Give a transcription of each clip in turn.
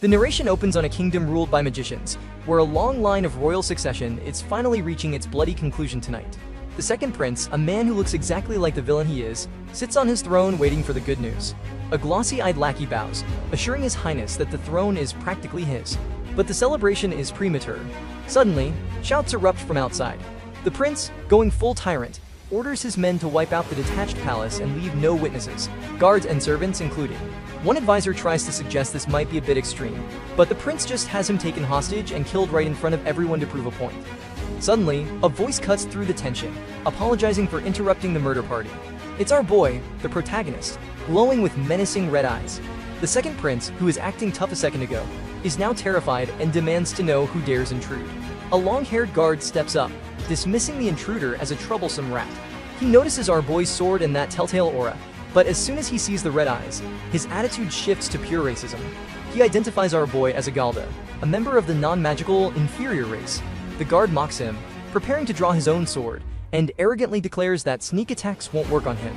The narration opens on a kingdom ruled by magicians, where a long line of royal succession is finally reaching its bloody conclusion tonight. The second prince, a man who looks exactly like the villain he is, sits on his throne waiting for the good news. A glossy-eyed lackey bows, assuring his highness that the throne is practically his. But the celebration is premature. Suddenly, shouts erupt from outside. The prince, going full tyrant, orders his men to wipe out the detached palace and leave no witnesses, guards and servants included. One advisor tries to suggest this might be a bit extreme, but the prince just has him taken hostage and killed right in front of everyone to prove a point. Suddenly, a voice cuts through the tension, apologizing for interrupting the murder party. It's our boy, the protagonist, glowing with menacing red eyes. The second prince, who was acting tough a second ago, is now terrified and demands to know who dares intrude. A long-haired guard steps up, dismissing the intruder as a troublesome rat. He notices our boy's sword and that telltale aura, but as soon as he sees the red eyes, his attitude shifts to pure racism. He identifies our boy as a Galda, a member of the non-magical inferior race. The guard mocks him, preparing to draw his own sword, and arrogantly declares that sneak attacks won't work on him.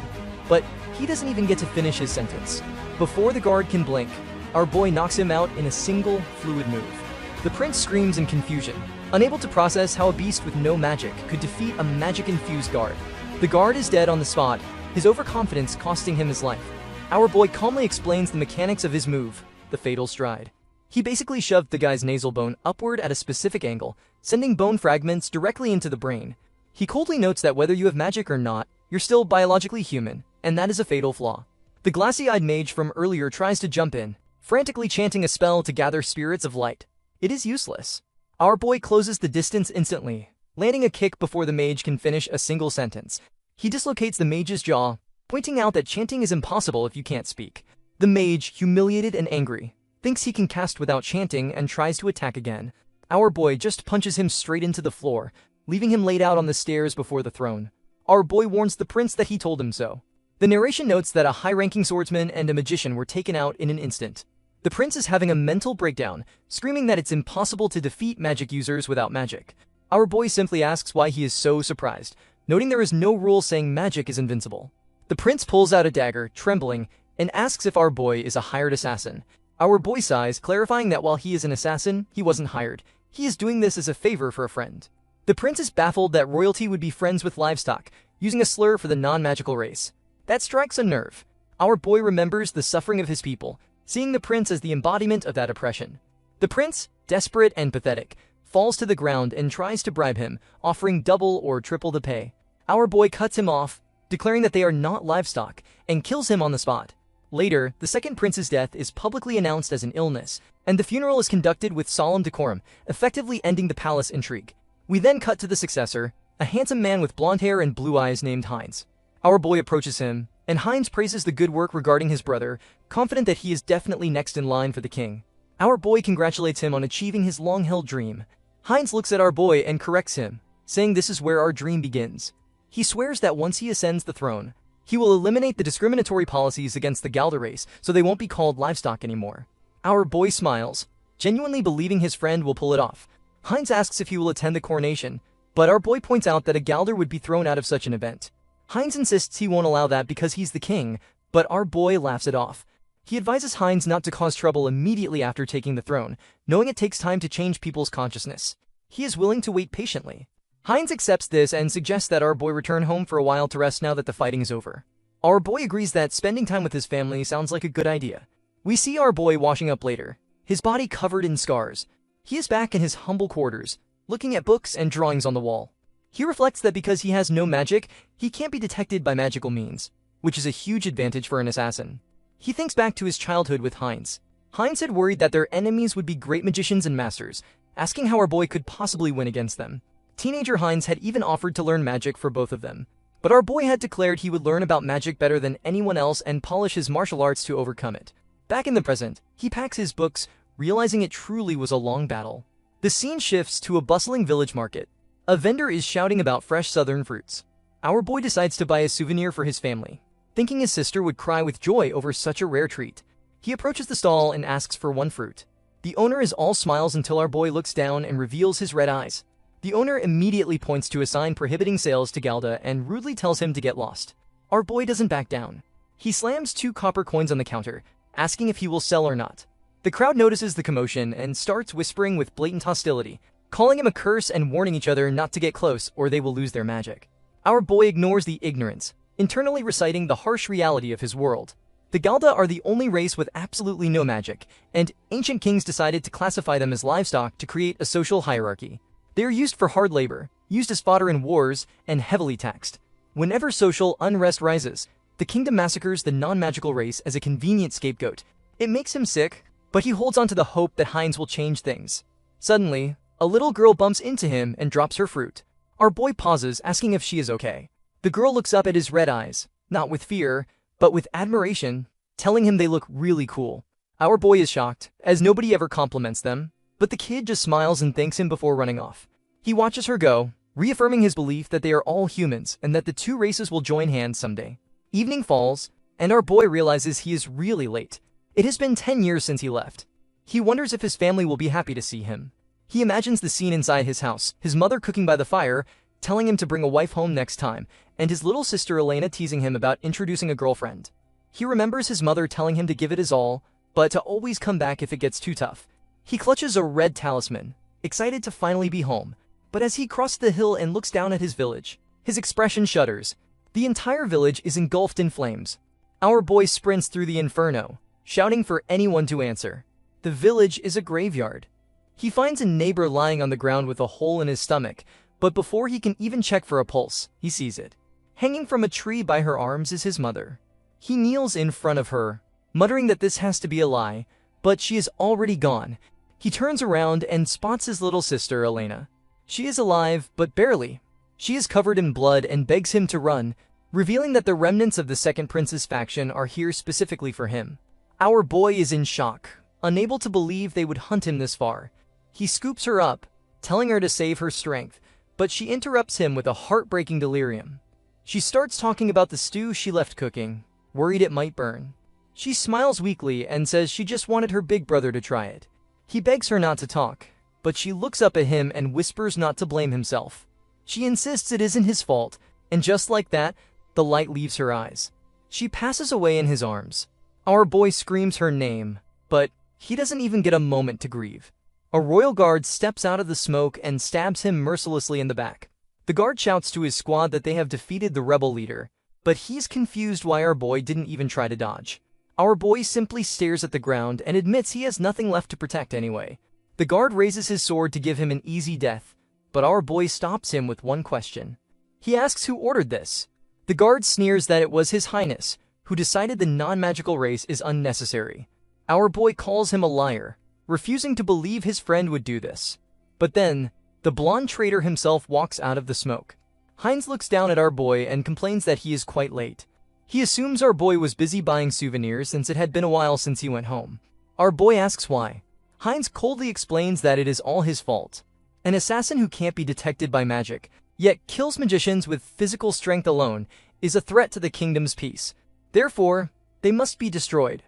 But he doesn't even get to finish his sentence. Before the guard can blink, our boy knocks him out in a single, fluid move. The prince screams in confusion, unable to process how a beast with no magic could defeat a magic-infused guard. The guard is dead on the spot, his overconfidence costing him his life. Our boy calmly explains the mechanics of his move, the fatal stride. He basically shoved the guy's nasal bone upward at a specific angle, sending bone fragments directly into the brain. He coldly notes that whether you have magic or not, you're still biologically human, and that is a fatal flaw. The glassy-eyed mage from earlier tries to jump in, frantically chanting a spell to gather spirits of light. It is useless. Our boy closes the distance instantly, landing a kick before the mage can finish a single sentence. He dislocates the mage's jaw, pointing out that chanting is impossible if you can't speak. The mage, humiliated and angry, thinks he can cast without chanting and tries to attack again. Our boy just punches him straight into the floor, leaving him laid out on the stairs before the throne. Our boy warns the prince that he told him so. The narration notes that a high-ranking swordsman and a magician were taken out in an instant. The prince is having a mental breakdown, screaming that it's impossible to defeat magic users without magic. Our boy simply asks why he is so surprised, noting there is no rule saying magic is invincible. The prince pulls out a dagger, trembling, and asks if our boy is a hired assassin. Our boy sighs, clarifying that while he is an assassin, he wasn't hired. He is doing this as a favor for a friend. The prince is baffled that royalty would be friends with livestock, using a slur for the non-magical race. That strikes a nerve. Our boy remembers the suffering of his people, seeing the prince as the embodiment of that oppression. The prince, desperate and pathetic, falls to the ground and tries to bribe him, offering double or triple the pay. Our boy cuts him off, declaring that they are not livestock, and kills him on the spot. Later, the second prince's death is publicly announced as an illness, and the funeral is conducted with solemn decorum, effectively ending the palace intrigue. We then cut to the successor, a handsome man with blonde hair and blue eyes named Heinz. Our boy approaches him, and Heinz praises the good work regarding his brother, confident that he is definitely next in line for the king. Our boy congratulates him on achieving his long-held dream. Heinz looks at our boy and corrects him, saying this is where our dream begins. He swears that once he ascends the throne, he will eliminate the discriminatory policies against the Galda race so they won't be called livestock anymore. Our boy smiles, genuinely believing his friend will pull it off. Heinz asks if he will attend the coronation, but our boy points out that a Galder would be thrown out of such an event. Heinz insists he won't allow that because he's the king, but our boy laughs it off. He advises Heinz not to cause trouble immediately after taking the throne, knowing it takes time to change people's consciousness. He is willing to wait patiently. Heinz accepts this and suggests that our boy return home for a while to rest now that the fighting is over. Our boy agrees that spending time with his family sounds like a good idea. We see our boy washing up later, his body covered in scars. He is back in his humble quarters, looking at books and drawings on the wall. He reflects that because he has no magic, he can't be detected by magical means, which is a huge advantage for an assassin. He thinks back to his childhood with Heinz. Heinz had worried that their enemies would be great magicians and masters, asking how our boy could possibly win against them. Teenager Heinz had even offered to learn magic for both of them. But our boy had declared he would learn about magic better than anyone else and polish his martial arts to overcome it. Back in the present, he packs his books, realizing it truly was a long battle. The scene shifts to a bustling village market. A vendor is shouting about fresh southern fruits. Our boy decides to buy a souvenir for his family, thinking his sister would cry with joy over such a rare treat. He approaches the stall and asks for one fruit. The owner is all smiles until our boy looks down and reveals his red eyes. The owner immediately points to a sign prohibiting sales to Galda and rudely tells him to get lost. Our boy doesn't back down. He slams 2 copper coins on the counter, asking if he will sell or not. The crowd notices the commotion and starts whispering with blatant hostility, calling him a curse and warning each other not to get close or they will lose their magic. Our boy ignores the ignorance, internally reciting the harsh reality of his world. The Galda are the only race with absolutely no magic, and ancient kings decided to classify them as livestock to create a social hierarchy. They are used for hard labor, used as fodder in wars, and heavily taxed. Whenever social unrest rises, the kingdom massacres the non-magical race as a convenient scapegoat. It makes him sick, but he holds on to the hope that Heinz will change things. Suddenly, a little girl bumps into him and drops her fruit. Our boy pauses, asking if she is okay. The girl looks up at his red eyes, not with fear, but with admiration, telling him they look really cool. Our boy is shocked, as nobody ever compliments them, but the kid just smiles and thanks him before running off. He watches her go, reaffirming his belief that they are all humans and that the two races will join hands someday. Evening falls, and our boy realizes he is really late. It has been 10 years since he left. He wonders if his family will be happy to see him. He imagines the scene inside his house, his mother cooking by the fire, telling him to bring a wife home next time, and his little sister Elena teasing him about introducing a girlfriend. He remembers his mother telling him to give it his all, but to always come back if it gets too tough. He clutches a red talisman, excited to finally be home, but as he crosses the hill and looks down at his village, his expression shudders. The entire village is engulfed in flames. Our boy sprints through the inferno, shouting for anyone to answer. The village is a graveyard. He finds a neighbor lying on the ground with a hole in his stomach, but before he can even check for a pulse, he sees it. Hanging from a tree by her arms is his mother. He kneels in front of her, muttering that this has to be a lie, but she is already gone. He turns around and spots his little sister, Elena. She is alive, but barely. She is covered in blood and begs him to run, revealing that the remnants of the second prince's faction are here specifically for him. Our boy is in shock, unable to believe they would hunt him this far. He scoops her up, telling her to save her strength, but she interrupts him with a heartbreaking delirium. She starts talking about the stew she left cooking, worried it might burn. She smiles weakly and says she just wanted her big brother to try it. He begs her not to talk, but she looks up at him and whispers not to blame himself. She insists it isn't his fault, and just like that, the light leaves her eyes. She passes away in his arms. Our boy screams her name, but he doesn't even get a moment to grieve. A royal guard steps out of the smoke and stabs him mercilessly in the back. The guard shouts to his squad that they have defeated the rebel leader, but he's confused why our boy didn't even try to dodge. Our boy simply stares at the ground and admits he has nothing left to protect anyway. The guard raises his sword to give him an easy death, but our boy stops him with one question. He asks who ordered this. The guard sneers that it was His Highness, who decided the non-magical race is unnecessary. Our boy calls him a liar, refusing to believe his friend would do this. But then, the blonde traitor himself walks out of the smoke. Heinz looks down at our boy and complains that he is quite late. He assumes our boy was busy buying souvenirs since it had been a while since he went home. Our boy asks why. Heinz coldly explains that it is all his fault. An assassin who can't be detected by magic, yet kills magicians with physical strength alone, is a threat to the kingdom's peace. Therefore, they must be destroyed.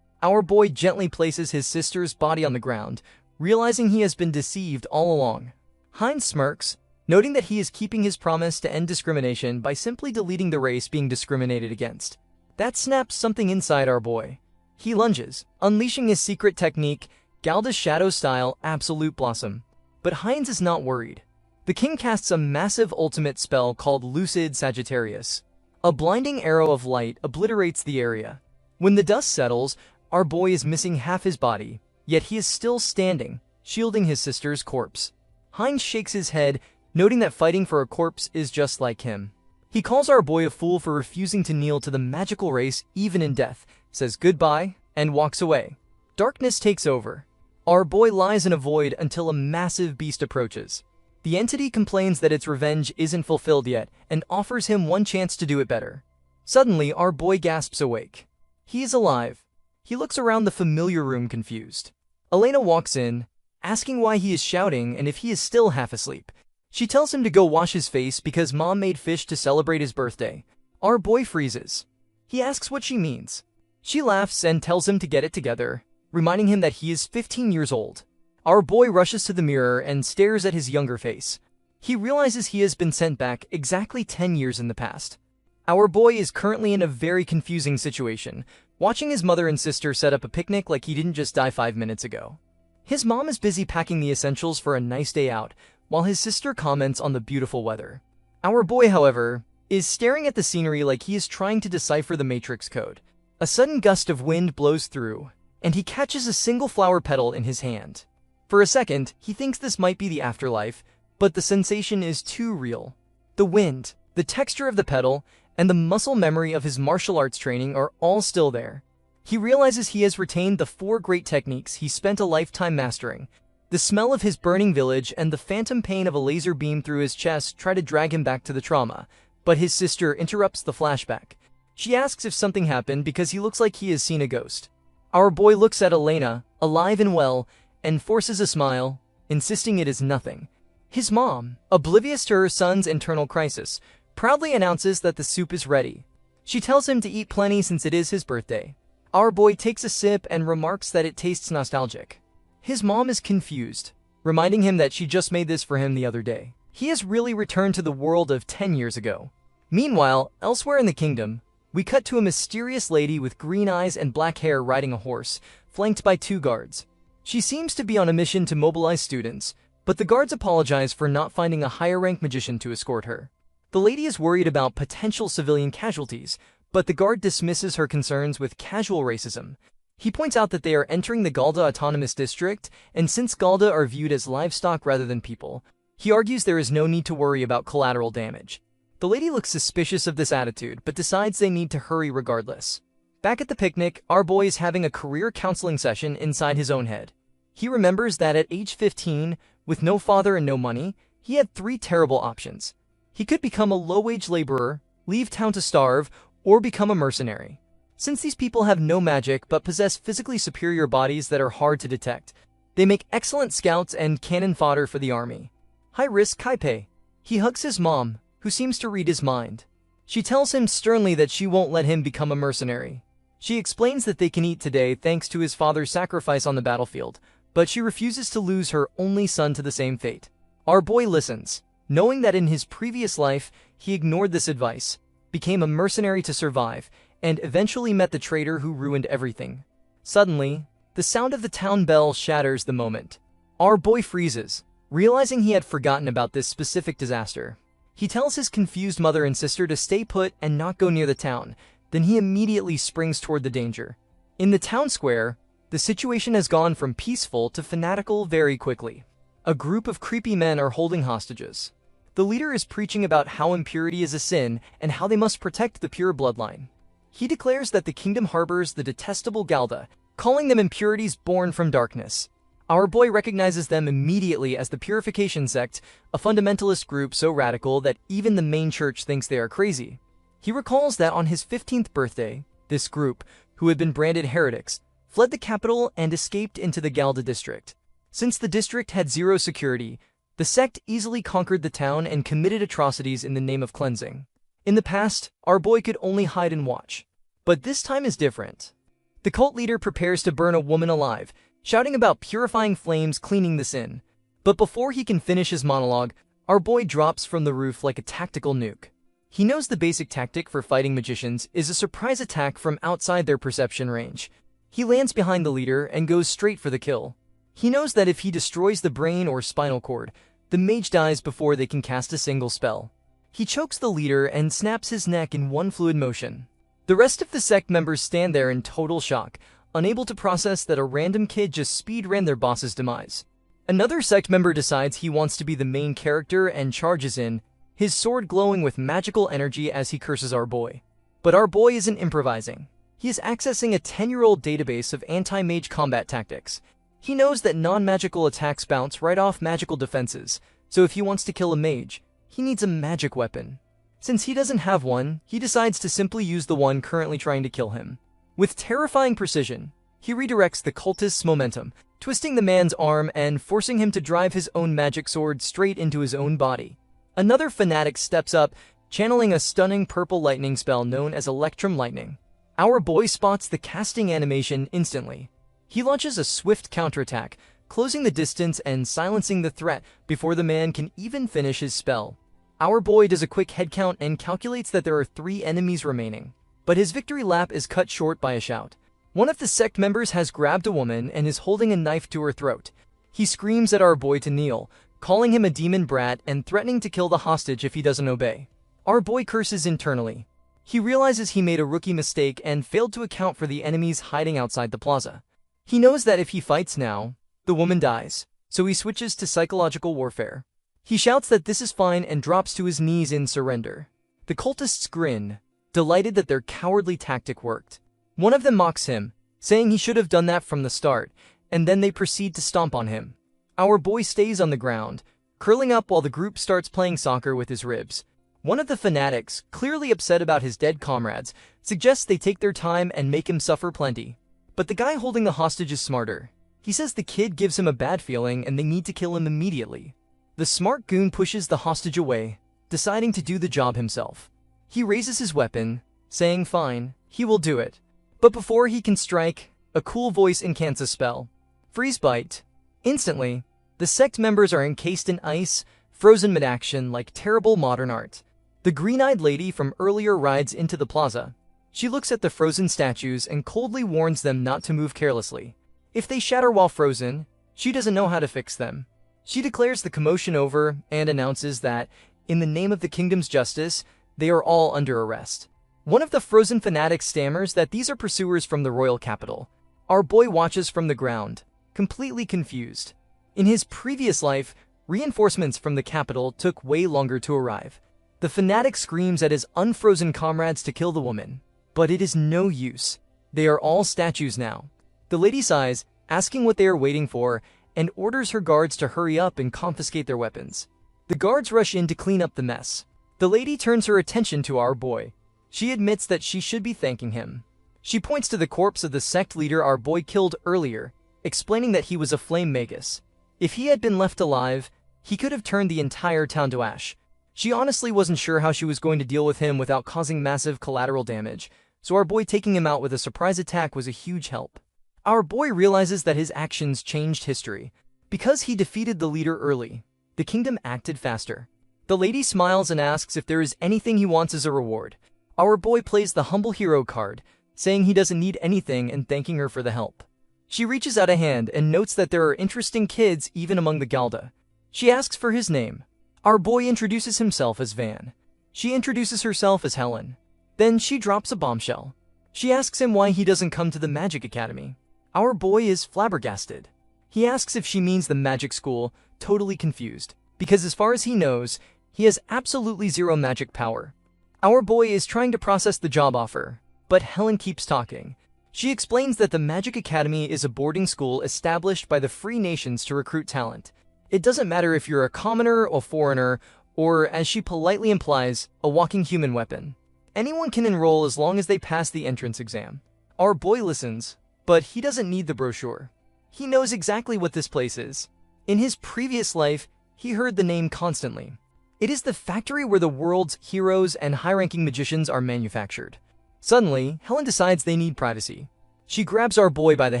Our boy gently places his sister's body on the ground, realizing he has been deceived all along. Heinz smirks, noting that he is keeping his promise to end discrimination by simply deleting the race being discriminated against. That snaps something inside our boy. He lunges, unleashing his secret technique, Galda's shadow style Absolute Blossom. But Heinz is not worried. The king casts a massive ultimate spell called Lucid Sagittarius. A blinding arrow of light obliterates the area. When the dust settles, our boy is missing half his body, yet he is still standing, shielding his sister's corpse. Heinz shakes his head, noting that fighting for a corpse is just like him. He calls our boy a fool for refusing to kneel to the magical race even in death, says goodbye, and walks away. Darkness takes over. Our boy lies in a void until a massive beast approaches. The entity complains that its revenge isn't fulfilled yet and offers him one chance to do it better. Suddenly, our boy gasps awake. He is alive. He looks around the familiar room confused. Elena walks in, asking why he is shouting and if he is still half asleep. She tells him to go wash his face because Mom made fish to celebrate his birthday. Our boy freezes. He asks what she means. She laughs and tells him to get it together, reminding him that he is 15 years old. Our boy rushes to the mirror and stares at his younger face. He realizes he has been sent back exactly 10 years in the past. Our boy is currently in a very confusing situation, watching his mother and sister set up a picnic like he didn't just die 5 minutes ago. His mom is busy packing the essentials for a nice day out, while his sister comments on the beautiful weather. Our boy, however, is staring at the scenery like he is trying to decipher the Matrix code. A sudden gust of wind blows through, and he catches a single flower petal in his hand. For a second, he thinks this might be the afterlife, but the sensation is too real. The wind, the texture of the petal, and the muscle memory of his martial arts training are all still there. He realizes he has retained the 4 great techniques he spent a lifetime mastering. The smell of his burning village and the phantom pain of a laser beam through his chest try to drag him back to the trauma, but his sister interrupts the flashback. She asks if something happened because he looks like he has seen a ghost. Our boy looks at Elena, alive and well, and forces a smile, insisting it is nothing. His mom, oblivious to her son's internal crisis, proudly announces that the soup is ready. She tells him to eat plenty since it is his birthday. Our boy takes a sip and remarks that it tastes nostalgic. His mom is confused, reminding him that she just made this for him the other day. He has really returned to the world of 10 years ago. Meanwhile, elsewhere in the kingdom, we cut to a mysterious lady with green eyes and black hair riding a horse, flanked by 2 guards. She seems to be on a mission to mobilize students, but the guards apologize for not finding a higher-ranked magician to escort her. The lady is worried about potential civilian casualties, but the guard dismisses her concerns with casual racism. He points out that they are entering the Galda Autonomous District, and since Galda are viewed as livestock rather than people, he argues there is no need to worry about collateral damage. The lady looks suspicious of this attitude, but decides they need to hurry regardless. Back at the picnic, our boy is having a career counseling session inside his own head. He remembers that at age 15, with no father and no money, he had 3 terrible options. He could become a low-wage laborer, leave town to starve, or become a mercenary. Since these people have no magic but possess physically superior bodies that are hard to detect, they make excellent scouts and cannon fodder for the army. High risk, high pay. He hugs his mom, who seems to read his mind. She tells him sternly that she won't let him become a mercenary. She explains that they can eat today thanks to his father's sacrifice on the battlefield, but she refuses to lose her only son to the same fate. Our boy listens, knowing that in his previous life, he ignored this advice, became a mercenary to survive, and eventually met the traitor who ruined everything. Suddenly, the sound of the town bell shatters the moment. Our boy freezes, realizing he had forgotten about this specific disaster. He tells his confused mother and sister to stay put and not go near the town, then he immediately springs toward the danger. In the town square, the situation has gone from peaceful to fanatical very quickly. A group of creepy men are holding hostages. The leader is preaching about how impurity is a sin and how they must protect the pure bloodline. He declares that the kingdom harbors the detestable Galda, calling them impurities born from darkness. Our boy recognizes them immediately as the Purification Sect, a fundamentalist group so radical that even the main church thinks they are crazy. He recalls that on his 15th birthday, this group, who had been branded heretics, fled the capital and escaped into the Galda district. Since the district had 0 security, the sect easily conquered the town and committed atrocities in the name of cleansing. In the past, our boy could only hide and watch. But this time is different. The cult leader prepares to burn a woman alive, shouting about purifying flames cleaning the sin. But before he can finish his monologue, our boy drops from the roof like a tactical nuke. He knows the basic tactic for fighting magicians is a surprise attack from outside their perception range. He lands behind the leader and goes straight for the kill. He knows that if he destroys the brain or spinal cord, the mage dies before they can cast a single spell. He chokes the leader and snaps his neck in one fluid motion. The rest of the sect members stand there in total shock, unable to process that a random kid just speed-ran their boss's demise. Another sect member decides he wants to be the main character and charges in, his sword glowing with magical energy as he curses our boy. But our boy isn't improvising. He is accessing a 10-year-old database of anti-mage combat tactics. He knows that non-magical attacks bounce right off magical defenses, so if he wants to kill a mage, he needs a magic weapon. Since he doesn't have one, he decides to simply use the one currently trying to kill him. With terrifying precision, he redirects the cultist's momentum, twisting the man's arm and forcing him to drive his own magic sword straight into his own body. Another fanatic steps up, channeling a stunning purple lightning spell known as Electrum Lightning. Our boy spots the casting animation instantly. He launches a swift counterattack, closing the distance and silencing the threat before the man can even finish his spell. Our boy does a quick head count and calculates that there are 3 enemies remaining. but his victory lap is cut short by a shout. One of the sect members has grabbed a woman and is holding a knife to her throat. He screams at our boy to kneel, calling him a demon brat and threatening to kill the hostage if he doesn't obey. Our boy curses internally. He realizes he made a rookie mistake and failed to account for the enemies hiding outside the plaza. He knows that if he fights now, the woman dies, so he switches to psychological warfare. He shouts that this is fine and drops to his knees in surrender. The cultists grin, delighted that their cowardly tactic worked. One of them mocks him, saying he should have done that from the start, and then they proceed to stomp on him. Our boy stays on the ground, curling up while the group starts playing soccer with his ribs. One of the fanatics, clearly upset about his dead comrades, suggests they take their time and make him suffer plenty. But the guy holding the hostage is smarter. He says the kid gives him a bad feeling and they need to kill him immediately. The smart goon pushes the hostage away, deciding to do the job himself. He raises his weapon, saying fine, he will do it. But before he can strike, a cool voice incants a spell. Freeze bite. Instantly, the sect members are encased in ice, frozen mid-action like terrible modern art. The green-eyed lady from earlier rides into the plaza. She looks at the frozen statues and coldly warns them not to move carelessly. If they shatter while frozen, she doesn't know how to fix them. She declares the commotion over and announces that, in the name of the kingdom's justice, they are all under arrest. One of the frozen fanatics stammers that these are pursuers from the royal capital. Our boy watches from the ground, completely confused. In his previous life, reinforcements from the capital took way longer to arrive. The fanatic screams at his unfrozen comrades to kill the woman, but it is no use. They are all statues now. The lady sighs, asking what they are waiting for, and orders her guards to hurry up and confiscate their weapons. The guards rush in to clean up the mess. The lady turns her attention to our boy. She admits that she should be thanking him. She points to the corpse of the sect leader our boy killed earlier, explaining that he was a flame magus. If he had been left alive, he could have turned the entire town to ash. She honestly wasn't sure how she was going to deal with him without causing massive collateral damage, so our boy taking him out with a surprise attack was a huge help. Our boy realizes that his actions changed history. Because he defeated the leader early, the kingdom acted faster. The lady smiles and asks if there is anything he wants as a reward. Our boy plays the humble hero card, saying he doesn't need anything and thanking her for the help. She reaches out a hand and notes that there are interesting kids even among the Galda. She asks for his name. Our boy introduces himself as Van. She introduces herself as Helen. Then she drops a bombshell. She asks him why he doesn't come to the Magic Academy. Our boy is flabbergasted. He asks if she means the magic school, totally confused, because as far as he knows, he has absolutely zero magic power. Our boy is trying to process the job offer, but Helen keeps talking. She explains that the Magic Academy is a boarding school established by the free nations to recruit talent. It doesn't matter if you're a commoner or foreigner, or, as she politely implies, a walking human weapon. Anyone can enroll as long as they pass the entrance exam. Our boy listens, but he doesn't need the brochure. He knows exactly what this place is. In his previous life, he heard the name constantly. It is the factory where the world's heroes and high-ranking magicians are manufactured. Suddenly, Helen decides they need privacy. She grabs our boy by the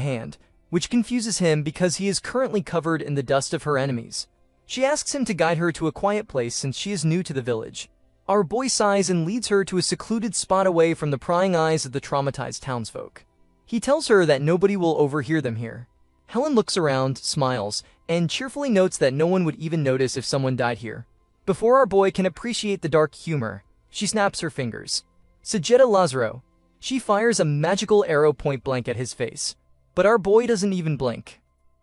hand, which confuses him because he is currently covered in the dust of her enemies. She asks him to guide her to a quiet place since she is new to the village. Our boy sighs and leads her to a secluded spot away from the prying eyes of the traumatized townsfolk. He tells her that nobody will overhear them here. Helen looks around, smiles, and cheerfully notes that no one would even notice if someone died here. Before our boy can appreciate the dark humor, she snaps her fingers. Sajeta Lazaro. She fires a magical arrow point blank at his face. But our boy doesn't even blink.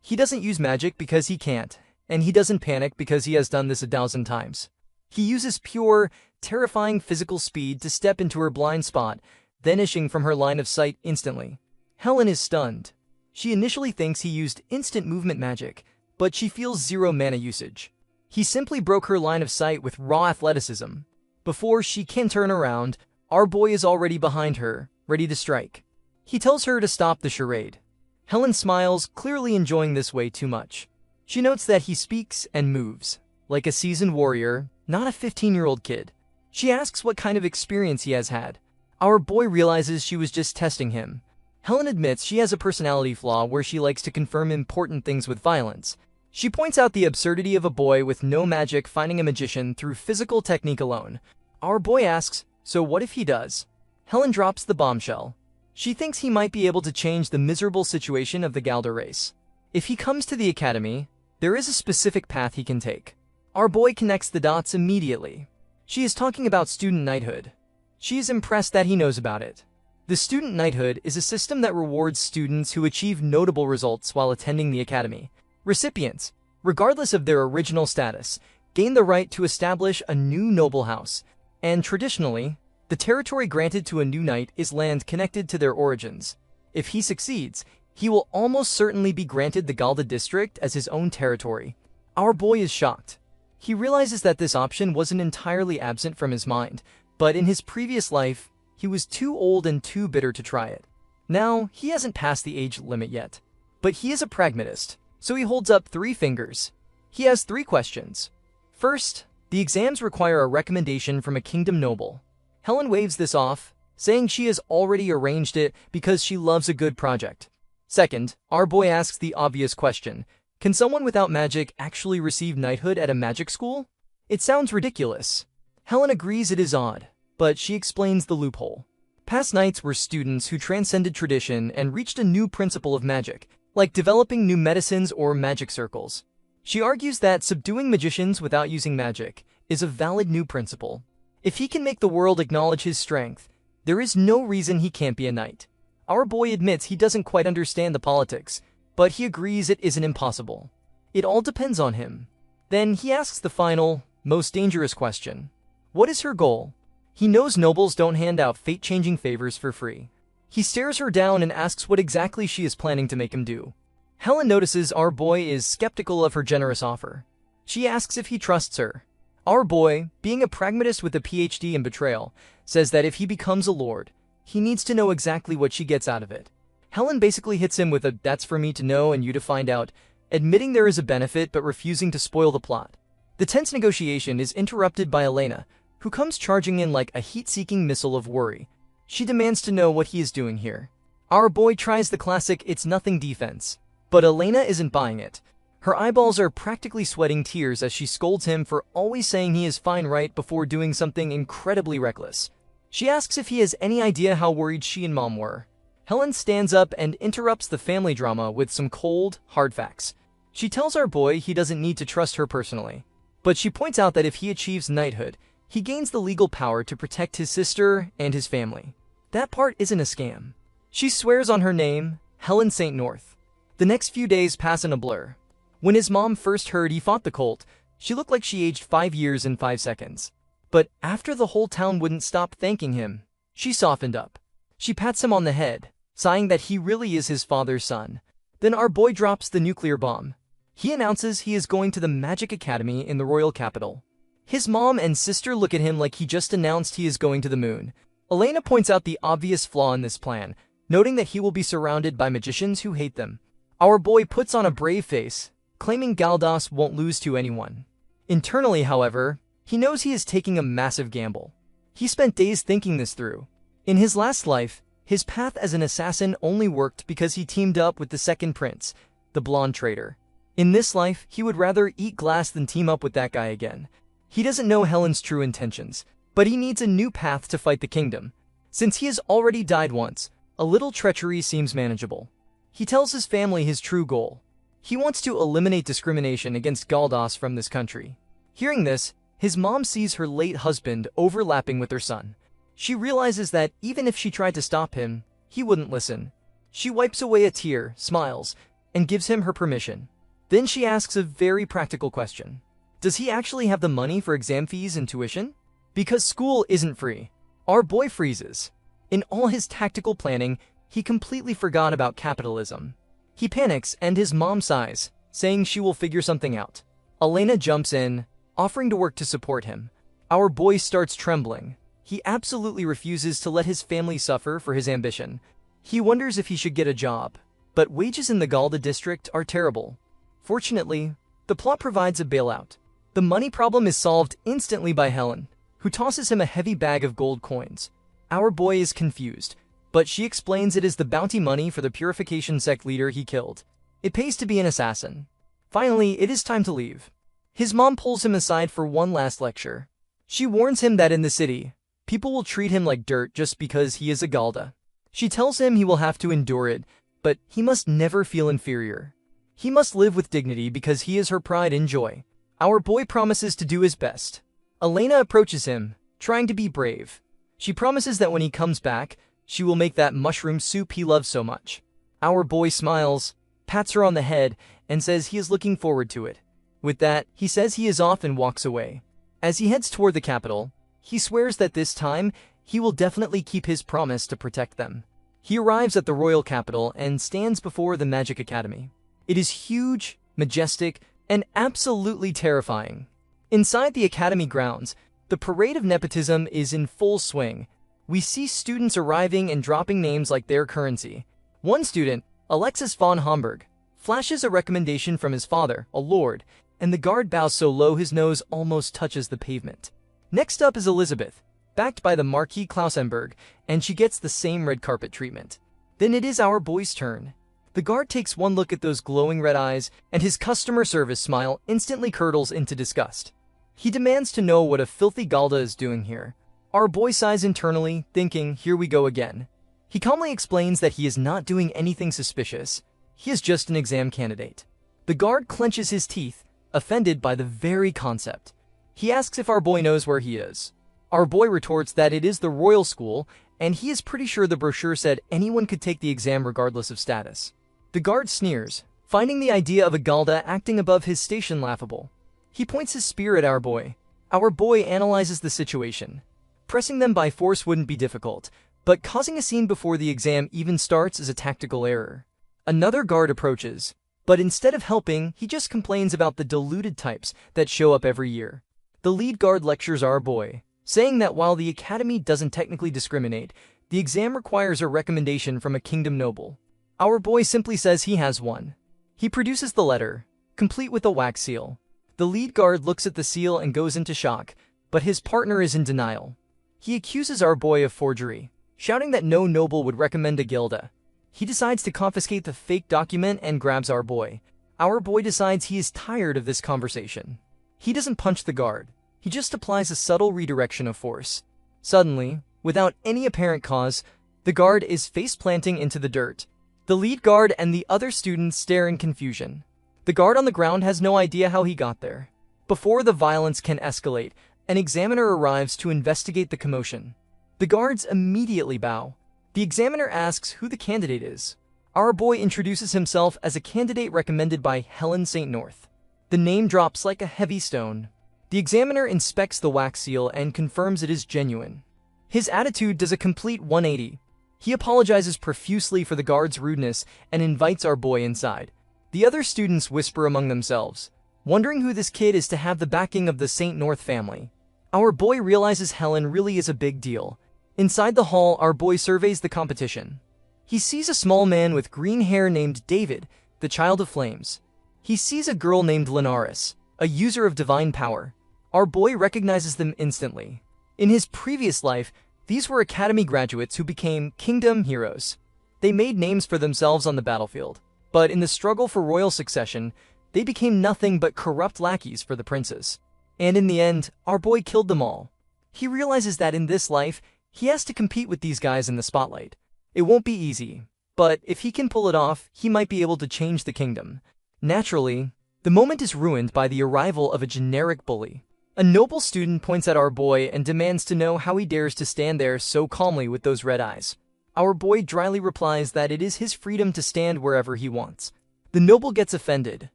He doesn't use magic because he can't, and he doesn't panic because he has done this 1,000 times. He uses pure, terrifying physical speed to step into her blind spot, vanishing from her line of sight instantly. Helen is stunned. She initially thinks he used instant movement magic, but she feels zero mana usage. He simply broke her line of sight with raw athleticism. Before she can turn around, our boy is already behind her, ready to strike. He tells her to stop the charade. Helen smiles, clearly enjoying this way too much. She notes that he speaks and moves, like a seasoned warrior, not a 15-year-old kid. She asks what kind of experience he has had. Our boy realizes she was just testing him. Helen admits she has a personality flaw where she likes to confirm important things with violence. She points out the absurdity of a boy with no magic finding a magician through physical technique alone. Our boy asks, so what if he does? Helen drops the bombshell. She thinks he might be able to change the miserable situation of the Galder race. If he comes to the academy, there is a specific path he can take. Our boy connects the dots immediately. She is talking about student knighthood. She is impressed that he knows about it. The student knighthood is a system that rewards students who achieve notable results while attending the academy. Recipients, regardless of their original status, gain the right to establish a new noble house, and traditionally, the territory granted to a new knight is land connected to their origins. If he succeeds, he will almost certainly be granted the Galda district as his own territory. Our boy is shocked. He realizes that this option wasn't entirely absent from his mind, but in his previous life, he was too old and too bitter to try it. Now, he hasn't passed the age limit yet, but he is a pragmatist, so he holds up 3 fingers. He has 3 questions. First, the exams require a recommendation from a kingdom noble. Helen waves this off, saying she has already arranged it because she loves a good project. Second, our boy asks the obvious question: can someone without magic actually receive knighthood at a magic school? It sounds ridiculous. Helen agrees it is odd, but she explains the loophole. Past knights were students who transcended tradition and reached a new principle of magic, like developing new medicines or magic circles. She argues that subduing magicians without using magic is a valid new principle. If he can make the world acknowledge his strength, there is no reason he can't be a knight. Our boy admits he doesn't quite understand the politics, but he agrees it isn't impossible. It all depends on him. Then he asks the final, most dangerous question. What is her goal? He knows nobles don't hand out fate-changing favors for free. He stares her down and asks what exactly she is planning to make him do. Helen notices our boy is skeptical of her generous offer. She asks if he trusts her. Our boy, being a pragmatist with a PhD in betrayal, says that if he becomes a lord, he needs to know exactly what she gets out of it. Helen basically hits him with a "that's for me to know and you to find out," admitting there is a benefit but refusing to spoil the plot. The tense negotiation is interrupted by Elena, who comes charging in like a heat-seeking missile of worry. She demands to know what he is doing here. Our boy tries the classic "it's nothing" defense, but Elena isn't buying it. Her eyeballs are practically sweating tears as she scolds him for always saying he is fine right before doing something incredibly reckless. She asks if he has any idea how worried she and Mom were. Helen stands up and interrupts the family drama with some cold, hard facts. She tells our boy he doesn't need to trust her personally, but she points out that if he achieves knighthood, he gains the legal power to protect his sister and his family. That part isn't a scam. She swears on her name, Helen St. North. The next few days pass in a blur. When his mom first heard he fought the cult, she looked like she aged 5 years in 5 seconds. But after the whole town wouldn't stop thanking him, she softened up. She pats him on the head, sighing that he really is his father's son. Then our boy drops the nuclear bomb. He announces he is going to the Magic Academy in the royal capital. His mom and sister look at him like he just announced he is going to the moon. Elena points out the obvious flaw in this plan, noting that he will be surrounded by magicians who hate them. Our boy puts on a brave face, claiming Galdas won't lose to anyone. Internally, however, he knows he is taking a massive gamble. He spent days thinking this through. In his last life, his path as an assassin only worked because he teamed up with the second prince, the blonde traitor. In this life, he would rather eat glass than team up with that guy again. He doesn't know Helen's true intentions, but he needs a new path to fight the kingdom. Since he has already died once, a little treachery seems manageable. He tells his family his true goal. He wants to eliminate discrimination against Galdas from this country. Hearing this, his mom sees her late husband overlapping with her son. She realizes that even if she tried to stop him, he wouldn't listen. She wipes away a tear, smiles, and gives him her permission. Then she asks a very practical question. Does he actually have the money for exam fees and tuition? Because school isn't free. Our boy freezes. In all his tactical planning, he completely forgot about capitalism. He panics and his mom sighs, saying she will figure something out. Elena jumps in, offering to work to support him. Our boy starts trembling. He absolutely refuses to let his family suffer for his ambition. He wonders if he should get a job, but wages in the Galda district are terrible. Fortunately, the plot provides a bailout. The money problem is solved instantly by Helen, who tosses him a heavy bag of gold coins. Our boy is confused, but she explains it is the bounty money for the purification sect leader he killed. It pays to be an assassin. Finally, it is time to leave. His mom pulls him aside for one last lecture. She warns him that in the city, People will treat him like dirt just because he is a Galda. She tells him he will have to endure it, but he must never feel inferior. He must live with dignity because he is her pride and joy. Our boy promises to do his best. Elena approaches him, trying to be brave. She promises that when he comes back, she will make that mushroom soup he loves so much. Our boy smiles, pats her on the head, and says he is looking forward to it. With that, he says he is off and walks away. As he heads toward the capital, he swears that this time, he will definitely keep his promise to protect them. He arrives at the royal capital and stands before the Magic Academy. It is huge, majestic, and absolutely terrifying. Inside the academy grounds, the parade of nepotism is in full swing. We see students arriving and dropping names like their currency. One student, Alexis von Homburg, flashes a recommendation from his father, a lord, and the guard bows so low his nose almost touches the pavement. Next up is Elizabeth, backed by the Marquis Klausenberg, and she gets the same red carpet treatment. Then it is our boy's turn. The guard takes one look at those glowing red eyes, and his customer service smile instantly curdles into disgust. He demands to know what a filthy Galda is doing here. Our boy sighs internally, thinking, here we go again. He calmly explains that he is not doing anything suspicious. He is just an exam candidate. The guard clenches his teeth, offended by the very concept. He asks if our boy knows where he is. Our boy retorts that it is the royal school, and he is pretty sure the brochure said anyone could take the exam regardless of status. The guard sneers, finding the idea of a Galda acting above his station laughable. He points his spear at our boy. Our boy analyzes the situation. Pressing them by force wouldn't be difficult, but causing a scene before the exam even starts is a tactical error. Another guard approaches, but instead of helping, he just complains about the deluded types that show up every year. The lead guard lectures our boy, saying that while the academy doesn't technically discriminate, the exam requires a recommendation from a kingdom noble. Our boy simply says he has one. He produces the letter, complete with a wax seal. The lead guard looks at the seal and goes into shock, but his partner is in denial. He accuses our boy of forgery, shouting that no noble would recommend a Gilda. He decides to confiscate the fake document and grabs our boy. Our boy decides he is tired of this conversation. He doesn't punch the guard. He just applies a subtle redirection of force. Suddenly, without any apparent cause, the guard is face-planting into the dirt. The lead guard and the other students stare in confusion. The guard on the ground has no idea how he got there. Before the violence can escalate, an examiner arrives to investigate the commotion. The guards immediately bow. The examiner asks who the candidate is. Our boy introduces himself as a candidate recommended by Helen St. North. The name drops like a heavy stone. The examiner inspects the wax seal and confirms it is genuine. His attitude does a complete 180. He apologizes profusely for the guard's rudeness and invites our boy inside. The other students whisper among themselves, wondering who this kid is to have the backing of the St. North family. Our boy realizes Helen really is a big deal. Inside the hall, our boy surveys the competition. He sees a small man with green hair named David, the child of flames. He sees a girl named Linaris, a user of divine power. Our boy recognizes them instantly. In his previous life, these were academy graduates who became kingdom heroes. They made names for themselves on the battlefield, but in the struggle for royal succession, they became nothing but corrupt lackeys for the princes. And in the end, our boy killed them all. He realizes that in this life, he has to compete with these guys in the spotlight. It won't be easy, but if he can pull it off, he might be able to change the kingdom. Naturally, the moment is ruined by the arrival of a generic bully. A noble student points at our boy and demands to know how he dares to stand there so calmly with those red eyes. Our boy dryly replies that it is his freedom to stand wherever he wants. The noble gets offended,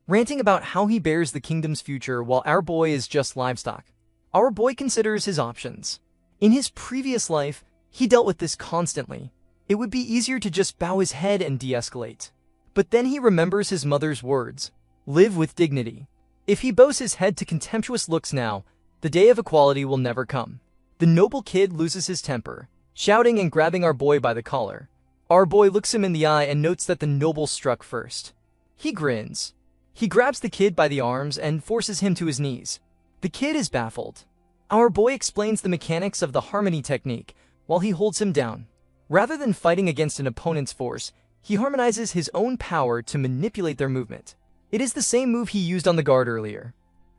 ranting about how he bears the kingdom's future while our boy is just livestock. Our boy considers his options. In his previous life, he dealt with this constantly. It would be easier to just bow his head and de-escalate. But then he remembers his mother's words, "Live with dignity." If he bows his head to contemptuous looks now, the day of equality will never come. The noble kid loses his temper, shouting and grabbing our boy by the collar. Our boy looks him in the eye and notes that the noble struck first. He grins. He grabs the kid by the arms and forces him to his knees. The kid is baffled. Our boy explains the mechanics of the harmony technique while he holds him down. Rather than fighting against an opponent's force, he harmonizes his own power to manipulate their movement. It is the same move he used on the guard earlier.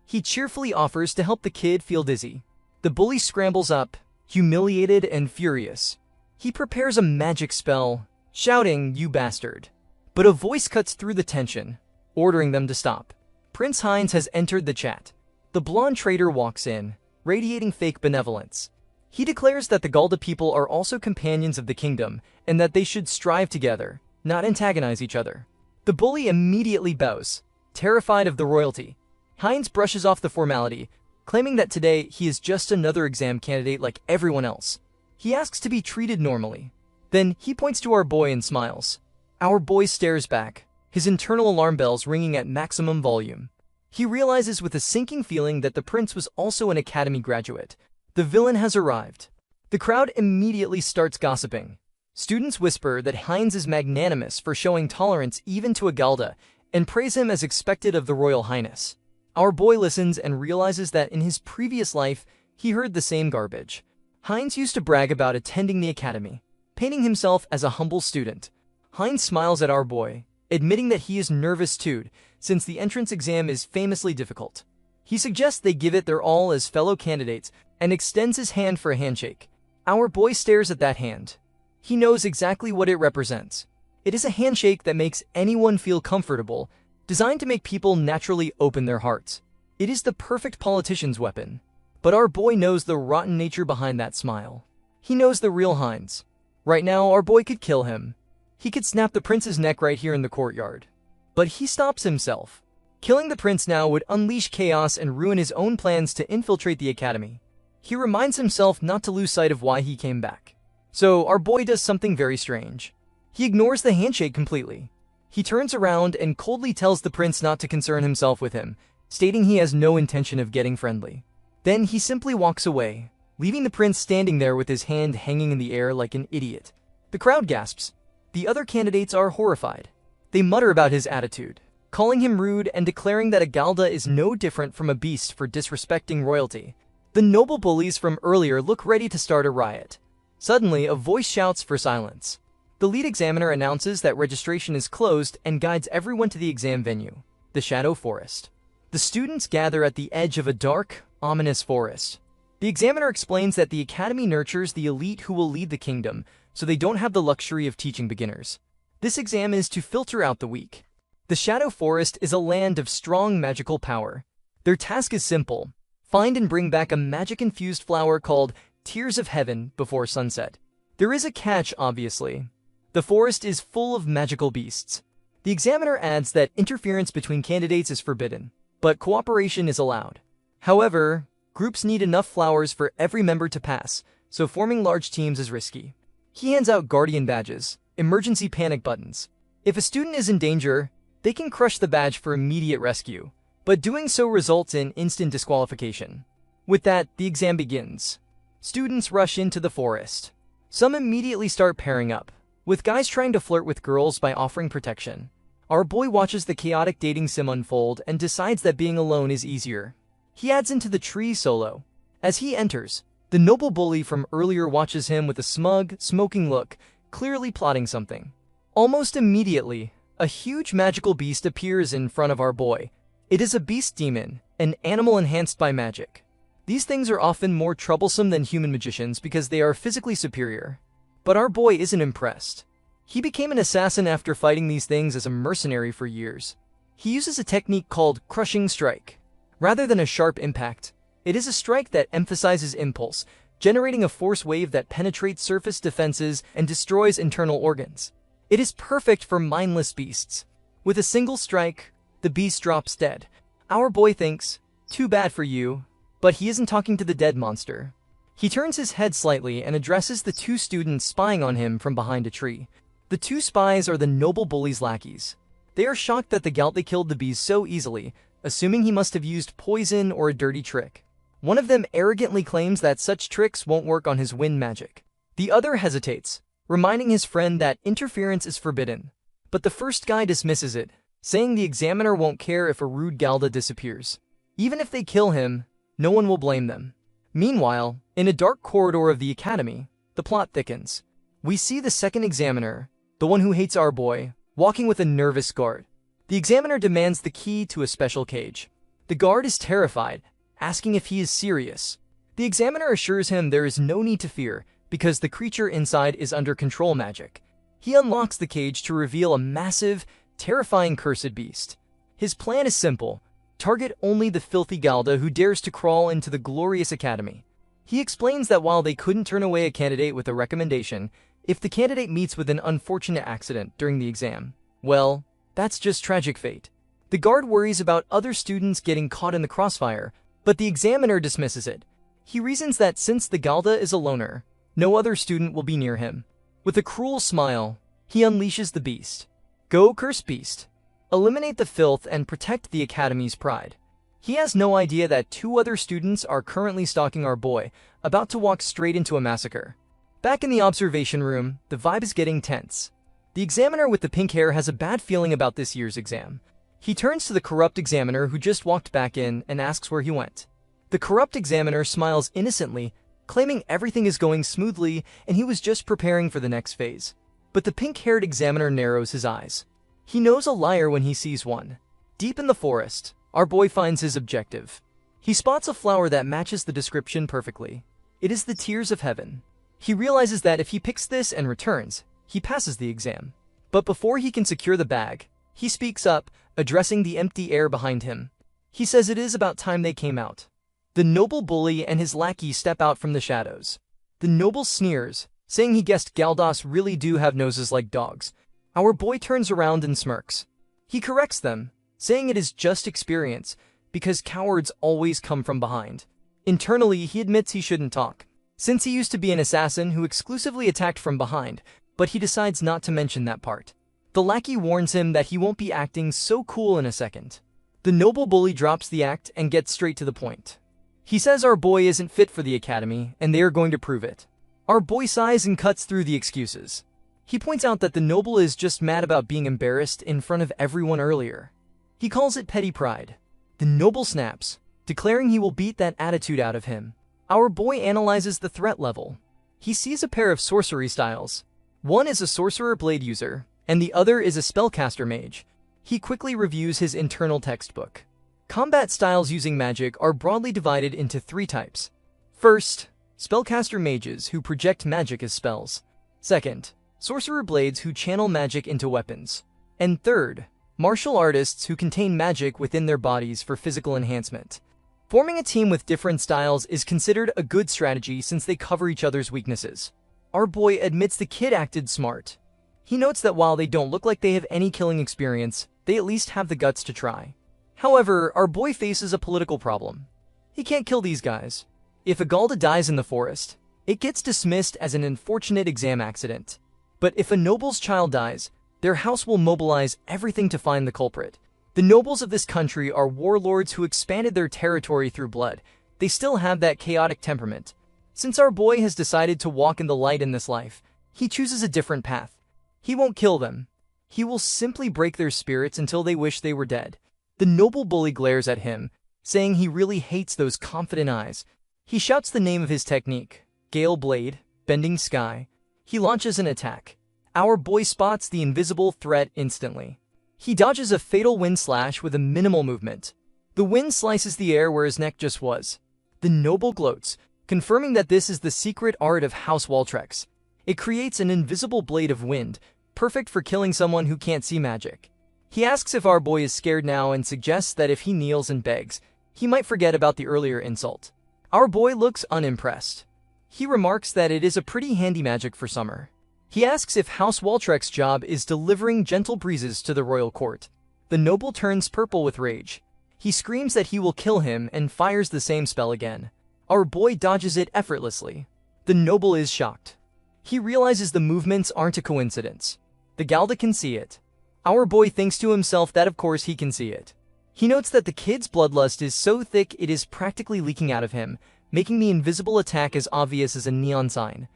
He cheerfully offers to help the kid feel dizzy. The bully scrambles up, Humiliated and furious, he prepares a magic spell, shouting, "You bastard!" But a voice cuts through the tension, ordering them to stop. Prince Heinz has entered the chat. The blonde traitor walks in, radiating fake benevolence. He declares that the Galda people are also companions of the kingdom and that they should strive together, not antagonize each other. The bully immediately bows, terrified of the royalty. Heinz brushes off the formality, claiming that today he is just another exam candidate like everyone else. He asks to be treated normally. Then he points to our boy and smiles. Our boy stares back, his internal alarm bells ringing at maximum volume. He realizes with a sinking feeling that the prince was also an academy graduate. The villain has arrived. The crowd immediately starts gossiping. Students whisper that Heinz is magnanimous for showing tolerance even to a Galda, and praise him as expected of the Royal Highness. Our boy listens and realizes that in his previous life, he heard the same garbage. Heinz used to brag about attending the academy, painting himself as a humble student. Heinz smiles at our boy, admitting that he is nervous too, since the entrance exam is famously difficult. He suggests they give it their all as fellow candidates and extends his hand for a handshake. Our boy stares at that hand. He knows exactly what it represents. It is a handshake that makes anyone feel comfortable, designed to make people naturally open their hearts. It is the perfect politician's weapon. But our boy knows the rotten nature behind that smile. He knows the real Heinz. Right now, our boy could kill him. He could snap the prince's neck right here in the courtyard. But he stops himself. Killing the prince now would unleash chaos and ruin his own plans to infiltrate the academy. He reminds himself not to lose sight of why he came back. So our boy does something very strange. He ignores the handshake completely. He turns around and coldly tells the prince not to concern himself with him, stating he has no intention of getting friendly. Then he simply walks away, leaving the prince standing there with his hand hanging in the air like an idiot. The crowd gasps. The other candidates are horrified. They mutter about his attitude, calling him rude and declaring that a Galda is no different from a beast for disrespecting royalty. The noble bullies from earlier look ready to start a riot. Suddenly, a voice shouts for silence. The lead examiner announces that registration is closed and guides everyone to the exam venue, the Shadow Forest. The students gather at the edge of a dark, ominous forest. The examiner explains that the academy nurtures the elite who will lead the kingdom, so they don't have the luxury of teaching beginners. This exam is to filter out the weak. The Shadow Forest is a land of strong magical power. Their task is simple: find and bring back a magic-infused flower called Tears of Heaven before sunset. There is a catch, obviously. The forest is full of magical beasts. The examiner adds that interference between candidates is forbidden, but cooperation is allowed. However, groups need enough flowers for every member to pass, so forming large teams is risky. He hands out guardian badges, emergency panic buttons. If a student is in danger, they can crush the badge for immediate rescue, but doing so results in instant disqualification. With that, the exam begins. Students rush into the forest. Some immediately start pairing up, with guys trying to flirt with girls by offering protection. Our boy watches the chaotic dating sim unfold and decides that being alone is easier. He adds into the tree solo. As he enters, the noble bully from earlier watches him with a smug, smoking look, clearly plotting something. Almost immediately, a huge magical beast appears in front of our boy. It is a beast demon, an animal enhanced by magic. These things are often more troublesome than human magicians because they are physically superior. But our boy isn't impressed. He became an assassin after fighting these things as a mercenary for years. He uses a technique called crushing strike. Rather than a sharp impact, it is a strike that emphasizes impulse, generating a force wave that penetrates surface defenses and destroys internal organs. It is perfect for mindless beasts. With a single strike, the beast drops dead. Our boy thinks, "Too bad for you," but he isn't talking to the dead monster. He turns his head slightly and addresses the two students spying on him from behind a tree. The two spies are the noble bully's lackeys. They are shocked that the Galta killed the bees so easily, assuming he must have used poison or a dirty trick. One of them arrogantly claims that such tricks won't work on his wind magic. The other hesitates, reminding his friend that interference is forbidden. But the first guy dismisses it, saying the examiner won't care if a rude Galda disappears. Even if they kill him, no one will blame them. Meanwhile, in a dark corridor of the academy, the plot thickens. We see the second examiner, the one who hates our boy, walking with a nervous guard. The examiner demands the key to a special cage. The guard is terrified, asking if he is serious. The examiner assures him there is no need to fear because the creature inside is under control magic. He unlocks the cage to reveal a massive, terrifying cursed beast. His plan is simple: target only the filthy Galda who dares to crawl into the glorious academy. He explains that while they couldn't turn away a candidate with a recommendation, if the candidate meets with an unfortunate accident during the exam, well, that's just tragic fate. The guard worries about other students getting caught in the crossfire, but the examiner dismisses it. He reasons that since the Galda is a loner, no other student will be near him. With a cruel smile, he unleashes the beast. Go, cursed beast! Eliminate the filth and protect the academy's pride. He has no idea that 2 other students are currently stalking our boy, about to walk straight into a massacre. Back in the observation room, the vibe is getting tense. The examiner with the pink hair has a bad feeling about this year's exam. He turns to the corrupt examiner who just walked back in and asks where he went. The corrupt examiner smiles innocently, claiming everything is going smoothly and he was just preparing for the next phase. But the pink-haired examiner narrows his eyes. He knows a liar when he sees one. Deep in the forest, our boy finds his objective. He spots a flower that matches the description perfectly. It is the tears of heaven. He realizes that if he picks this and returns, he passes the exam. But before he can secure the bag, he speaks up, addressing the empty air behind him. He says it is about time they came out. The noble bully and his lackey step out from the shadows. The noble sneers, saying he guessed Galdas really do have noses like dogs. Our boy turns around and smirks. He corrects them, saying it is just experience, because cowards always come from behind. Internally, he admits he shouldn't talk, since he used to be an assassin who exclusively attacked from behind, but he decides not to mention that part. The lackey warns him that he won't be acting so cool in a second. The noble bully drops the act and gets straight to the point. He says our boy isn't fit for the academy, and they are going to prove it. Our boy sighs and cuts through the excuses. He points out that the noble is just mad about being embarrassed in front of everyone earlier. He calls it petty pride. The noble snaps, declaring he will beat that attitude out of him. Our boy analyzes the threat level. He sees a pair of sorcery styles. One is a sorcerer blade user, and the other is a spellcaster mage. He quickly reviews his internal textbook. Combat styles using magic are broadly divided into 3 types. First, spellcaster mages who project magic as spells. Second, sorcerer blades who channel magic into weapons. And third, martial artists who contain magic within their bodies for physical enhancement. Forming a team with different styles is considered a good strategy since they cover each other's weaknesses. Our boy admits the kid acted smart. He notes that while they don't look like they have any killing experience, they at least have the guts to try. However, our boy faces a political problem. He can't kill these guys. If a Galda dies in the forest, it gets dismissed as an unfortunate exam accident. But if a noble's child dies, their house will mobilize everything to find the culprit. The nobles of this country are warlords who expanded their territory through blood. They still have that chaotic temperament. Since our boy has decided to walk in the light in this life, he chooses a different path. He won't kill them. He will simply break their spirits until they wish they were dead. The noble bully glares at him, saying he really hates those confident eyes. He shouts the name of his technique, Gale Blade, Bending Sky. He launches an attack. Our boy spots the invisible threat instantly. He dodges a fatal wind slash with a minimal movement. The wind slices the air where his neck just was. The noble gloats, confirming that this is the secret art of House Waltrex. It creates an invisible blade of wind, perfect for killing someone who can't see magic. He asks if our boy is scared now and suggests that if he kneels and begs, he might forget about the earlier insult. Our boy looks unimpressed. He remarks that it is a pretty handy magic for summer. He asks if House Waltrex's job is delivering gentle breezes to the royal court. The noble turns purple with rage. He screams that he will kill him and fires the same spell again. Our boy dodges it effortlessly. The noble is shocked. He realizes the movements aren't a coincidence. The Galda can see it. Our boy thinks to himself that of course he can see it. He notes that the kid's bloodlust is so thick it is practically leaking out of him, making the invisible attack as obvious as a neon sign.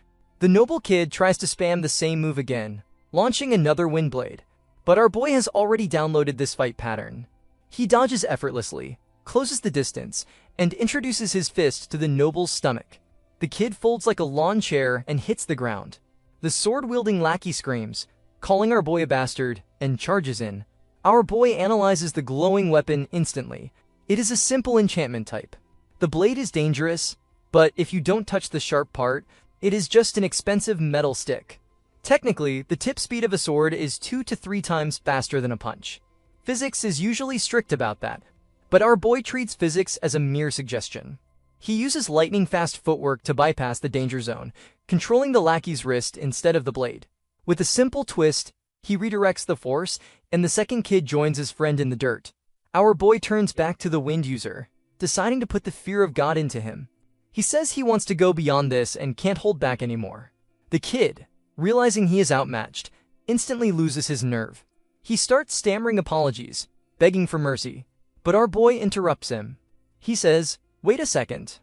The noble kid tries to spam the same move again, launching another wind blade. But our boy has already downloaded this fight pattern. He dodges effortlessly, closes the distance, and introduces his fist to the noble's stomach. The kid folds like a lawn chair and hits the ground. The sword-wielding lackey screams, calling our boy a bastard, and charges in. Our boy analyzes the glowing weapon instantly. It is a simple enchantment type. The blade is dangerous, But if you don't touch the sharp part, it is just an expensive metal stick. Technically, the tip speed of a sword is 2 to 3 times faster than a punch. Physics is usually strict about that, but our boy treats physics as a mere suggestion. He uses lightning-fast footwork to bypass the danger zone, controlling the lackey's wrist instead of the blade. With a simple twist, he redirects the force, and the second kid joins his friend in the dirt. Our boy turns back to the wind user, deciding to put the fear of God into him. He says he wants to go beyond this and can't hold back anymore. The kid, realizing he is outmatched, instantly loses his nerve. He starts stammering apologies, begging for mercy, but our boy interrupts him. He says, "Wait a second.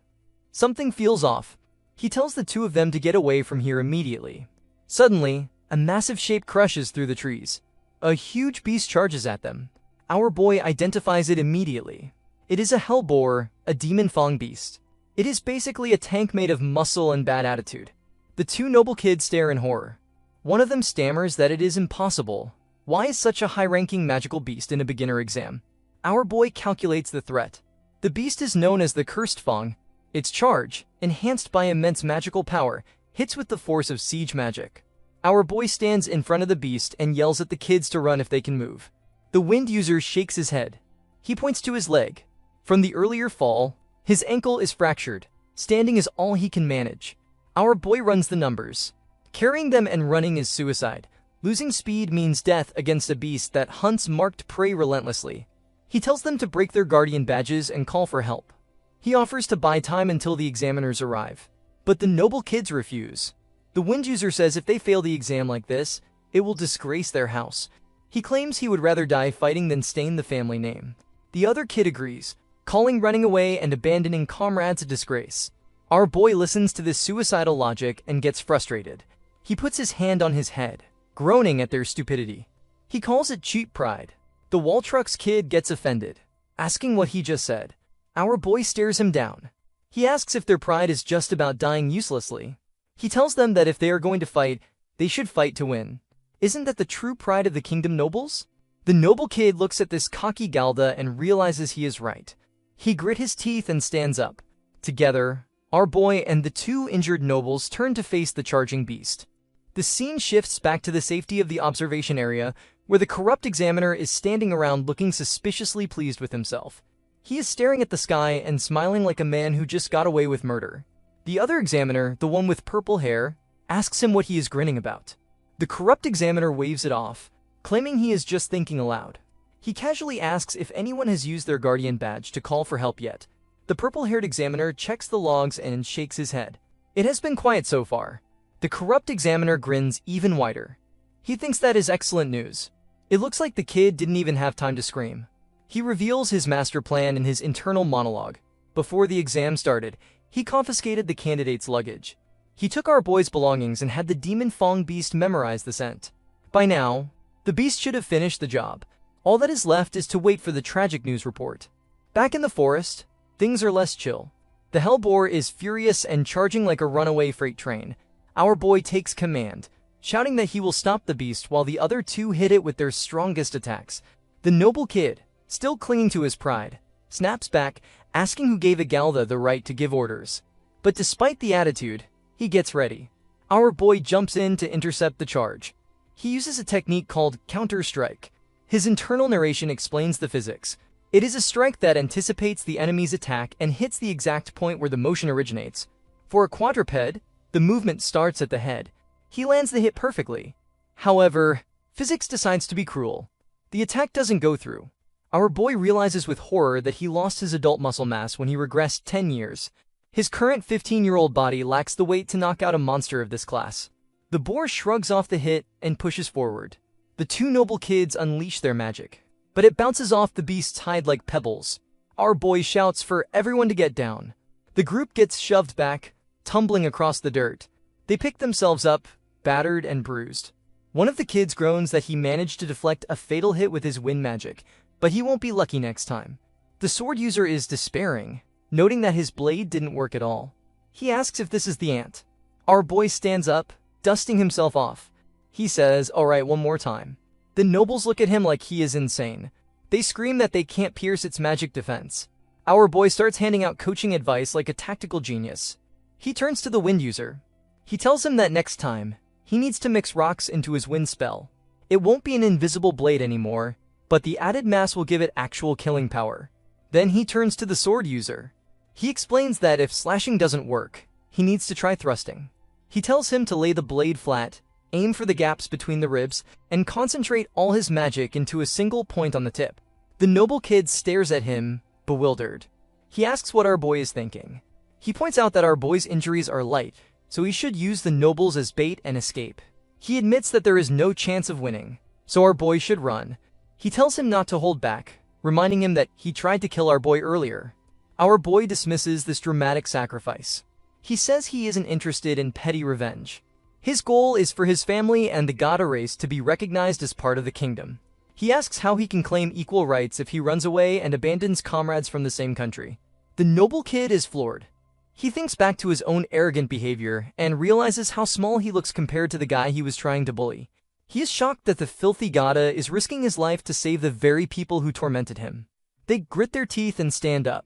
Something feels off." He tells the two of them to get away from here immediately. Suddenly, a massive shape crushes through the trees. A huge beast charges at them. Our boy identifies it immediately. It is a hellboar, a demon fang beast. It is basically a tank made of muscle and bad attitude. The two noble kids stare in horror. One of them stammers that it is impossible. Why is such a high-ranking magical beast in a beginner exam? Our boy calculates the threat. The beast is known as the Cursed Fang. Its charge, enhanced by immense magical power, hits with the force of siege magic. Our boy stands in front of the beast and yells at the kids to run if they can move. The wind user shakes his head. He points to his leg. From the earlier fall, his ankle is fractured. Standing is all he can manage. Our boy runs the numbers. Carrying them and running is suicide. Losing speed means death against a beast that hunts marked prey relentlessly. He tells them to break their guardian badges and call for help. He offers to buy time until the examiners arrive. But the noble kids refuse. The wind user says if they fail the exam like this, it will disgrace their house. He claims he would rather die fighting than stain the family name. The other kid agrees, calling running away and abandoning comrades a disgrace. Our boy listens to this suicidal logic and gets frustrated. He puts his hand on his head, groaning at their stupidity. He calls it cheap pride. The Waltruck's kid gets offended, asking what he just said. Our boy stares him down. He asks if their pride is just about dying uselessly. He tells them that if they are going to fight, they should fight to win. Isn't that the true pride of the kingdom nobles? The noble kid looks at this cocky Galda and realizes he is right. He grit his teeth and stands up. Together, our boy and the two injured nobles turn to face the charging beast. The scene shifts back to the safety of the observation area, where the corrupt examiner is standing around looking suspiciously pleased with himself. He is staring at the sky and smiling like a man who just got away with murder. The other examiner, the one with purple hair, asks him what he is grinning about. The corrupt examiner waves it off, claiming he is just thinking aloud. He casually asks if anyone has used their guardian badge to call for help yet. The purple-haired examiner checks the logs and shakes his head. It has been quiet so far. The corrupt examiner grins even wider. He thinks that is excellent news. It looks like the kid didn't even have time to scream. He reveals his master plan in his internal monologue. Before the exam started, he confiscated the candidate's luggage. He took our boy's belongings and had the demon fang beast memorize the scent. By now, the beast should have finished the job. All that is left is to wait for the tragic news report. Back in the forest, things are less chill. The hellboar is furious and charging like a runaway freight train. Our boy takes command, shouting that he will stop the beast while the other two hit it with their strongest attacks. The noble kid, still clinging to his pride, snaps back, asking who gave Agalda the right to give orders. But despite the attitude, he gets ready. Our boy jumps in to intercept the charge. He uses a technique called counter-strike. His internal narration explains the physics. It is a strike that anticipates the enemy's attack and hits the exact point where the motion originates. For a quadruped, the movement starts at the head. He lands the hit perfectly. However, physics decides to be cruel. The attack doesn't go through. Our boy realizes with horror that he lost his adult muscle mass when he regressed 10 years. His current 15-year-old body lacks the weight to knock out a monster of this class. The boar shrugs off the hit and pushes forward. The two noble kids unleash their magic, but it bounces off the beast's hide like pebbles. Our boy shouts for everyone to get down. The group gets shoved back, tumbling across the dirt. They pick themselves up, battered and bruised. One of the kids groans that he managed to deflect a fatal hit with his wind magic, but he won't be lucky next time. The sword user is despairing, noting that his blade didn't work at all. He asks if this is the ant. Our boy stands up, dusting himself off. He says, "Alright, one more time." The nobles look at him like he is insane. They scream that they can't pierce its magic defense. Our boy starts handing out coaching advice like a tactical genius. He turns to the wind user. He tells him that next time, he needs to mix rocks into his wind spell. It won't be an invisible blade anymore, but the added mass will give it actual killing power. Then he turns to the sword user. He explains that if slashing doesn't work, he needs to try thrusting. He tells him to lay the blade flat, aim for the gaps between the ribs, and concentrate all his magic into a single point on the tip. The noble kid stares at him, bewildered. He asks what our boy is thinking. He points out that our boy's injuries are light, so he should use the nobles as bait and escape. He admits that there is no chance of winning, so our boy should run. He tells him not to hold back, reminding him that he tried to kill our boy earlier. Our boy dismisses this dramatic sacrifice. He says he isn't interested in petty revenge. His goal is for his family and the Gada race to be recognized as part of the kingdom. He asks how he can claim equal rights if he runs away and abandons comrades from the same country. The noble kid is floored. He thinks back to his own arrogant behavior and realizes how small he looks compared to the guy he was trying to bully. He is shocked that the filthy Gada is risking his life to save the very people who tormented him. They grit their teeth and stand up.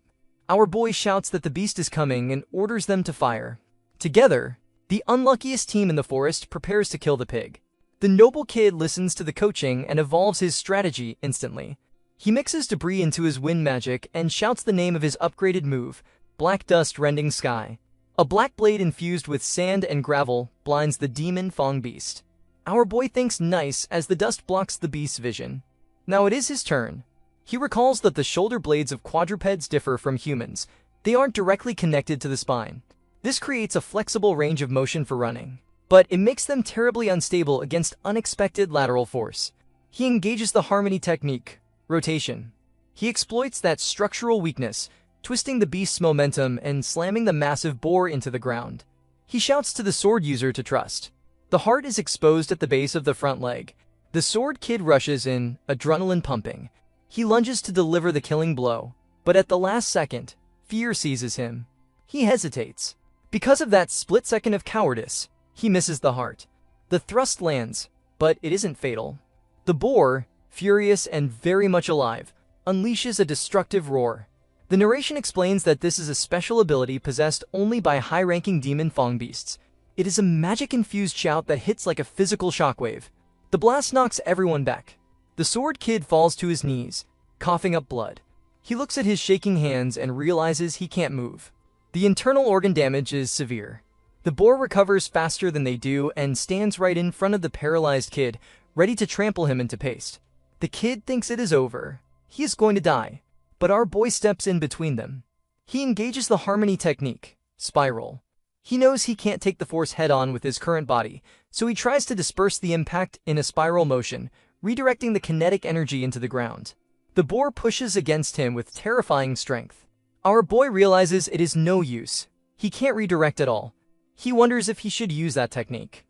Our boy shouts that the beast is coming and orders them to fire. Together, the unluckiest team in the forest prepares to kill the pig. The noble kid listens to the coaching and evolves his strategy instantly. He mixes debris into his wind magic and shouts the name of his upgraded move, Black Dust Rending Sky. A black blade infused with sand and gravel blinds the demon Fong beast. Our boy thinks nice as the dust blocks the beast's vision. Now it is his turn. He recalls that the shoulder blades of quadrupeds differ from humans. They aren't directly connected to the spine. This creates a flexible range of motion for running, but it makes them terribly unstable against unexpected lateral force. He engages the harmony technique, rotation. He exploits that structural weakness, twisting the beast's momentum and slamming the massive boar into the ground. He shouts to the sword user to trust. The heart is exposed at the base of the front leg. The sword kid rushes in, adrenaline pumping. He lunges to deliver the killing blow, but at the last second, fear seizes him. He hesitates. Because of that split second of cowardice, he misses the heart. The thrust lands, but it isn't fatal. The boar, furious and very much alive, unleashes a destructive roar. The narration explains that this is a special ability possessed only by high-ranking demon Fong beasts. It is a magic-infused shout that hits like a physical shockwave. The blast knocks everyone back. The sword kid falls to his knees, coughing up blood. He looks at his shaking hands and realizes he can't move. The internal organ damage is severe. The boar recovers faster than they do and stands right in front of the paralyzed kid, ready to trample him into paste. The kid thinks it is over. He is going to die, but our boy steps in between them. He engages the harmony technique, spiral. He knows he can't take the force head-on with his current body, so he tries to disperse the impact in a spiral motion, redirecting the kinetic energy into the ground. The boar pushes against him with terrifying strength. Our boy realizes it is no use. He can't redirect at all. He wonders if he should use that technique.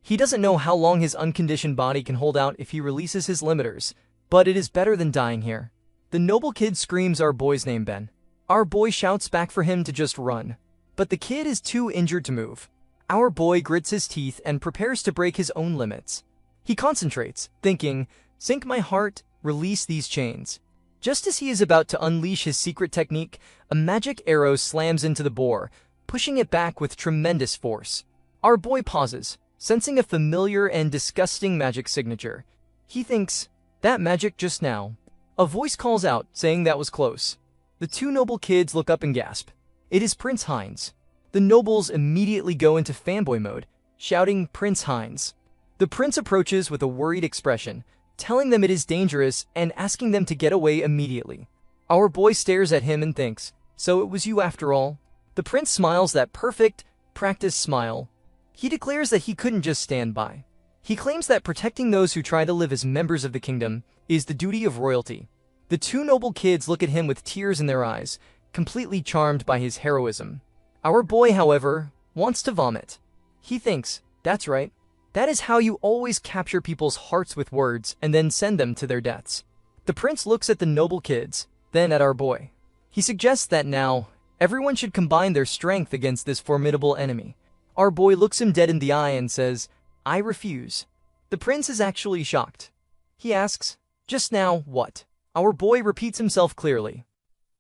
He doesn't know how long his unconditioned body can hold out if he releases his limiters, but it is better than dying here. The noble kid screams our boy's name, Ben. Our boy shouts back for him to just run, but the kid is too injured to move. Our boy grits his teeth and prepares to break his own limits. He concentrates, thinking, "Sink my heart, release these chains." Just as he is about to unleash his secret technique, a magic arrow slams into the boar, pushing it back with tremendous force. Our boy pauses, sensing a familiar and disgusting magic signature. He thinks, "That magic just now." A voice calls out, saying that was close. The two noble kids look up and gasp. It is Prince Heinz. The nobles immediately go into fanboy mode, shouting, "Prince Heinz." The prince approaches with a worried expression, telling them it is dangerous and asking them to get away immediately. Our boy stares at him and thinks, "So it was you after all?" The prince smiles that perfect, practiced smile. He declares that he couldn't just stand by. He claims that protecting those who try to live as members of the kingdom is the duty of royalty. The two noble kids look at him with tears in their eyes, completely charmed by his heroism. Our boy, however, wants to vomit. He thinks, "That's right. That is how you always capture people's hearts with words and then send them to their deaths." The prince looks at the noble kids, then at our boy. He suggests that now, everyone should combine their strength against this formidable enemy. Our boy looks him dead in the eye and says, "I refuse." The prince is actually shocked. He asks, "Just now, what?" Our boy repeats himself clearly.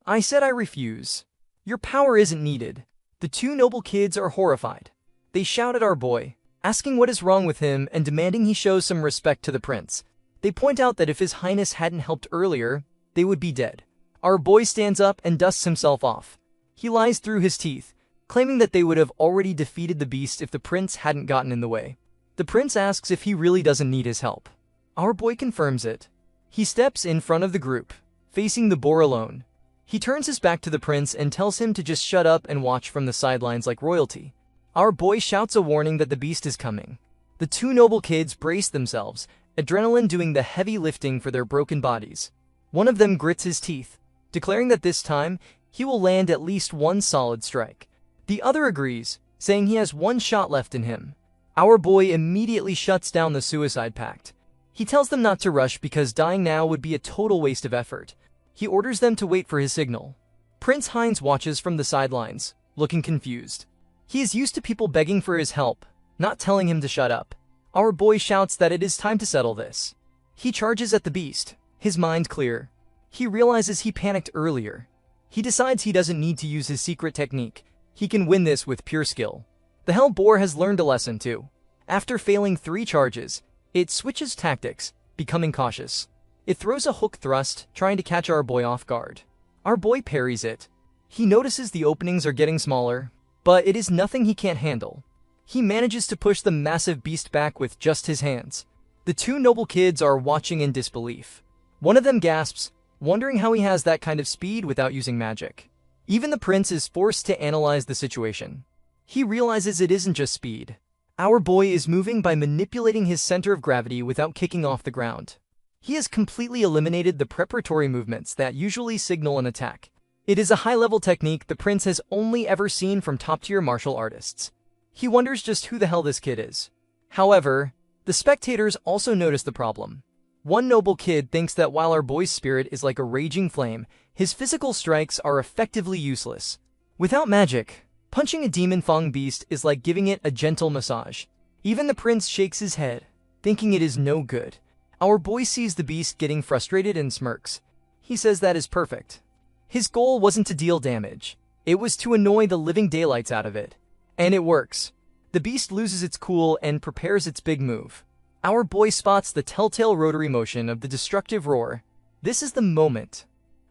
"I said I refuse. Your power isn't needed. The two noble kids are horrified. They shout at our boy, asking what is wrong with him and demanding he shows some respect to the prince. They point out that if his highness hadn't helped earlier, they would be dead. Our boy stands up and dusts himself off. He lies through his teeth, claiming that they would have already defeated the beast if the prince hadn't gotten in the way. The prince asks if he really doesn't need his help. Our boy confirms it. He steps in front of the group, facing the boar alone. He turns his back to the prince and tells him to just shut up and watch from the sidelines like royalty. Our boy shouts a warning that the beast is coming. The two noble kids brace themselves, adrenaline doing the heavy lifting for their broken bodies. One of them grits his teeth, declaring that this time, he will land at least one solid strike. The other agrees, saying he has one shot left in him. Our boy immediately shuts down the suicide pact. He tells them not to rush because dying now would be a total waste of effort. He orders them to wait for his signal. Prince Heinz watches from the sidelines, looking confused. He is used to people begging for his help, not telling him to shut up. Our boy shouts that it is time to settle this. He charges at the beast, his mind clear. He realizes he panicked earlier. He decides he doesn't need to use his secret technique. He can win this with pure skill. The hell boar has learned a lesson too. After failing 3 charges, it switches tactics, becoming cautious. It throws a hook thrust, trying to catch our boy off guard. Our boy parries it. He notices the openings are getting smaller, but it is nothing he can't handle. He manages to push the massive beast back with just his hands. The two noble kids are watching in disbelief. One of them gasps, wondering how he has that kind of speed without using magic. Even the prince is forced to analyze the situation. He realizes it isn't just speed. Our boy is moving by manipulating his center of gravity without kicking off the ground. He has completely eliminated the preparatory movements that usually signal an attack. It is a high-level technique the prince has only ever seen from top-tier martial artists. He wonders just who the hell this kid is. However, the spectators also notice the problem. One noble kid thinks that while our boy's spirit is like a raging flame, his physical strikes are effectively useless. Without magic, punching a demon fang beast is like giving it a gentle massage. Even the prince shakes his head, thinking it is no good. Our boy sees the beast getting frustrated and smirks. He says that is perfect. His goal wasn't to deal damage. It was to annoy the living daylights out of it. And it works. The beast loses its cool and prepares its big move. Our boy spots the telltale rotary motion of the destructive roar. This is the moment.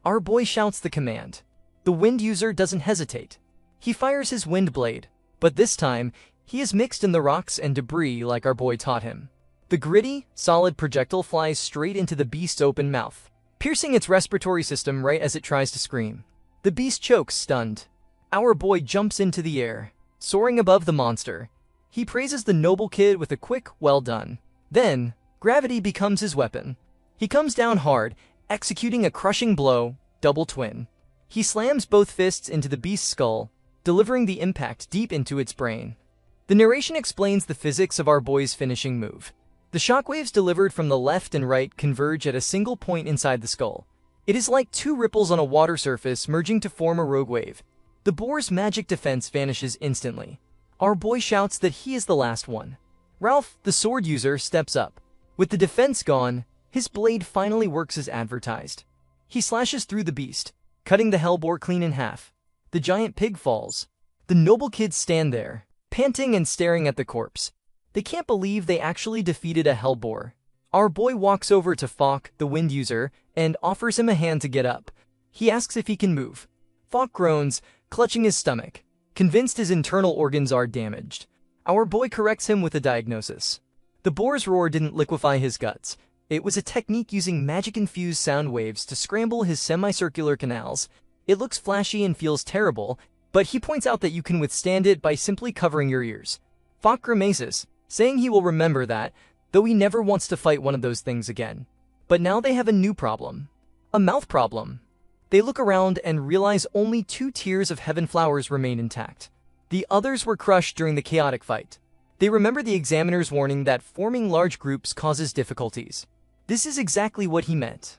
Our boy shouts the command. The wind user doesn't hesitate. He fires his wind blade, but this time, he is mixed in the rocks and debris like our boy taught him. The gritty, solid projectile flies straight into the beast's open mouth, piercing its respiratory system right as it tries to scream. The beast chokes, stunned. Our boy jumps into the air, soaring above the monster. He praises the noble kid with a quick, well done. Then, gravity becomes his weapon. He comes down hard, executing a crushing blow, double twin. He slams both fists into the beast's skull, delivering the impact deep into its brain. The narration explains the physics of our boy's finishing move. The shockwaves delivered from the left and right converge at a single point inside the skull. It is like 2 ripples on a water surface merging to form a rogue wave. The boar's magic defense vanishes instantly. Our boy shouts that he is the last one. Ralph, the sword user, steps up. With the defense gone, his blade finally works as advertised. He slashes through the beast, cutting the hellboar clean in half. The giant pig falls. The noble kids stand there, panting and staring at the corpse. They can't believe they actually defeated a hellboar. Our boy walks over to Falk, the wind user, and offers him a hand to get up. He asks if he can move. Falk groans, clutching his stomach, convinced his internal organs are damaged. Our boy corrects him with a diagnosis. The boar's roar didn't liquefy his guts. It was a technique using magic-infused sound waves to scramble his semicircular canals. It looks flashy and feels terrible, but he points out that you can withstand it by simply covering your ears. Falk grimaces, saying he will remember that, though he never wants to fight one of those things again. But now they have a new problem. A mouth problem. They look around and realize only 2 tiers of heaven flowers remain intact. The others were crushed during the chaotic fight. They remember the examiner's warning that forming large groups causes difficulties. This is exactly what he meant.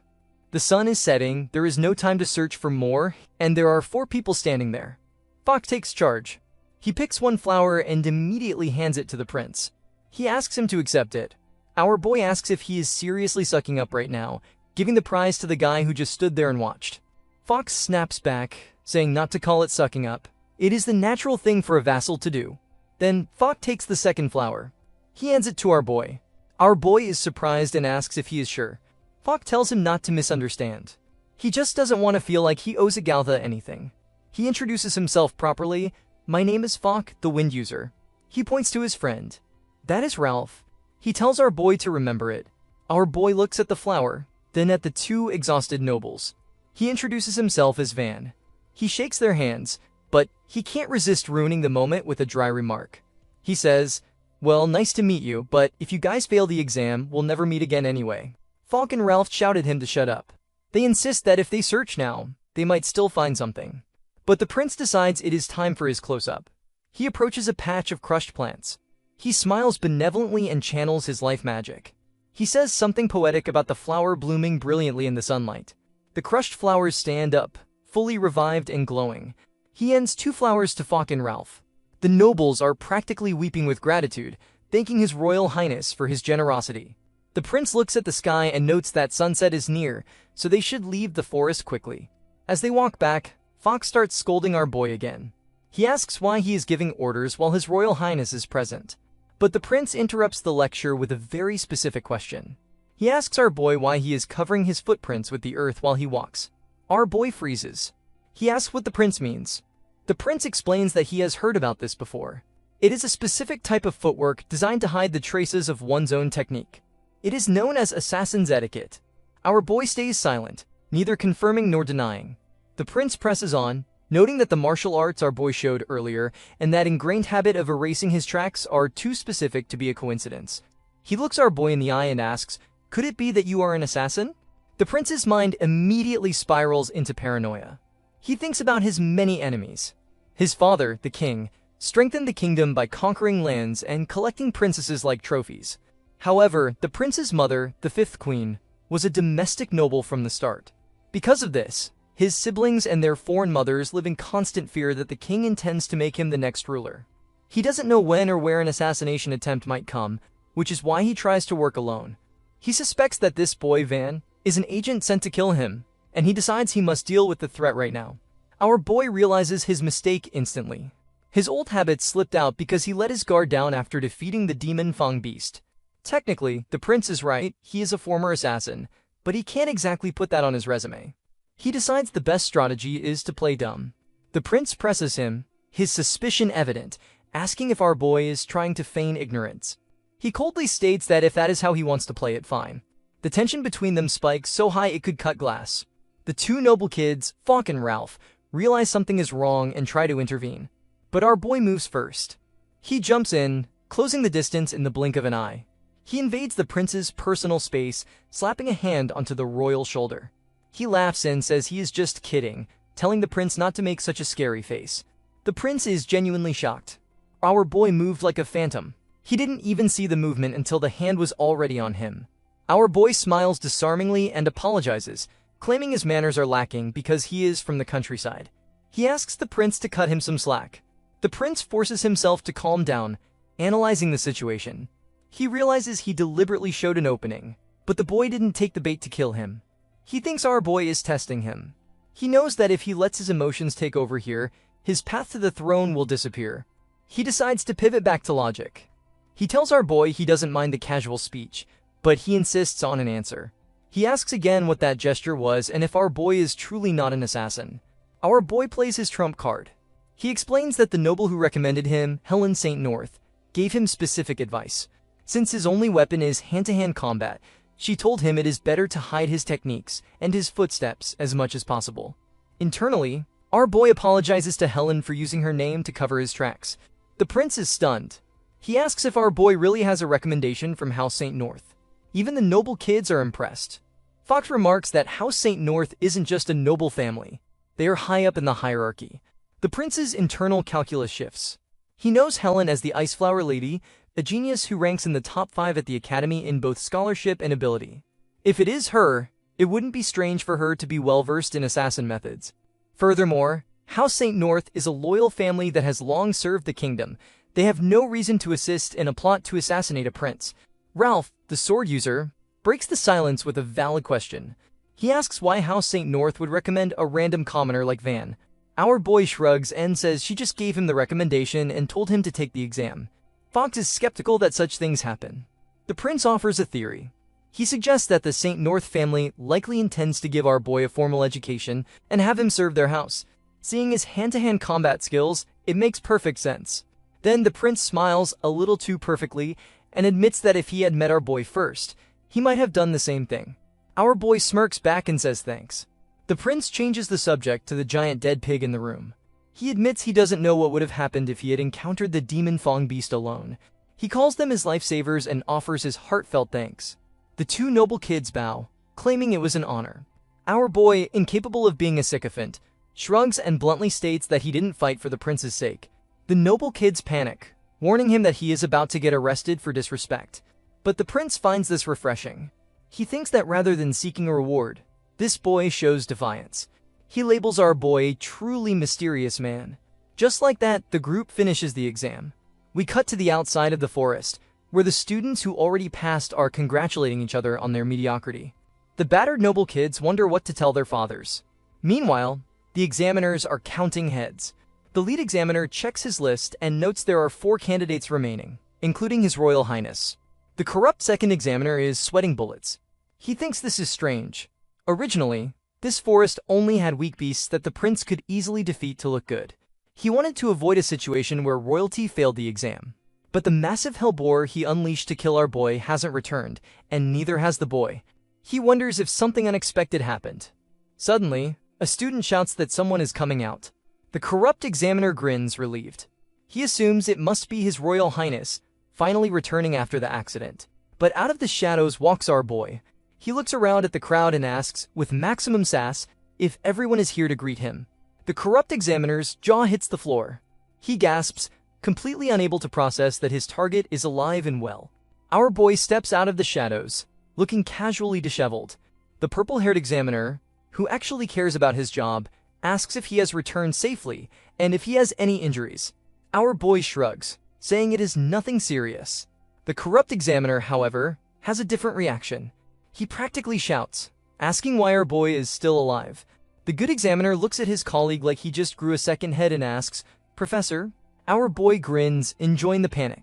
The sun is setting, there is no time to search for more, and there are 4 people standing there. Falk takes charge. He picks one flower and immediately hands it to the prince. He asks him to accept it. Our boy asks if he is seriously sucking up right now, giving the prize to the guy who just stood there and watched. Fox snaps back, saying not to call it sucking up. It is the natural thing for a vassal to do. Then, Falk takes the second flower. He hands it to our boy. Our boy is surprised and asks if he is sure. Falk tells him not to misunderstand. He just doesn't want to feel like he owes Agaltha anything. He introduces himself properly. My name is Falk, the Wind User. He points to his friend. That is Ralph. He tells our boy to remember it. Our boy looks at the flower, then at the two exhausted nobles. He introduces himself as Van. He shakes their hands, but he can't resist ruining the moment with a dry remark. He says, well, nice to meet you, but if you guys fail the exam, we'll never meet again anyway. Falk and Ralph shouted him to shut up. They insist that if they search now, they might still find something. But the prince decides it is time for his close-up. He approaches a patch of crushed plants. He smiles benevolently and channels his life magic. He says something poetic about the flower blooming brilliantly in the sunlight. The crushed flowers stand up, fully revived and glowing. He hands 2 flowers to Falk and Ralph. The nobles are practically weeping with gratitude, thanking His Royal Highness for his generosity. The prince looks at the sky and notes that sunset is near, so they should leave the forest quickly. As they walk back, Falk starts scolding our boy again. He asks why he is giving orders while His Royal Highness is present. But the prince interrupts the lecture with a very specific question. He asks our boy why he is covering his footprints with the earth while he walks. Our boy freezes. He asks what the prince means. The prince explains that he has heard about this before. It is a specific type of footwork designed to hide the traces of one's own technique. It is known as assassin's etiquette. Our boy stays silent, neither confirming nor denying. The prince presses on, noting that the martial arts our boy showed earlier and that ingrained habit of erasing his tracks are too specific to be a coincidence. He looks our boy in the eye and asks, could it be that you are an assassin? The prince's mind immediately spirals into paranoia. He thinks about his many enemies. His father, the king, strengthened the kingdom by conquering lands and collecting princesses like trophies. However, the prince's mother, the 5th queen, was a domestic noble from the start. Because of this, his siblings and their foreign mothers live in constant fear that the king intends to make him the next ruler. He doesn't know when or where an assassination attempt might come, which is why he tries to work alone. He suspects that this boy, Van, is an agent sent to kill him, and he decides he must deal with the threat right now. Our boy realizes his mistake instantly. His old habits slipped out because he let his guard down after defeating the demon Fang beast. Technically, the prince is right, he is a former assassin, but he can't exactly put that on his resume. He decides the best strategy is to play dumb. The prince presses him, his suspicion evident, asking if our boy is trying to feign ignorance. He coldly states that if that is how he wants to play it, fine. The tension between them spikes so high it could cut glass. The 2 noble kids, Falk and Ralph, realize something is wrong and try to intervene. But our boy moves first. He jumps in, closing the distance in the blink of an eye. He invades the prince's personal space, slapping a hand onto the royal shoulder. He laughs and says he is just kidding, telling the prince not to make such a scary face. The prince is genuinely shocked. Our boy moved like a phantom. He didn't even see the movement until the hand was already on him. Our boy smiles disarmingly and apologizes, claiming his manners are lacking because he is from the countryside. He asks the prince to cut him some slack. The prince forces himself to calm down, analyzing the situation. He realizes he deliberately showed an opening, but the boy didn't take the bait to kill him. He thinks our boy is testing him. He knows that if he lets his emotions take over here, his path to the throne will disappear. He decides to pivot back to logic. He tells our boy he doesn't mind the casual speech, but he insists on an answer. He asks again what that gesture was and if our boy is truly not an assassin. Our boy plays his trump card. He explains that the noble who recommended him, Helen St. North, gave him specific advice. Since his only weapon is hand-to-hand combat, she told him it is better to hide his techniques and his footsteps as much as possible. Internally, our boy apologizes to Helen for using her name to cover his tracks. The prince is stunned. He asks if our boy really has a recommendation from House St. North. Even the noble kids are impressed. Fox remarks that House St. North isn't just a noble family. They are high up in the hierarchy. The prince's internal calculus shifts. He knows Helen as the Ice Flower Lady, a genius who ranks in the top 5 at the academy in both scholarship and ability. If it is her, it wouldn't be strange for her to be well-versed in assassin methods. Furthermore, House St. North is a loyal family that has long served the kingdom. They have no reason to assist in a plot to assassinate a prince. Ralph, the sword user, breaks the silence with a valid question. He asks why House St. North would recommend a random commoner like Van. Our boy shrugs and says she just gave him the recommendation and told him to take the exam. Fox is skeptical that such things happen. The prince offers a theory. He suggests that the St. North family likely intends to give our boy a formal education and have him serve their house. Seeing his hand-to-hand combat skills, it makes perfect sense. Then the prince smiles a little too perfectly and admits that if he had met our boy first, he might have done the same thing. Our boy smirks back and says thanks. The prince changes the subject to the giant dead pig in the room. He admits he doesn't know what would have happened if he had encountered the demon Fong beast alone. He calls them his lifesavers and offers his heartfelt thanks. The two noble kids bow, claiming it was an honor. Our boy, incapable of being a sycophant, shrugs and bluntly states that he didn't fight for the prince's sake. The noble kids panic, warning him that he is about to get arrested for disrespect. But the prince finds this refreshing. He thinks that rather than seeking a reward, this boy shows defiance. He labels our boy a truly mysterious man. Just like that, the group finishes the exam. We cut to the outside of the forest, where the students who already passed are congratulating each other on their mediocrity. The battered noble kids wonder what to tell their fathers. Meanwhile, the examiners are counting heads. The lead examiner checks his list and notes there are 4 candidates remaining, including His Royal Highness. The corrupt second examiner is sweating bullets. He thinks this is strange. Originally, this forest only had weak beasts that the prince could easily defeat to look good. He wanted to avoid a situation where royalty failed the exam. But the massive hellboar he unleashed to kill our boy hasn't returned, and neither has the boy. He wonders if something unexpected happened. Suddenly, a student shouts that someone is coming out. The corrupt examiner grins, relieved. He assumes it must be His Royal Highness, finally returning after the accident. But out of the shadows walks our boy. He looks around at the crowd and asks, with maximum sass, if everyone is here to greet him. The corrupt examiner's jaw hits the floor. He gasps, completely unable to process that his target is alive and well. Our boy steps out of the shadows, looking casually disheveled. The purple-haired examiner, who actually cares about his job, asks if he has returned safely and if he has any injuries. Our boy shrugs, saying it is nothing serious. The corrupt examiner, however, has a different reaction. He practically shouts, asking why our boy is still alive. The good examiner looks at his colleague like he just grew a second head and asks, "Professor?" Our boy grins, enjoying the panic.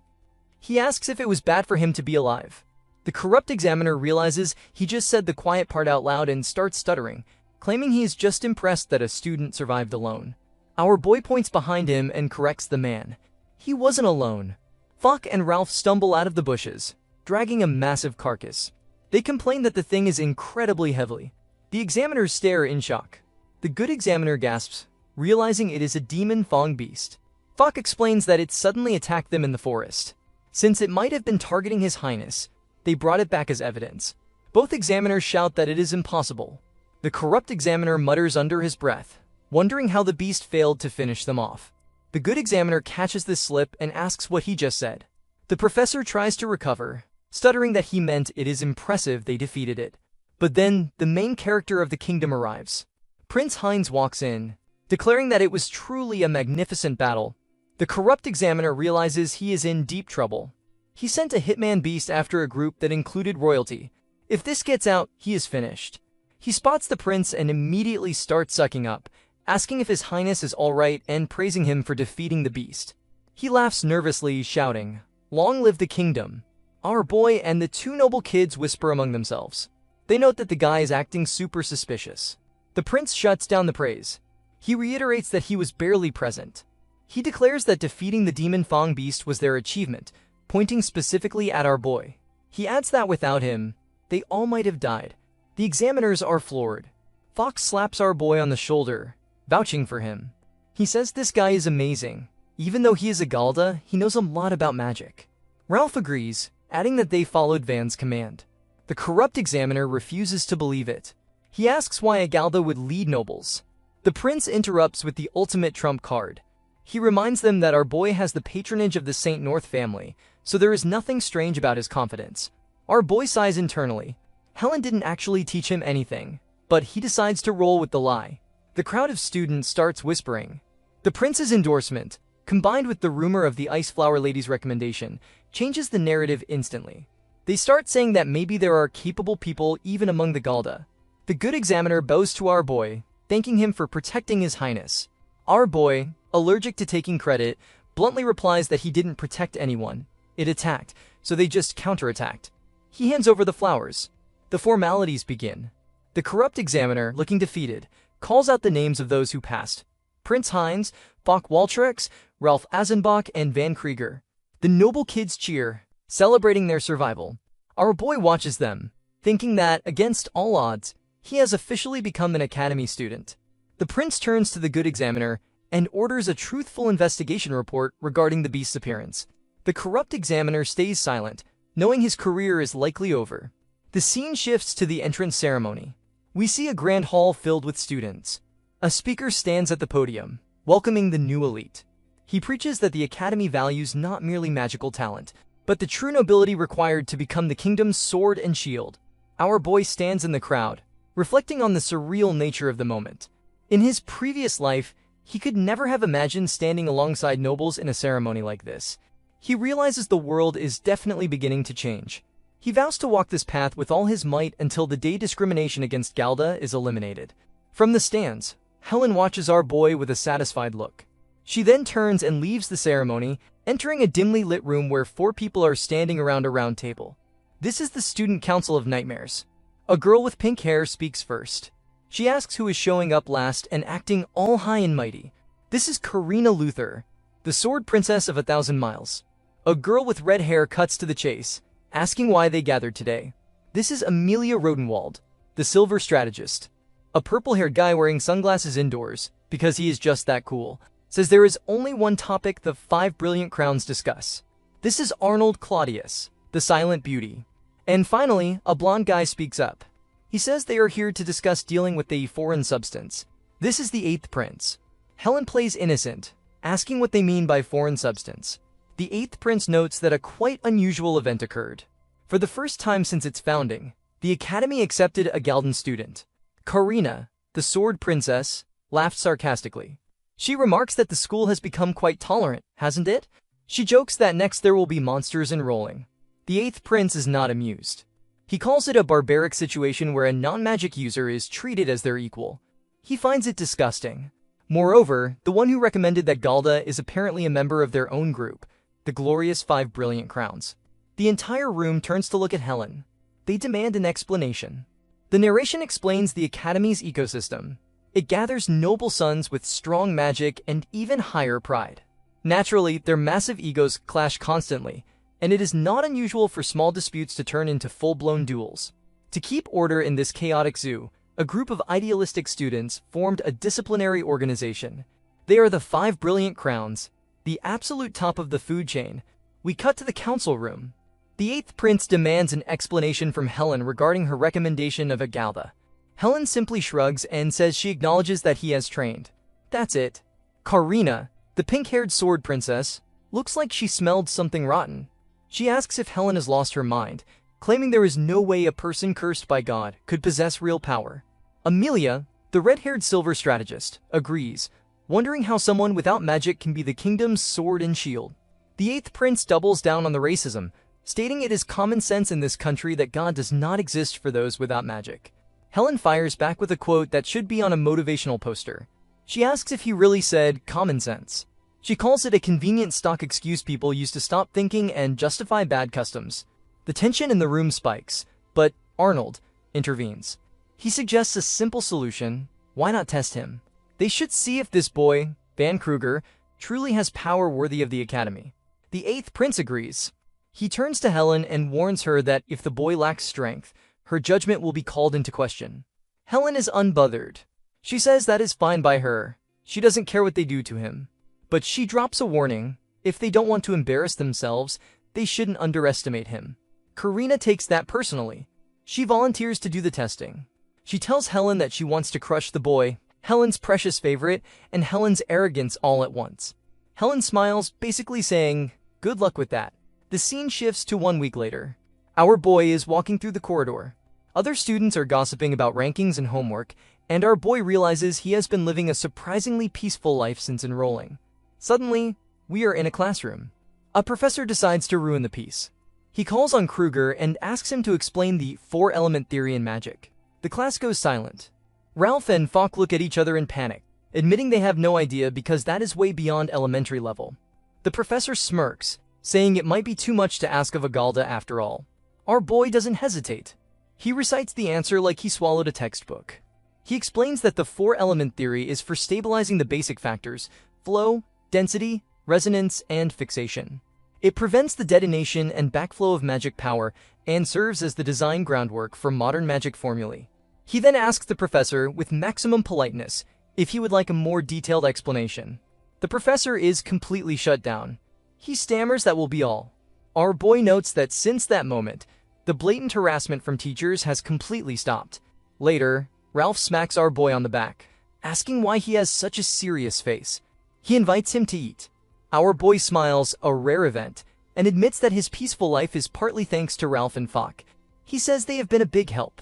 He asks if it was bad for him to be alive. The corrupt examiner realizes he just said the quiet part out loud and starts stuttering, claiming he is just impressed that a student survived alone. Our boy points behind him and corrects the man. He wasn't alone. Falk and Ralph stumble out of the bushes, dragging a massive carcass. They complain that the thing is incredibly heavy. The examiners stare in shock. The good examiner gasps, realizing it is a demon Fong beast. Falk explains that it suddenly attacked them in the forest. Since it might have been targeting His Highness, they brought it back as evidence. Both examiners shout that it is impossible. The corrupt examiner mutters under his breath, wondering how the beast failed to finish them off. The good examiner catches this slip and asks what he just said. The professor tries to recover, stuttering that he meant it is impressive they defeated it. But then, the main character of the kingdom arrives. Prince Heinz walks in, declaring that it was truly a magnificent battle. The corrupt examiner realizes he is in deep trouble. He sent a hitman beast after a group that included royalty. If this gets out, he is finished. He spots the prince and immediately starts sucking up, asking if His Highness is alright and praising him for defeating the beast. He laughs nervously, shouting, "Long live the kingdom." Our boy and the two noble kids whisper among themselves. They note that the guy is acting super suspicious. The prince shuts down the praise. He reiterates that he was barely present. He declares that defeating the demon Fong beast was their achievement, pointing specifically at our boy. He adds that without him, they all might have died. The examiners are floored. Fox slaps our boy on the shoulder, vouching for him. He says this guy is amazing. Even though he is a Galda, he knows a lot about magic. Ralph agrees, adding that they followed Van's command. The corrupt examiner refuses to believe it. He asks why a Galda would lead nobles. The prince interrupts with the ultimate trump card. He reminds them that our boy has the patronage of the St. North family, so there is nothing strange about his confidence. Our boy sighs internally. Helen didn't actually teach him anything, but he decides to roll with the lie. The crowd of students starts whispering. The prince's endorsement, combined with the rumor of the Ice Flower Lady's recommendation, changes the narrative instantly. They start saying that maybe there are capable people even among the Galda. The good examiner bows to our boy, thanking him for protecting His Highness. Our boy, allergic to taking credit, bluntly replies that he didn't protect anyone. It attacked, so they just counterattacked. He hands over the flowers. The formalities begin. The corrupt examiner, looking defeated, calls out the names of those who passed. Prince Heinz, Bach Waltrex, Ralph Azenbach, and Van Krieger. The noble kids cheer, celebrating their survival. Our boy watches them, thinking that, against all odds, he has officially become an academy student. The prince turns to the good examiner and orders a truthful investigation report regarding the beast's appearance. The corrupt examiner stays silent, knowing his career is likely over. The scene shifts to the entrance ceremony. We see a grand hall filled with students. A speaker stands at the podium, welcoming the new elite. He preaches that the academy values not merely magical talent, but the true nobility required to become the kingdom's sword and shield. Our boy stands in the crowd, reflecting on the surreal nature of the moment. In his previous life, he could never have imagined standing alongside nobles in a ceremony like this. He realizes the world is definitely beginning to change. He vows to walk this path with all his might until the day discrimination against Galda is eliminated. From the stands, Helen watches our boy with a satisfied look. She then turns and leaves the ceremony, entering a dimly lit room where 4 people are standing around a round table. This is the Student Council of Nightmares. A girl with pink hair speaks first. She asks who is showing up last and acting all high and mighty. This is Karina Luther, the Sword Princess of 1,000 Miles. A girl with red hair cuts to the chase, asking why they gathered today. This is Amelia Rodenwald, the Silver Strategist. A purple-haired guy wearing sunglasses indoors, because he is just that cool, says there is only one topic the 5 brilliant crowns discuss. This is Arnold Claudius, the Silent Beauty. And finally, a blonde guy speaks up. He says they are here to discuss dealing with the foreign substance. This is the 8th Prince. Helen plays innocent, asking what they mean by foreign substance. The 8th Prince notes that a quite unusual event occurred. For the first time since its founding, the Academy accepted a Galdan student. Karina, the Sword Princess, laughed sarcastically. She remarks that the school has become quite tolerant, hasn't it? She jokes that next there will be monsters enrolling. The 8th Prince is not amused. He calls it a barbaric situation where a non-magic user is treated as their equal. He finds it disgusting. Moreover, the one who recommended that Galda is apparently a member of their own group, the glorious 5 Brilliant Crowns. The entire room turns to look at Helen. They demand an explanation. The narration explains the Academy's ecosystem. It gathers noble sons with strong magic and even higher pride. Naturally, their massive egos clash constantly, and it is not unusual for small disputes to turn into full-blown duels. To keep order in this chaotic zoo, a group of idealistic students formed a disciplinary organization. They are the 5 Brilliant Crowns, the absolute top of the food chain. We cut to the council room. The 8th Prince demands an explanation from Helen regarding her recommendation of a Galda. Helen simply shrugs and says she acknowledges that he has trained. That's it. Karina, the pink-haired sword princess, looks like she smelled something rotten. She asks if Helen has lost her mind, claiming there is no way a person cursed by God could possess real power. Amelia, the red-haired silver strategist, agrees, wondering how someone without magic can be the kingdom's sword and shield. The 8th Prince doubles down on the racism, stating it is common sense in this country that God does not exist for those without magic. Helen fires back with a quote that should be on a motivational poster. She asks if he really said common sense. She calls it a convenient stock excuse people use to stop thinking and justify bad customs. The tension in the room spikes, but Arnold intervenes. He suggests a simple solution. Why not test him? They should see if this boy, Van Krieger, truly has power worthy of the Academy. The 8th Prince agrees. He turns to Helen and warns her that if the boy lacks strength, her judgment will be called into question. Helen is unbothered. She says that is fine by her. She doesn't care what they do to him. But she drops a warning. If they don't want to embarrass themselves, they shouldn't underestimate him. Karina takes that personally. She volunteers to do the testing. She tells Helen that she wants to crush the boy, Helen's precious favorite, and Helen's arrogance all at once. Helen smiles, basically saying, "Good luck with that." The scene shifts to 1 week later. Our boy is walking through the corridor. Other students are gossiping about rankings and homework, and our boy realizes he has been living a surprisingly peaceful life since enrolling. Suddenly, we are in a classroom. A professor decides to ruin the peace. He calls on Kruger and asks him to explain the 4-element theory in magic. The class goes silent. Ralph and Falk look at each other in panic. admitting they have no idea because that is way beyond elementary level. The professor smirks, saying it might be too much to ask of a Galda after all. Our boy doesn't hesitate. He recites the answer like he swallowed a textbook. He explains that the four-element theory is for stabilizing the basic factors: flow, density, resonance, and fixation. It prevents the detonation and backflow of magic power and serves as the design groundwork for modern magic formulae. He then asks the professor, with maximum politeness, if he would like a more detailed explanation. The professor is completely shut down. He stammers that will be all. Our boy notes that since that moment, the blatant harassment from teachers has completely stopped. Later, Ralph smacks our boy on the back, asking why he has such a serious face. He invites him to eat. Our boy smiles, a rare event, and admits that his peaceful life is partly thanks to Ralph and Falk. He says they have been a big help.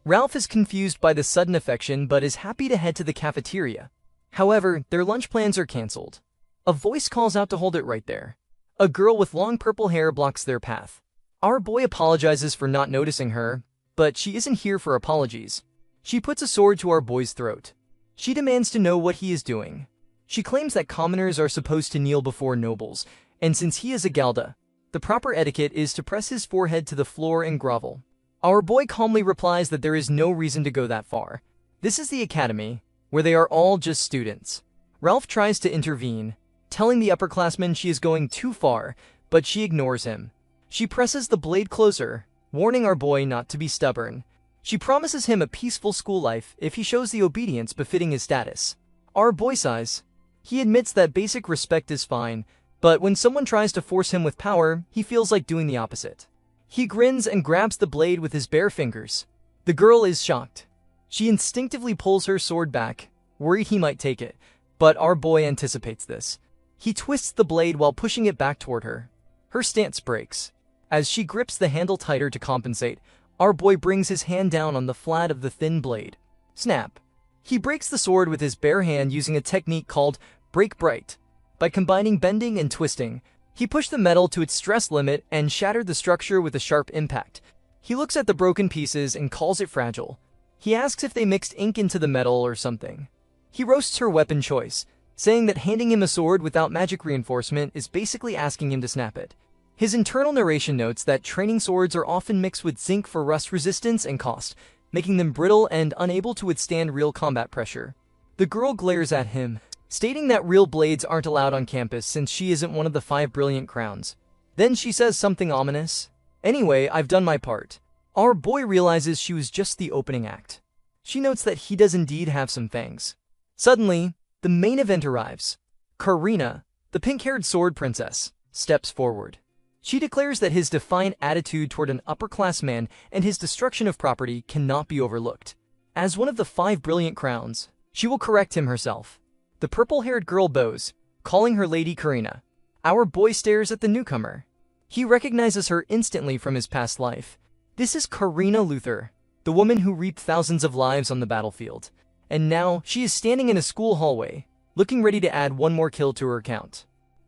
Ralph is confused by the sudden affection but is happy to head to the cafeteria. However, their lunch plans are cancelled. A voice calls out to hold it right there. A girl with long purple hair blocks their path. Our boy apologizes for not noticing her, but she isn't here for apologies. She puts a sword to our boy's throat. She demands to know what he is doing. She claims that commoners are supposed to kneel before nobles, and since he is a Galda, the proper etiquette is to press his forehead to the floor and grovel. Our boy calmly replies that there is no reason to go that far. This is the academy, where they are all just students. Ralph tries to intervene, telling the upperclassmen she is going too far, but she ignores him. She presses the blade closer, warning our boy not to be stubborn. She promises him a peaceful school life if he shows the obedience befitting his status. Our boy sighs. He admits that basic respect is fine, but when someone tries to force him with power, he feels like doing the opposite. He grins and grabs the blade with his bare fingers. The girl is shocked. She instinctively pulls her sword back, worried he might take it, but our boy anticipates this. He twists the blade while pushing it back toward her. Her stance breaks. As she grips the handle tighter to compensate, our boy brings his hand down on the flat of the thin blade. Snap. He breaks the sword with his bare hand using a technique called break bright. By combining bending and twisting, he pushed the metal to its stress limit and shattered the structure with a sharp impact. He looks at the broken pieces and calls it fragile. He asks if they mixed ink into the metal or something. He roasts her weapon choice, saying that handing him a sword without magic reinforcement is basically asking him to snap it. His internal narration notes that training swords are often mixed with zinc for rust resistance and cost, making them brittle and unable to withstand real combat pressure. The girl glares at him, stating that real blades aren't allowed on campus since she isn't one of the 5 brilliant crowns. Then she says something ominous. Anyway, I've done my part. Our boy realizes she was just the opening act. She notes that he does indeed have some fangs. Suddenly, the main event arrives. Karina, the pink-haired sword princess, steps forward. She declares that his defiant attitude toward an upper-class man and his destruction of property cannot be overlooked. As one of the 5 brilliant crowns, she will correct him herself. The purple-haired girl bows, calling her Lady Karina. Our boy stares at the newcomer. He recognizes her instantly from his past life. This is Karina Luther, the woman who reaped thousands of lives on the battlefield. And now, she is standing in a school hallway, looking ready to add one more kill to her count.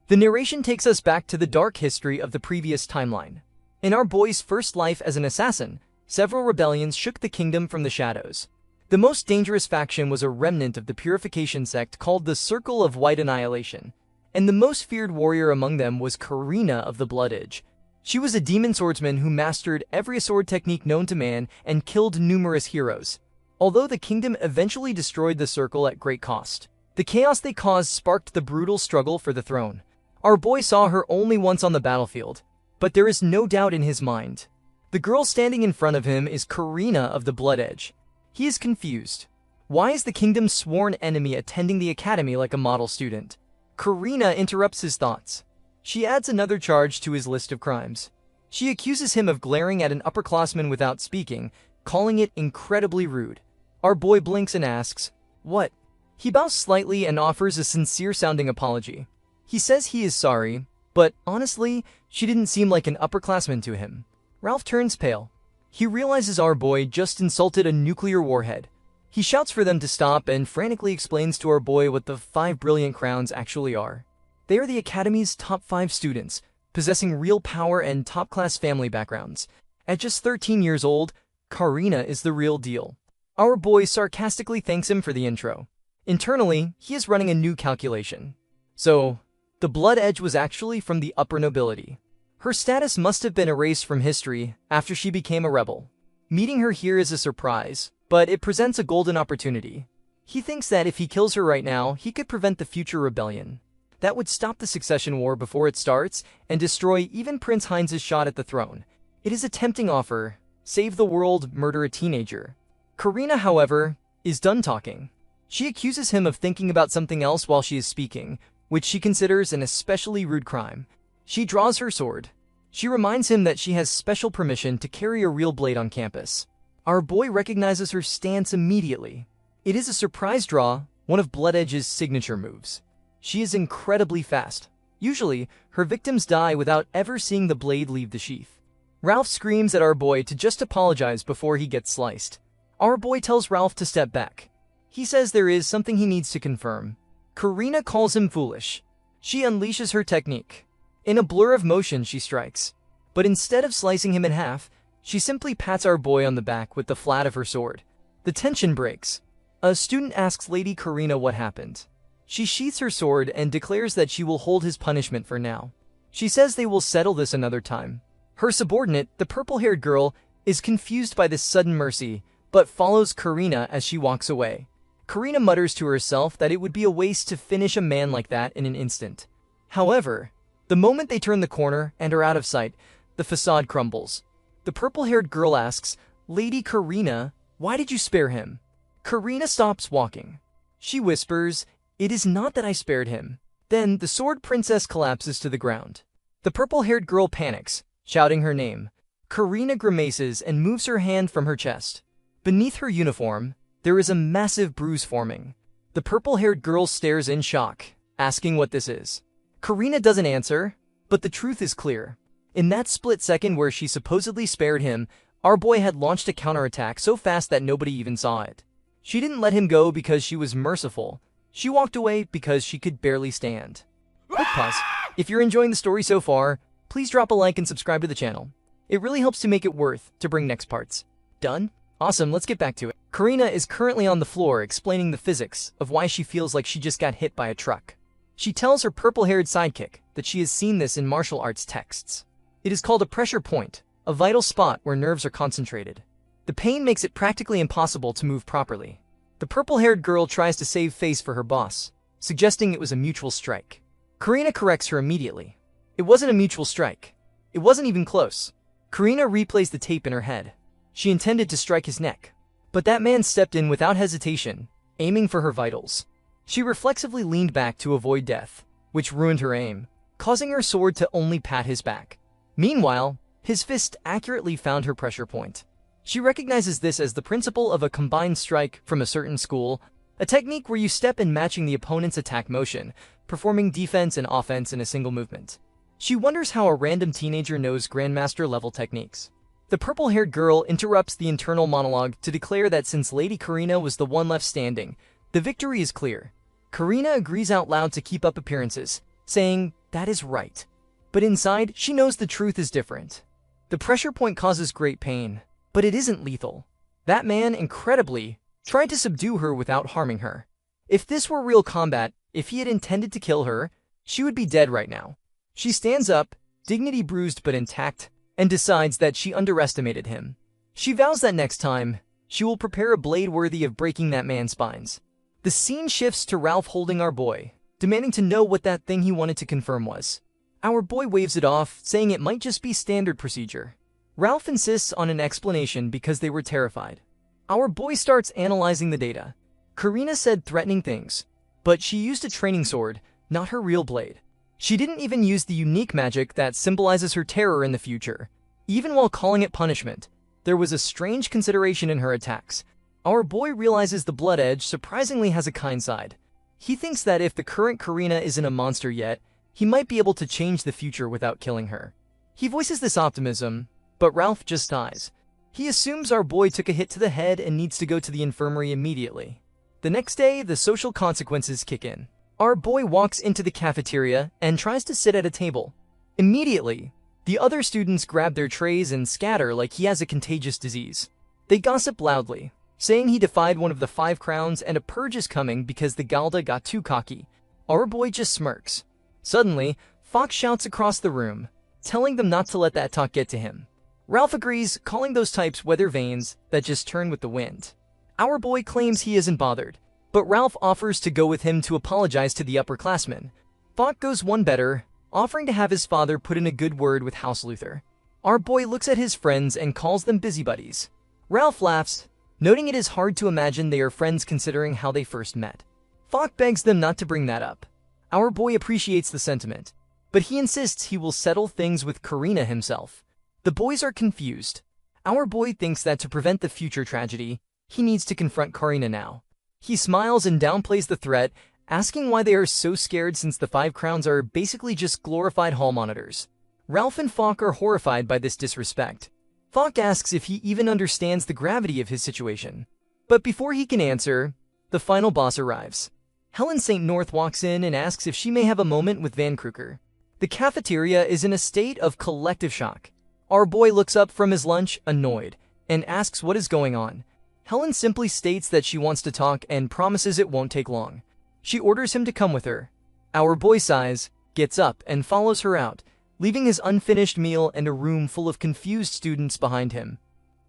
The narration takes us back to the dark history of the previous timeline. In our boy's first life as an assassin, several rebellions shook the kingdom from the shadows. The most dangerous faction was a remnant of the purification sect called the Circle of White Annihilation, and the most feared warrior among them was Karina of the Blood Edge. She was a demon swordsman who mastered every sword technique known to man and killed numerous heroes. Although the kingdom eventually destroyed the Circle at great cost, the chaos they caused sparked the brutal struggle for the throne. Our boy saw her only once on the battlefield, but there is no doubt in his mind. The girl standing in front of him is Karina of the Blood Edge. He is confused. Why is the kingdom's sworn enemy attending the academy like a model student? Karina interrupts his thoughts. She adds another charge to his list of crimes. She accuses him of glaring at an upperclassman without speaking, calling it incredibly rude. Our boy blinks and asks, "What?" He bows slightly and offers a sincere-sounding apology. He says he is sorry, but honestly, she didn't seem like an upperclassman to him. Ralph turns pale. He realizes our boy just insulted a nuclear warhead. He shouts for them to stop and frantically explains to our boy what the 5 brilliant crowns actually are. They are the Academy's top 5 students, possessing real power and top-class family backgrounds. At just 13 years old, Karina is the real deal. Our boy sarcastically thanks him for the intro. Internally, he is running a new calculation. So, the blood edge was actually from the upper nobility. Her status must have been erased from history after she became a rebel. Meeting her here is a surprise, but it presents a golden opportunity. He thinks that if he kills her right now, he could prevent the future rebellion. That would stop the succession war before it starts and destroy even Prince Heinz's shot at the throne. It is a tempting offer. Save the world, murder a teenager. Karina, however, is done talking. She accuses him of thinking about something else while she is speaking, which she considers an especially rude crime. She draws her sword. She reminds him that she has special permission to carry a real blade on campus. Our boy recognizes her stance immediately. It is a surprise draw, one of Blood Edge's signature moves. She is incredibly fast. Usually, her victims die without ever seeing the blade leave the sheath. Ralph screams at our boy to just apologize before he gets sliced. Our boy tells Ralph to step back. He says there is something he needs to confirm. Karina calls him foolish. She unleashes her technique. In a blur of motion, she strikes. But instead of slicing him in half, she simply pats our boy on the back with the flat of her sword. The tension breaks. A student asks Lady Karina what happened. She sheaths her sword and declares that she will hold his punishment for now. She says they will settle this another time. Her subordinate, the purple-haired girl, is confused by this sudden mercy, but follows Karina as she walks away. Karina mutters to herself that it would be a waste to finish a man like that in an instant. However, the moment they turn the corner and are out of sight, the facade crumbles. The purple-haired girl asks, "Lady Karina, why did you spare him?" Karina stops walking. She whispers, "It is not that I spared him." Then the sword princess collapses to the ground. The purple-haired girl panics, shouting her name. Karina grimaces and moves her hand from her chest. Beneath her uniform, there is a massive bruise forming. The purple-haired girl stares in shock, asking what this is. Karina doesn't answer, but the truth is clear. In that split second where she supposedly spared him, our boy had launched a counterattack so fast that nobody even saw it. She didn't let him go because she was merciful. She walked away because she could barely stand. Quick pause. If you're enjoying the story so far, please drop a like and subscribe to the channel. It really helps to make it worth to bring next parts. Done? Awesome, let's get back to it. Karina is currently on the floor explaining the physics of why she feels like she just got hit by a truck. She tells her purple-haired sidekick that she has seen this in martial arts texts. It is called a pressure point, a vital spot where nerves are concentrated. The pain makes it practically impossible to move properly. The purple-haired girl tries to save face for her boss, suggesting it was a mutual strike. Karina corrects her immediately. It wasn't a mutual strike. It wasn't even close. Karina replays the tape in her head. She intended to strike his neck. But that man stepped in without hesitation, aiming for her vitals. She reflexively leaned back to avoid death, which ruined her aim, causing her sword to only pat his back. Meanwhile, his fist accurately found her pressure point. She recognizes this as the principle of a combined strike from a certain school, a technique where you step in matching the opponent's attack motion, performing defense and offense in a single movement. She wonders how a random teenager knows Grandmaster-level techniques. The purple-haired girl interrupts the internal monologue to declare that since Lady Karina was the one left standing, the victory is clear. Karina agrees out loud to keep up appearances, saying, "That is right." But inside, she knows the truth is different. The pressure point causes great pain, but it isn't lethal. That man, incredibly, tried to subdue her without harming her. If this were real combat, if he had intended to kill her, she would be dead right now. She stands up, dignity bruised but intact, and decides that she underestimated him. She vows that next time, she will prepare a blade worthy of breaking that man's spines. The scene shifts to Ralph holding our boy, demanding to know what that thing he wanted to confirm was. Our boy waves it off, saying it might just be standard procedure. Ralph insists on an explanation because they were terrified. Our boy starts analyzing the data. Karina said threatening things, but she used a training sword, not her real blade. She didn't even use the unique magic that symbolizes her terror in the future. Even while calling it punishment, there was a strange consideration in her attacks. Our boy realizes the blood edge surprisingly has a kind side. He thinks that if the current Karina isn't a monster yet, he might be able to change the future without killing her. He voices this optimism, but Ralph just dies. He assumes our boy took a hit to the head and needs to go to the infirmary immediately. The next day, the social consequences kick in. Our boy walks into the cafeteria and tries to sit at a table. Immediately, the other students grab their trays and scatter like he has a contagious disease. They gossip loudly, saying he defied one of the 5 crowns and a purge is coming because the Galda got too cocky. Our boy just smirks. Suddenly, Fox shouts across the room, telling them not to let that talk get to him. Ralph agrees, calling those types weather vanes that just turn with the wind. Our boy claims he isn't bothered, but Ralph offers to go with him to apologize to the upperclassmen. Fox goes one better, offering to have his father put in a good word with House Luther. Our boy looks at his friends and calls them busybodies. Ralph laughs, noting it is hard to imagine they are friends considering how they first met. Fox begs them not to bring that up. Our boy appreciates the sentiment, but he insists he will settle things with Karina himself. The boys are confused. Our boy thinks that to prevent the future tragedy, he needs to confront Karina now. He smiles and downplays the threat, asking why they are so scared since the 5 crowns are basically just glorified hall monitors. Ralph and Fox are horrified by this disrespect. Fox asks if he even understands the gravity of his situation. But before he can answer, the final boss arrives. Helen St. North walks in and asks if she may have a moment with Van Kruger. The cafeteria is in a state of collective shock. Our boy looks up from his lunch, annoyed, and asks what is going on. Helen simply states that she wants to talk and promises it won't take long. She orders him to come with her. Our boy sighs, gets up, and follows her out, leaving his unfinished meal and a room full of confused students behind him.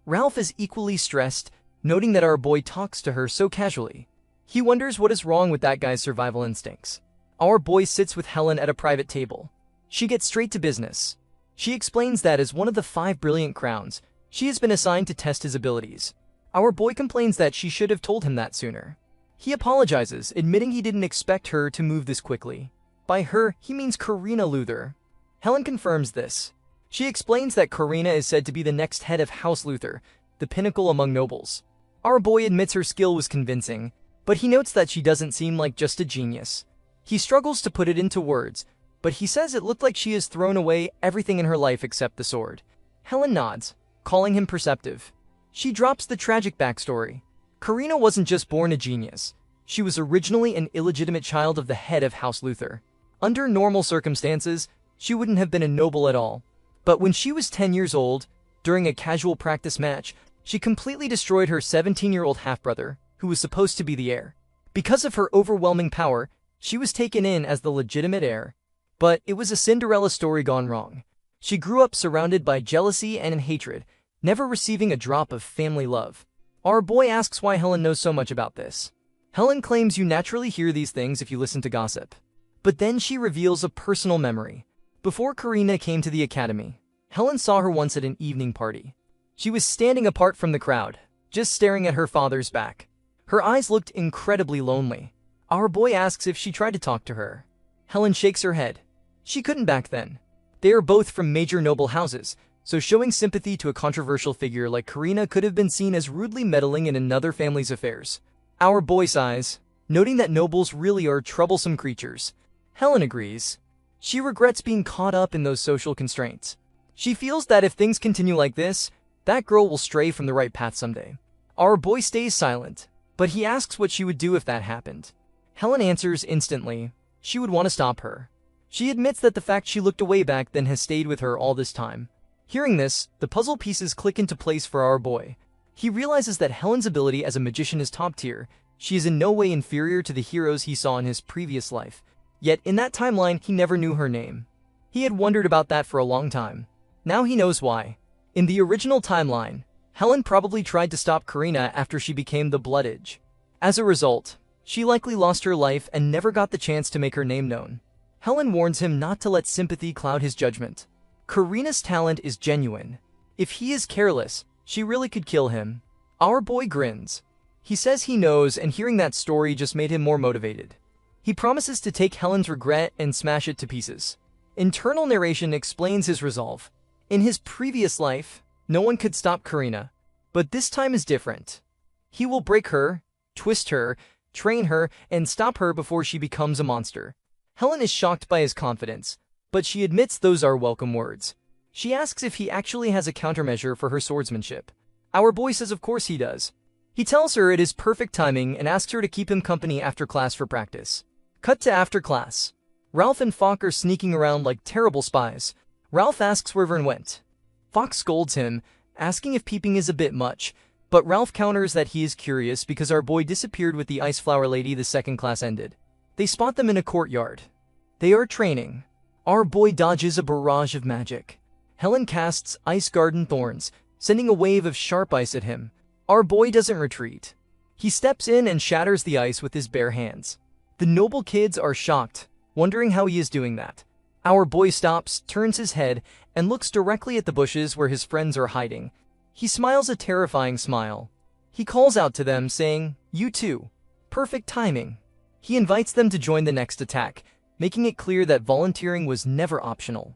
Ralph is equally stressed, noting that our boy talks to her so casually. He wonders what is wrong with that guy's survival instincts. Our boy sits with Helen at a private table. She gets straight to business. She explains that as one of the 5 brilliant crowns, she has been assigned to test his abilities. Our boy complains that she should have told him that sooner. He apologizes, admitting he didn't expect her to move this quickly. By her, he means Karina Luther. Helen confirms this. She explains that Karina is said to be the next head of House Luther, the pinnacle among nobles. Our boy admits her skill was convincing, but he notes that she doesn't seem like just a genius. He struggles to put it into words, but he says it looked like she has thrown away everything in her life except the sword. Helen nods, calling him perceptive. She drops the tragic backstory. Karina wasn't just born a genius. She was originally an illegitimate child of the head of House Luther. Under normal circumstances, she wouldn't have been a noble at all. But when she was 10 years old, during a casual practice match, she completely destroyed her 17-year-old half-brother, who was supposed to be the heir. Because of her overwhelming power, she was taken in as the legitimate heir. But it was a Cinderella story gone wrong. She grew up surrounded by jealousy and hatred, never receiving a drop of family love. Our boy asks why Helen knows so much about this. Helen claims you naturally hear these things if you listen to gossip. But then she reveals a personal memory. Before Karina came to the academy, Helen saw her once at an evening party. She was standing apart from the crowd, just staring at her father's back. Her eyes looked incredibly lonely. Our boy asks if she tried to talk to her. Helen shakes her head. She couldn't back then. They are both from major noble houses, so showing sympathy to a controversial figure like Karina could have been seen as rudely meddling in another family's affairs. Our boy sighs, noting that nobles really are troublesome creatures. Helen agrees. She regrets being caught up in those social constraints. She feels that if things continue like this, that girl will stray from the right path someday. Our boy stays silent, but he asks what she would do if that happened. Helen answers instantly. She would want to stop her. She admits that the fact she looked away back then has stayed with her all this time. Hearing this, the puzzle pieces click into place for our boy. He realizes that Helen's ability as a magician is top tier. She is in no way inferior to the heroes he saw in his previous life. Yet in that timeline, he never knew her name. He had wondered about that for a long time. Now he knows why. In the original timeline, Helen probably tried to stop Karina after she became the Blood Edge. As a result, she likely lost her life and never got the chance to make her name known. Helen warns him not to let sympathy cloud his judgment. Karina's talent is genuine. If he is careless, she really could kill him. Our boy grins. He says he knows, and hearing that story just made him more motivated. He promises to take Helen's regret and smash it to pieces. Internal narration explains his resolve. In his previous life, no one could stop Karina, but this time is different. He will break her, twist her, train her, and stop her before she becomes a monster. Helen is shocked by his confidence, but she admits those are welcome words. She asks if he actually has a countermeasure for her swordsmanship. Our boy says of course he does. He tells her it is perfect timing and asks her to keep him company after class for practice. Cut to after class. Ralph and Fox are sneaking around like terrible spies. Ralph asks where Vern went. Fox scolds him, asking if peeping is a bit much, But Ralph counters that he is curious because our boy disappeared with the Ice Flower Lady the second class ended. They spot them in a courtyard. They are training. Our boy dodges a barrage of magic. Helen casts Ice Garden Thorns, sending a wave of sharp ice at him. Our boy doesn't retreat. He steps in and shatters the ice with his bare hands. The noble kids are shocked, wondering how he is doing that. Our boy stops, turns his head, and looks directly at the bushes where his friends are hiding. He smiles a terrifying smile. He calls out to them, saying, "You too." Perfect timing. He invites them to join the next attack, making it clear that volunteering was never optional.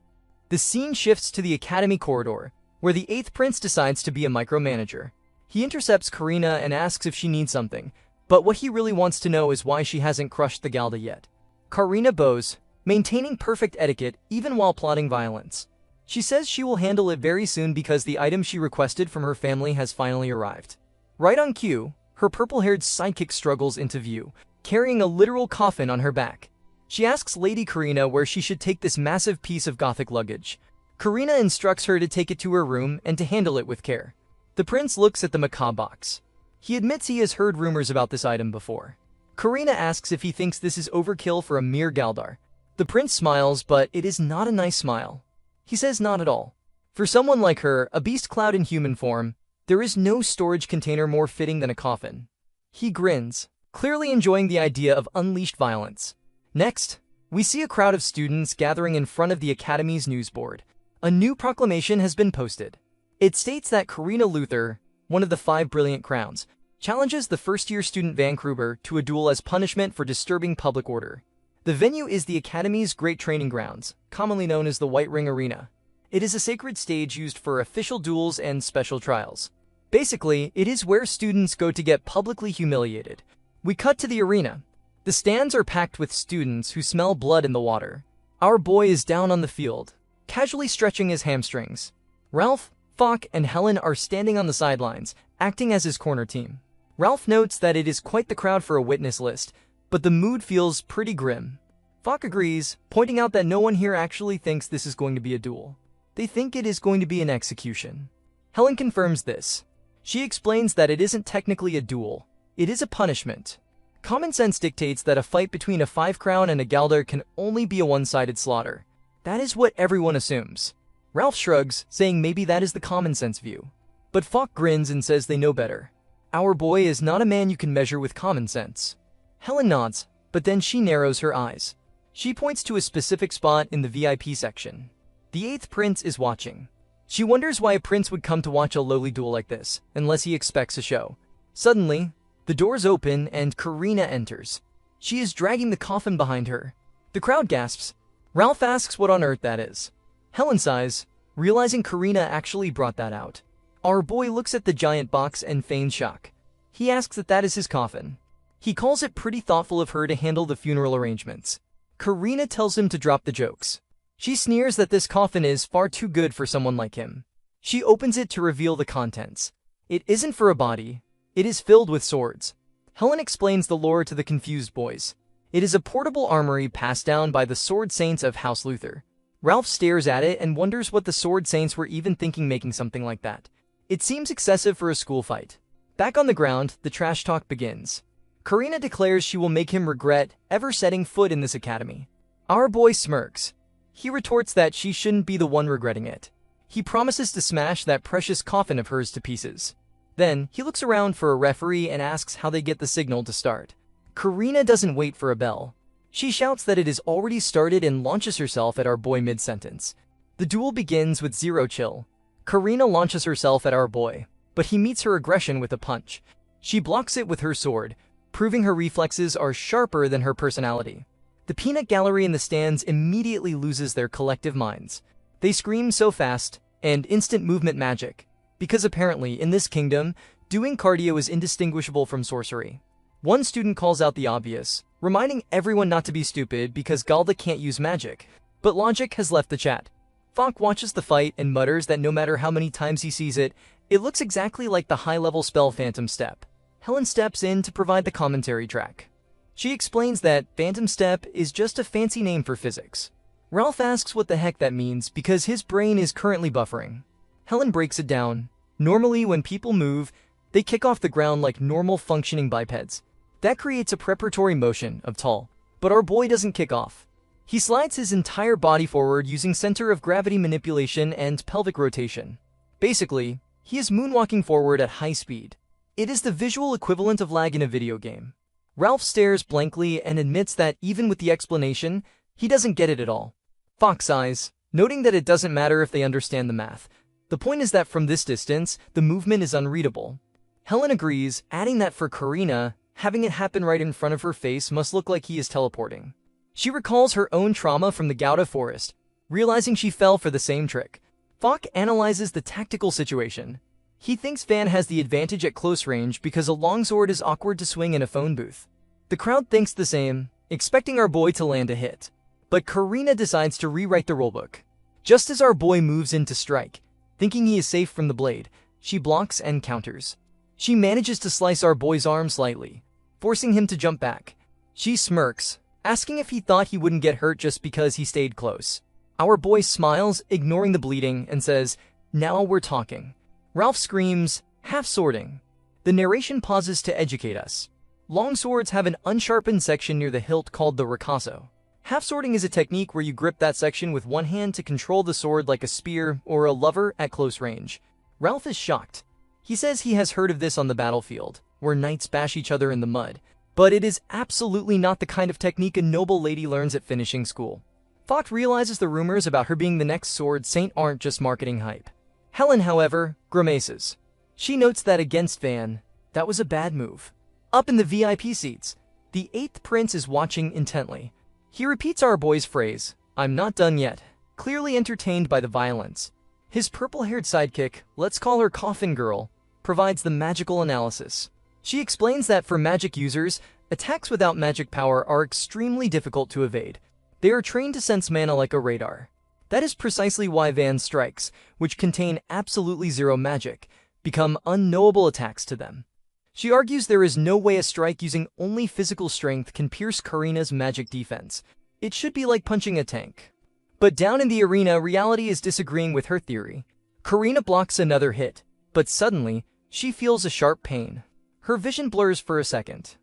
The scene shifts to the academy corridor, where the 8th prince decides to be a micromanager. He intercepts Karina and asks if she needs something, but what he really wants to know is why she hasn't crushed the Galda yet. Karina bows, maintaining perfect etiquette even while plotting violence. She says she will handle it very soon because the item she requested from her family has finally arrived. Right on cue, her purple-haired sidekick struggles into view, carrying a literal coffin on her back. She asks Lady Karina where she should take this massive piece of gothic luggage. Karina instructs her to take it to her room and to handle it with care. The prince looks at the macabre box. He admits he has heard rumors about this item before. Karina asks if he thinks this is overkill for a mere Galdar. The prince smiles, but it is not a nice smile. He says not at all. For someone like her, a beast cloud in human form, there is no storage container more fitting than a coffin. He grins, clearly enjoying the idea of unleashed violence. Next, we see a crowd of students gathering in front of the Academy's news board. A new proclamation has been posted. It states that Karina Luther, one of the 5 brilliant crowns, challenges the first-year student Van Kruber to a duel as punishment for disturbing public order. The venue is the Academy's Great Training Grounds, commonly known as the White Ring Arena. It is a sacred stage used for official duels and special trials. Basically, it is where students go to get publicly humiliated. We cut to the arena. The stands are packed with students who smell blood in the water. Our boy is down on the field, casually stretching his hamstrings. Ralph, Falk, and Helen are standing on the sidelines, acting as his corner team. Ralph notes that it is quite the crowd for a witness list, but the mood feels pretty grim. Falk agrees, pointing out that no one here actually thinks this is going to be a duel. They think it is going to be an execution. Helen confirms this. She explains that it isn't technically a duel, it is a punishment. Common sense dictates that a fight between a 5-crown and a Galdar can only be a one-sided slaughter. That is what everyone assumes. Ralph shrugs, saying maybe that is the common sense view. But Falk grins and says they know better. Our boy is not a man you can measure with common sense. Helen nods, but then she narrows her eyes. She points to a specific spot in the VIP section. The 8th prince is watching. She wonders why a prince would come to watch a lowly duel like this, unless he expects a show. Suddenly, the doors open and Karina enters. She is dragging the coffin behind her. The crowd gasps. Ralph asks what on earth that is. Helen sighs, realizing Karina actually brought that out. Our boy looks at the giant box and feigns shock. He asks if that is his coffin. He calls it pretty thoughtful of her to handle the funeral arrangements. Karina tells him to drop the jokes. She sneers that this coffin is far too good for someone like him. She opens it to reveal the contents. It isn't for a body. It is filled with swords. Helen explains the lore to the confused boys. It is a portable armory passed down by the Sword Saints of House Luther. Ralph stares at it and wonders what the Sword Saints were even thinking making something like that. It seems excessive for a school fight. Back on the ground, the trash talk begins. Karina declares she will make him regret ever setting foot in this academy. Our boy smirks. He retorts that she shouldn't be the one regretting it. He promises to smash that precious coffin of hers to pieces. Then, he looks around for a referee and asks how they get the signal to start. Karina doesn't wait for a bell. She shouts that it has already started and launches herself at our boy mid-sentence. The duel begins with zero chill. Karina launches herself at our boy, but he meets her aggression with a punch. She blocks it with her sword, proving her reflexes are sharper than her personality. The peanut gallery in the stands immediately loses their collective minds. They scream so fast, and instant movement magic, because apparently, in this kingdom, doing cardio is indistinguishable from sorcery. One student calls out the obvious, reminding everyone not to be stupid because Galda can't use magic. But logic has left the chat. Falk watches the fight and mutters that no matter how many times he sees it, it looks exactly like the high-level spell Phantom Step. Helen steps in to provide the commentary track. She explains that Phantom Step is just a fancy name for physics. Ralph asks what the heck that means because his brain is currently buffering. Helen breaks it down. Normally when people move, They kick off the ground like normal functioning bipeds. That creates a preparatory motion of tall, but our boy doesn't kick off. He slides his entire body forward using center of gravity manipulation and pelvic rotation. Basically, he is moonwalking forward at high speed. It is the visual equivalent of lag in a video game. Ralph stares blankly and admits that even with the explanation, he doesn't get it at all. Fox sighs, noting that it doesn't matter if they understand the math. The point is that from this distance, the movement is unreadable. Helen agrees, adding that for Karina, having it happen right in front of her face must look like he is teleporting. She recalls her own trauma from the Gouda forest, realizing she fell for the same trick. Falk analyzes the tactical situation. He thinks Van has the advantage at close range because a longsword is awkward to swing in a phone booth. The crowd thinks the same, expecting our boy to land a hit. But Karina decides to rewrite the rulebook. Just as our boy moves in to strike, thinking he is safe from the blade, she blocks and counters. She manages to slice our boy's arm slightly, forcing him to jump back. She smirks, asking if he thought he wouldn't get hurt just because he stayed close. Our boy smiles, ignoring the bleeding, and says, "Now we're talking." Ralph screams, half-swording. The narration pauses to educate us. Longswords have an unsharpened section near the hilt called the ricasso. Half-swording is a technique where you grip that section with one hand to control the sword like a spear or a lever at close range. Ralph is shocked. He says he has heard of this on the battlefield, where knights bash each other in the mud, but it is absolutely not the kind of technique a noble lady learns at finishing school. Fox realizes the rumors about her being the next sword saint aren't just marketing hype. Helen, however, grimaces. She notes that against Van, that was a bad move. Up in the VIP seats, the 8th prince is watching intently. He repeats our boy's phrase, "I'm not done yet," clearly entertained by the violence. His purple-haired sidekick, let's call her Coffin Girl, provides the magical analysis. She explains that for magic users, attacks without magic power are extremely difficult to evade. They are trained to sense mana like a radar. That is precisely why Van's strikes, which contain absolutely zero magic, become unknowable attacks to them. She argues there is no way a strike using only physical strength can pierce Karina's magic defense. It should be like punching a tank. But down in the arena, reality is disagreeing with her theory. Karina blocks another hit, but suddenly, she feels a sharp pain. Her vision blurs for a second.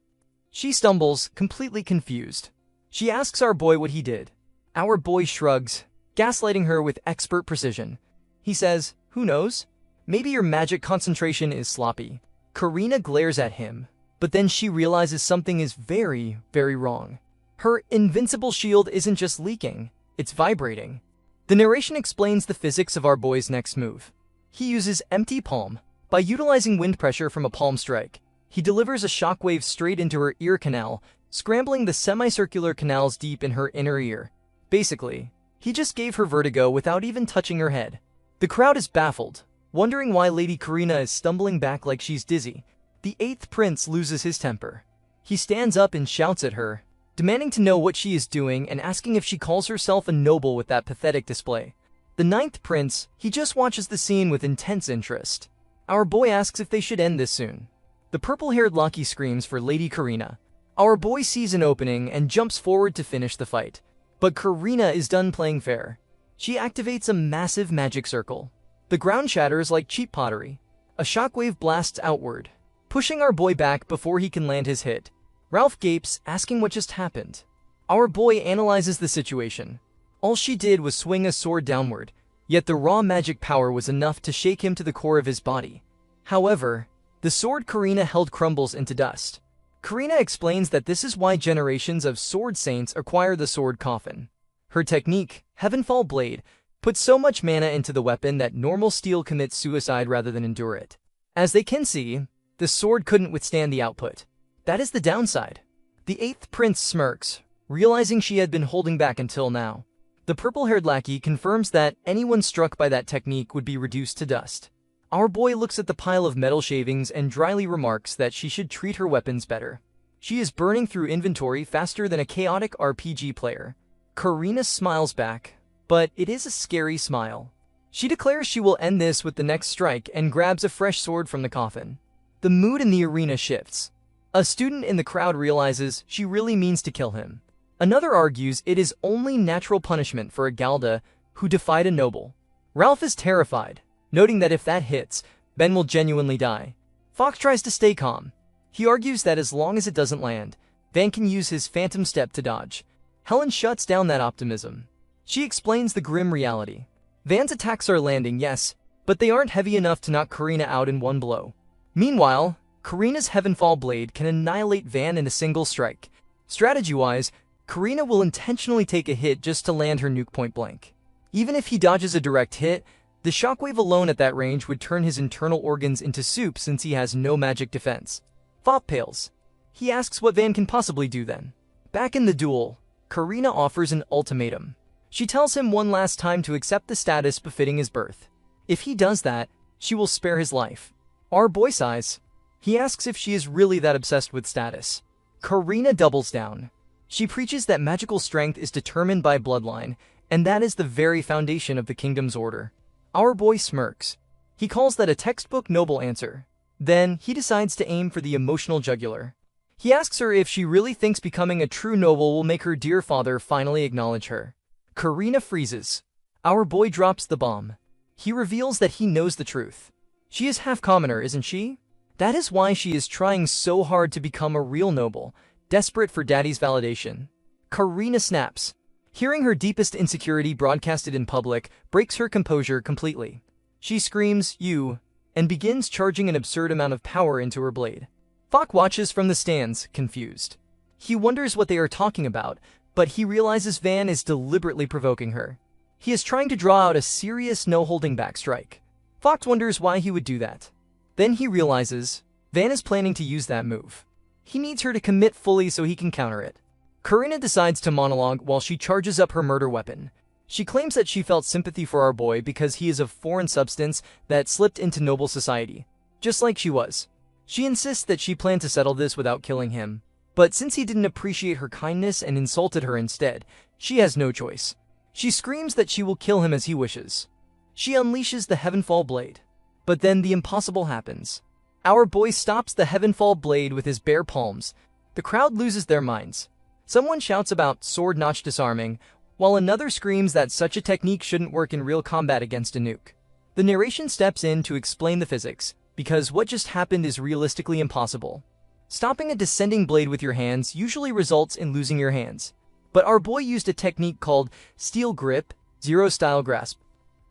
She stumbles, completely confused. She asks our boy what he did. Our boy shrugs, gaslighting her with expert precision. He says, "Who knows? Maybe your magic concentration is sloppy." Karina glares at him, but then she realizes something is very, very wrong. Her invincible shield isn't just leaking, it's vibrating. The narration explains the physics of our boy's next move. He uses empty palm. By utilizing wind pressure from a palm strike, he delivers a shockwave straight into her ear canal, scrambling the semicircular canals deep in her inner ear. Basically, he just gave her vertigo without even touching her head. The crowd is baffled, wondering why Lady Karina is stumbling back like she's dizzy. The 8th prince loses his temper. He stands up and shouts at her, demanding to know what she is doing and asking if she calls herself a noble with that pathetic display. The 9th prince, he just watches the scene with intense interest. Our boy asks if they should end this soon. The purple-haired Loki screams for Lady Karina. Our boy sees an opening and jumps forward to finish the fight. But Karina is done playing fair. She activates a massive magic circle. The ground shatters like cheap pottery. A shockwave blasts outward, pushing our boy back before he can land his hit. Ralph gapes, asking what just happened. Our boy analyzes the situation. All she did was swing a sword downward, yet the raw magic power was enough to shake him to the core of his body. However, the sword Karina held crumbles into dust. Karina explains that this is why generations of sword saints acquire the sword coffin. Her technique, Heavenfall Blade, puts so much mana into the weapon that normal steel commits suicide rather than endure it. As they can see, the sword couldn't withstand the output. That is the downside. The 8th prince smirks, realizing she had been holding back until now. The purple-haired lackey confirms that anyone struck by that technique would be reduced to dust. Our boy looks at the pile of metal shavings and dryly remarks that she should treat her weapons better. She is burning through inventory faster than a chaotic RPG player. Karina smiles back, but it is a scary smile. She declares she will end this with the next strike and grabs a fresh sword from the coffin. The mood in the arena shifts. A student in the crowd realizes she really means to kill him. Another argues it is only natural punishment for a Galda who defied a noble. Ralph is terrified, noting that if that hits, Ben will genuinely die. Fox tries to stay calm. He argues that as long as it doesn't land, Van can use his phantom step to dodge. Helen shuts down that optimism. She explains the grim reality. Van's attacks are landing, yes, but they aren't heavy enough to knock Karina out in one blow. Meanwhile, Karina's Heavenfall Blade can annihilate Van in a single strike. Strategy-wise, Karina will intentionally take a hit just to land her nuke point blank. Even if he dodges a direct hit, the shockwave alone at that range would turn his internal organs into soup since he has no magic defense. Fop pales. He asks what Van can possibly do then. Back in the duel, Karina offers an ultimatum. She tells him one last time to accept the status befitting his birth. If he does that, she will spare his life. Our boy sighs. He asks if she is really that obsessed with status. Karina doubles down. She preaches that magical strength is determined by bloodline, and that is the very foundation of the kingdom's order. Our boy smirks. He calls that a textbook noble answer. Then, he decides to aim for the emotional jugular. He asks her if she really thinks becoming a true noble will make her dear father finally acknowledge her. Karina freezes. Our boy drops the bomb. He reveals that he knows the truth. She is half commoner, isn't she? That is why she is trying so hard to become a real noble, desperate for daddy's validation. Karina snaps. Hearing her deepest insecurity broadcasted in public breaks her composure completely. She screams, "You," and begins charging an absurd amount of power into her blade. Fok watches from the stands, confused. He wonders what they are talking about, but he realizes Van is deliberately provoking her. He is trying to draw out a serious no-holding-back strike. Fox wonders why he would do that. Then he realizes Van is planning to use that move. He needs her to commit fully so he can counter it. Karina decides to monologue while she charges up her murder weapon. She claims that she felt sympathy for our boy because he is of foreign substance that slipped into noble society, just like she was. She insists that she planned to settle this without killing him. But since he didn't appreciate her kindness and insulted her instead, she has no choice. She screams that she will kill him as he wishes. She unleashes the Heavenfall Blade. But then the impossible happens. Our boy stops the Heavenfall Blade with his bare palms. The crowd loses their minds. Someone shouts about sword-notch disarming, while another screams that such a technique shouldn't work in real combat against a nuke. The narration steps in to explain the physics, because what just happened is realistically impossible. Stopping a descending blade with your hands usually results in losing your hands. But our boy used a technique called steel grip, zero-style grasp.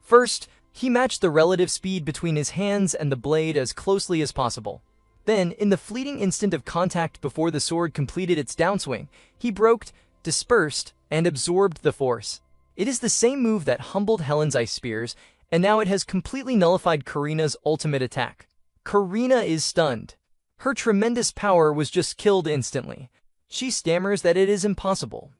First, he matched the relative speed between his hands and the blade as closely as possible. Then, in the fleeting instant of contact before the sword completed its downswing, he broke, dispersed, and absorbed the force. It is the same move that humbled Helen's ice spears, and now it has completely nullified Karina's ultimate attack. Karina is stunned. Her tremendous power was just killed instantly. She stammers that it is impossible.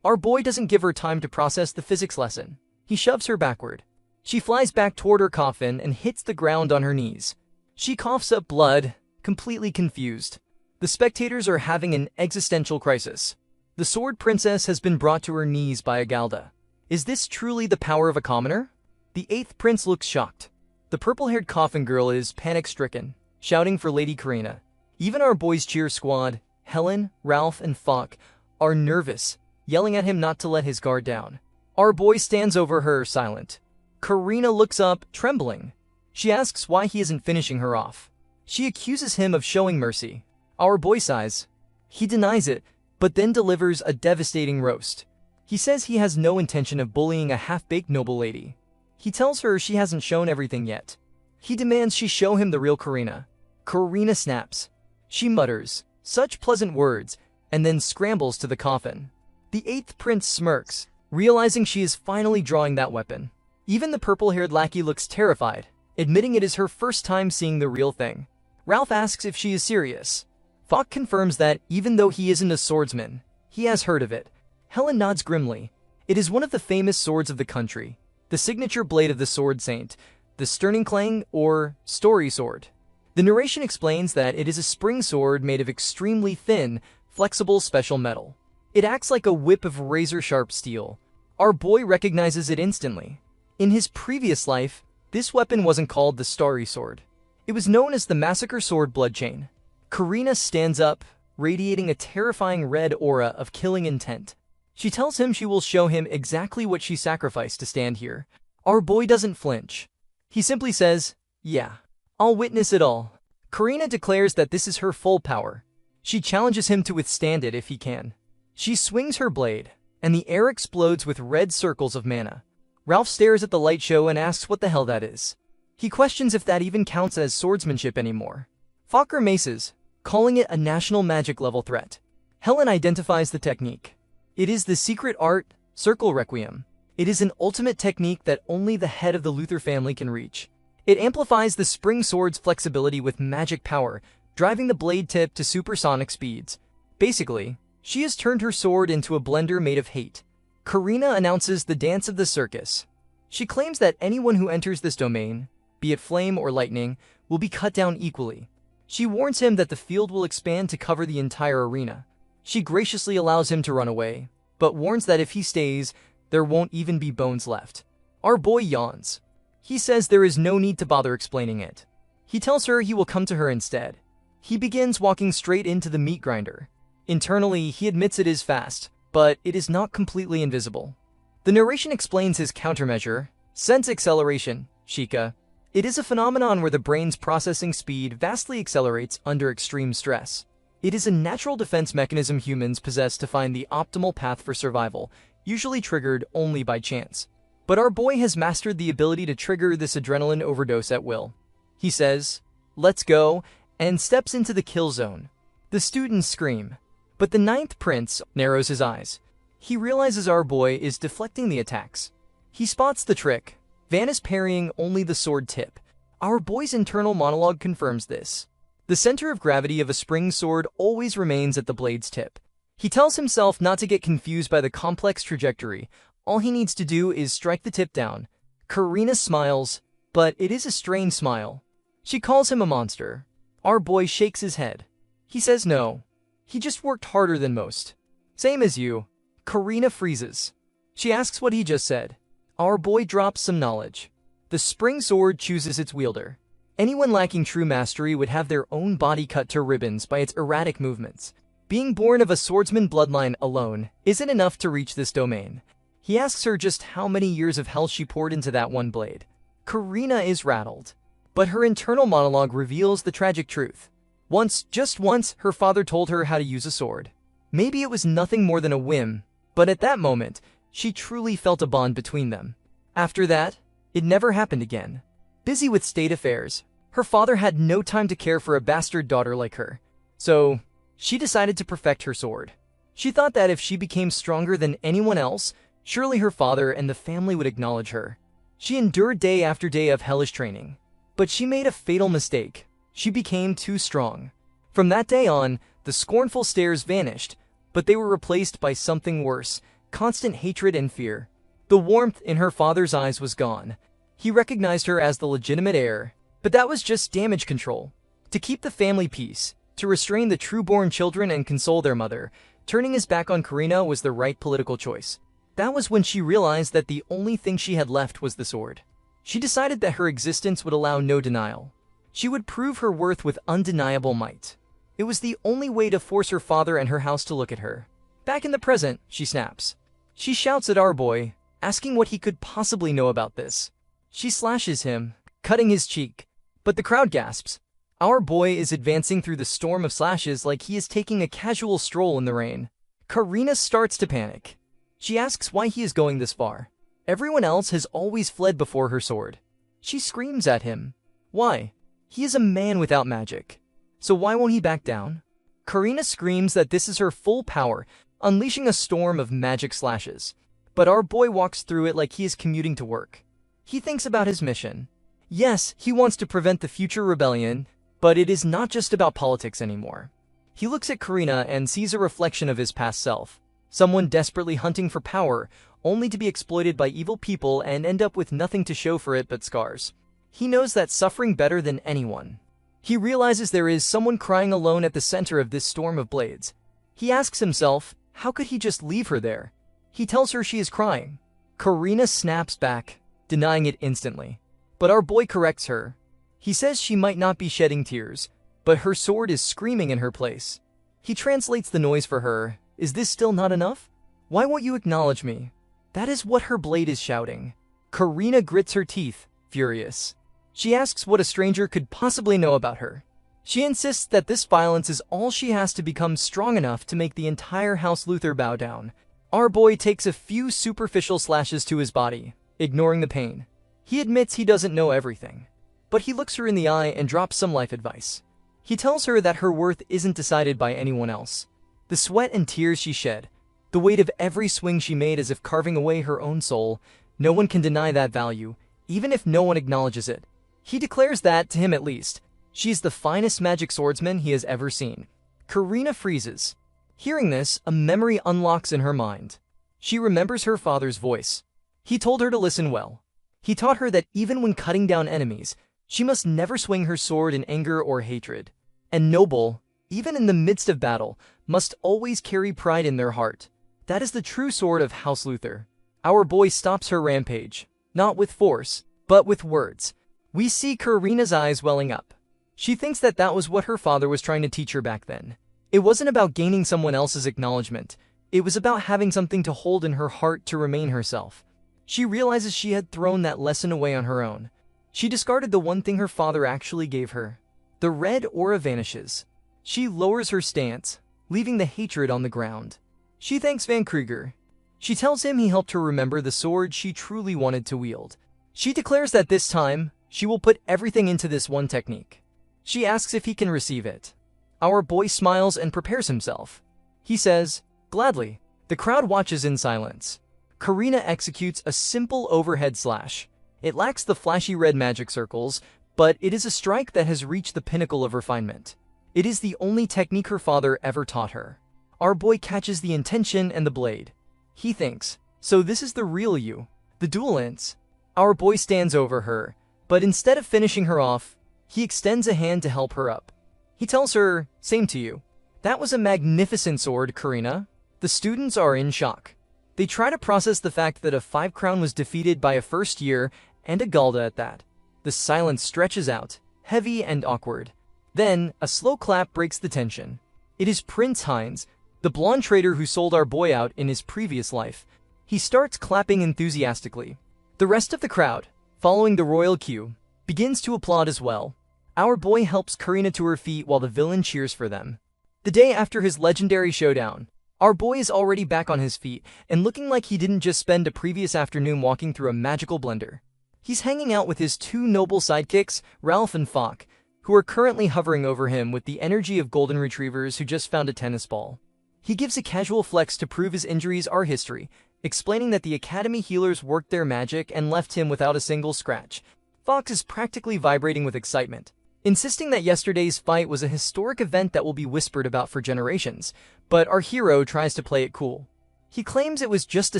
Our boy doesn't give her time to process the physics lesson. He shoves her backward. She flies back toward her coffin and hits the ground on her knees. She coughs up blood, completely confused. The spectators are having an existential crisis. The Sword Princess has been brought to her knees by Agalda. Is this truly the power of a commoner? The 8th prince looks shocked. The purple-haired coffin girl is panic-stricken, shouting for Lady Karina. Even our boys' cheer squad, Helen, Ralph, and Fok, are nervous, yelling at him not to let his guard down. Our boy stands over her, silent. Karina looks up, trembling. She asks why he isn't finishing her off. She accuses him of showing mercy. Our boy sighs. He denies it, but then delivers a devastating roast. He says he has no intention of bullying a half-baked noble lady. He tells her she hasn't shown everything yet. He demands she show him the real Karina. Karina snaps. She mutters such pleasant words, and then scrambles to the coffin. The 8th prince smirks, realizing she is finally drawing that weapon. Even the purple-haired lackey looks terrified, admitting it is her first time seeing the real thing. Ralph asks if she is serious. Fok confirms that, even though he isn't a swordsman, he has heard of it. Helen nods grimly. It is one of the famous swords of the country, the signature blade of the Sword Saint, the Sterninklang or Story Sword. The narration explains that it is a spring sword made of extremely thin, flexible special metal. It acts like a whip of razor-sharp steel. Our boy recognizes it instantly. In his previous life, this weapon wasn't called the Starry Sword. It was known as the Massacre Sword Bloodchain. Karina stands up, radiating a terrifying red aura of killing intent. She tells him she will show him exactly what she sacrificed to stand here. Our boy doesn't flinch. He simply says, "Yeah, I'll witness it all." Karina declares that this is her full power. She challenges him to withstand it if he can. She swings her blade, and the air explodes with red circles of mana. Ralph stares at the light show and asks what the hell that is. He questions if that even counts as swordsmanship anymore. Fokker maces, calling it a national magic level threat. Helen identifies the technique. It is the secret art, Circle Requiem. It is an ultimate technique that only the head of the Luther family can reach. It amplifies the spring sword's flexibility with magic power, driving the blade tip to supersonic speeds. Basically, she has turned her sword into a blender made of hate. Karina announces the dance of the circus. She claims that anyone who enters this domain, be it flame or lightning, will be cut down equally. She warns him that the field will expand to cover the entire arena. She graciously allows him to run away, but warns that if he stays, there won't even be bones left. Our boy yawns. He says there is no need to bother explaining it. He tells her he will come to her instead. He begins walking straight into the meat grinder. Internally, he admits it is fast, but it is not completely invisible. The narration explains his countermeasure, sense acceleration, Shika. It is a phenomenon where the brain's processing speed vastly accelerates under extreme stress. It is a natural defense mechanism humans possess to find the optimal path for survival, usually triggered only by chance. But our boy has mastered the ability to trigger this adrenaline overdose at will. He says, "Let's go," and steps into the kill zone. The students scream, but the ninth prince narrows his eyes. He realizes our boy is deflecting the attacks. He spots the trick. Van is parrying only the sword tip. Our boy's internal monologue confirms this. The center of gravity of a spring sword always remains at the blade's tip. He tells himself not to get confused by the complex trajectory. All he needs to do is strike the tip down. Karina smiles, but it is a strained smile. She calls him a monster. Our boy shakes his head. He says no. He just worked harder than most. Same as you. Karina freezes. She asks what he just said. Our boy drops some knowledge. The spring sword chooses its wielder. Anyone lacking true mastery would have their own body cut to ribbons by its erratic movements. Being born of a swordsman bloodline alone isn't enough to reach this domain. He asks her just how many years of hell she poured into that one blade. Karina is rattled. But her internal monologue reveals the tragic truth. Once, just once, her father told her how to use a sword. Maybe it was nothing more than a whim, but at that moment, she truly felt a bond between them. After that, it never happened again. Busy with state affairs, her father had no time to care for a bastard daughter like her. So, she decided to perfect her sword. She thought that if she became stronger than anyone else, surely her father and the family would acknowledge her. She endured day after day of hellish training. But she made a fatal mistake. She became too strong. From that day on, the scornful stares vanished, but they were replaced by something worse, constant hatred and fear. The warmth in her father's eyes was gone. He recognized her as the legitimate heir, but that was just damage control. To keep the family peace, to restrain the true-born children and console their mother, turning his back on Karina was the right political choice. That was when she realized that the only thing she had left was the sword. She decided that her existence would allow no denial. She would prove her worth with undeniable might. It was the only way to force her father and her house to look at her. Back in the present, she snaps. She shouts at our boy, asking what he could possibly know about this. She slashes him, cutting his cheek. But the crowd gasps. Our boy is advancing through the storm of slashes like he is taking a casual stroll in the rain. Karina starts to panic. She asks why he is going this far. Everyone else has always fled before her sword. She screams at him. Why? He is a man without magic. So why won't he back down? Karina screams that this is her full power, unleashing a storm of magic slashes. But our boy walks through it like he is commuting to work. He thinks about his mission. Yes, he wants to prevent the future rebellion, but it is not just about politics anymore. He looks at Karina and sees a reflection of his past self. Someone desperately hunting for power, only to be exploited by evil people and end up with nothing to show for it but scars. He knows that suffering better than anyone. He realizes there is someone crying alone at the center of this storm of blades. He asks himself, how could he just leave her there? He tells her she is crying. Karina snaps back, denying it instantly. But our boy corrects her. He says she might not be shedding tears, but her sword is screaming in her place. He translates the noise for her. Is this still not enough? Why won't you acknowledge me? That is what her blade is shouting. Karina grits her teeth, furious. She asks what a stranger could possibly know about her. She insists that this violence is all she has to become strong enough to make the entire House Luther bow down. Our boy takes a few superficial slashes to his body, ignoring the pain. He admits he doesn't know everything, but he looks her in the eye and drops some life advice. He tells her that her worth isn't decided by anyone else. The sweat and tears she shed, the weight of every swing she made as if carving away her own soul, no one can deny that value, even if no one acknowledges it. He declares that, to him at least, she's the finest magic swordsman he has ever seen. Karina freezes. Hearing this, a memory unlocks in her mind. She remembers her father's voice. He told her to listen well. He taught her that even when cutting down enemies, she must never swing her sword in anger or hatred. And noble, even in the midst of battle, must always carry pride in their heart. That is the true sword of House Luther. Our boy stops her rampage, not with force, but with words. We see Karina's eyes welling up. She thinks that that was what her father was trying to teach her back then. It wasn't about gaining someone else's acknowledgement. It was about having something to hold in her heart to remain herself. She realizes she had thrown that lesson away on her own. She discarded the one thing her father actually gave her. The red aura vanishes. She lowers her stance, leaving the hatred on the ground. She thanks Van Krieger. She tells him he helped her remember the sword she truly wanted to wield. She declares that this time, she will put everything into this one technique. She asks if he can receive it. Our boy smiles and prepares himself. He says, "Gladly." The crowd watches in silence. Karina executes a simple overhead slash. It lacks the flashy red magic circles, but it is a strike that has reached the pinnacle of refinement. It is the only technique her father ever taught her. Our boy catches the intention and the blade. He thinks, so this is the real you. The duel ends. Our boy stands over her, but instead of finishing her off, he extends a hand to help her up. He tells her, "Same to you." That was a magnificent sword, Karina. The students are in shock. They try to process the fact that a 5 crown was defeated by a first year, and a Galda at that. The silence stretches out, heavy and awkward. Then, a slow clap breaks the tension. It is Prince Heinz, the blonde trader who sold our boy out in his previous life. He starts clapping enthusiastically. The rest of the crowd, following the royal cue, begins to applaud as well. Our boy helps Karina to her feet while the villain cheers for them. The day after his legendary showdown, our boy is already back on his feet and looking like he didn't just spend a previous afternoon walking through a magical blender. He's hanging out with his 2 noble sidekicks, Ralph and Falk, who are currently hovering over him with the energy of golden retrievers who just found a tennis ball. He gives a casual flex to prove his injuries are history, explaining that the Academy healers worked their magic and left him without a single scratch. Fox is practically vibrating with excitement, insisting that yesterday's fight was a historic event that will be whispered about for generations, but our hero tries to play it cool. He claims it was just a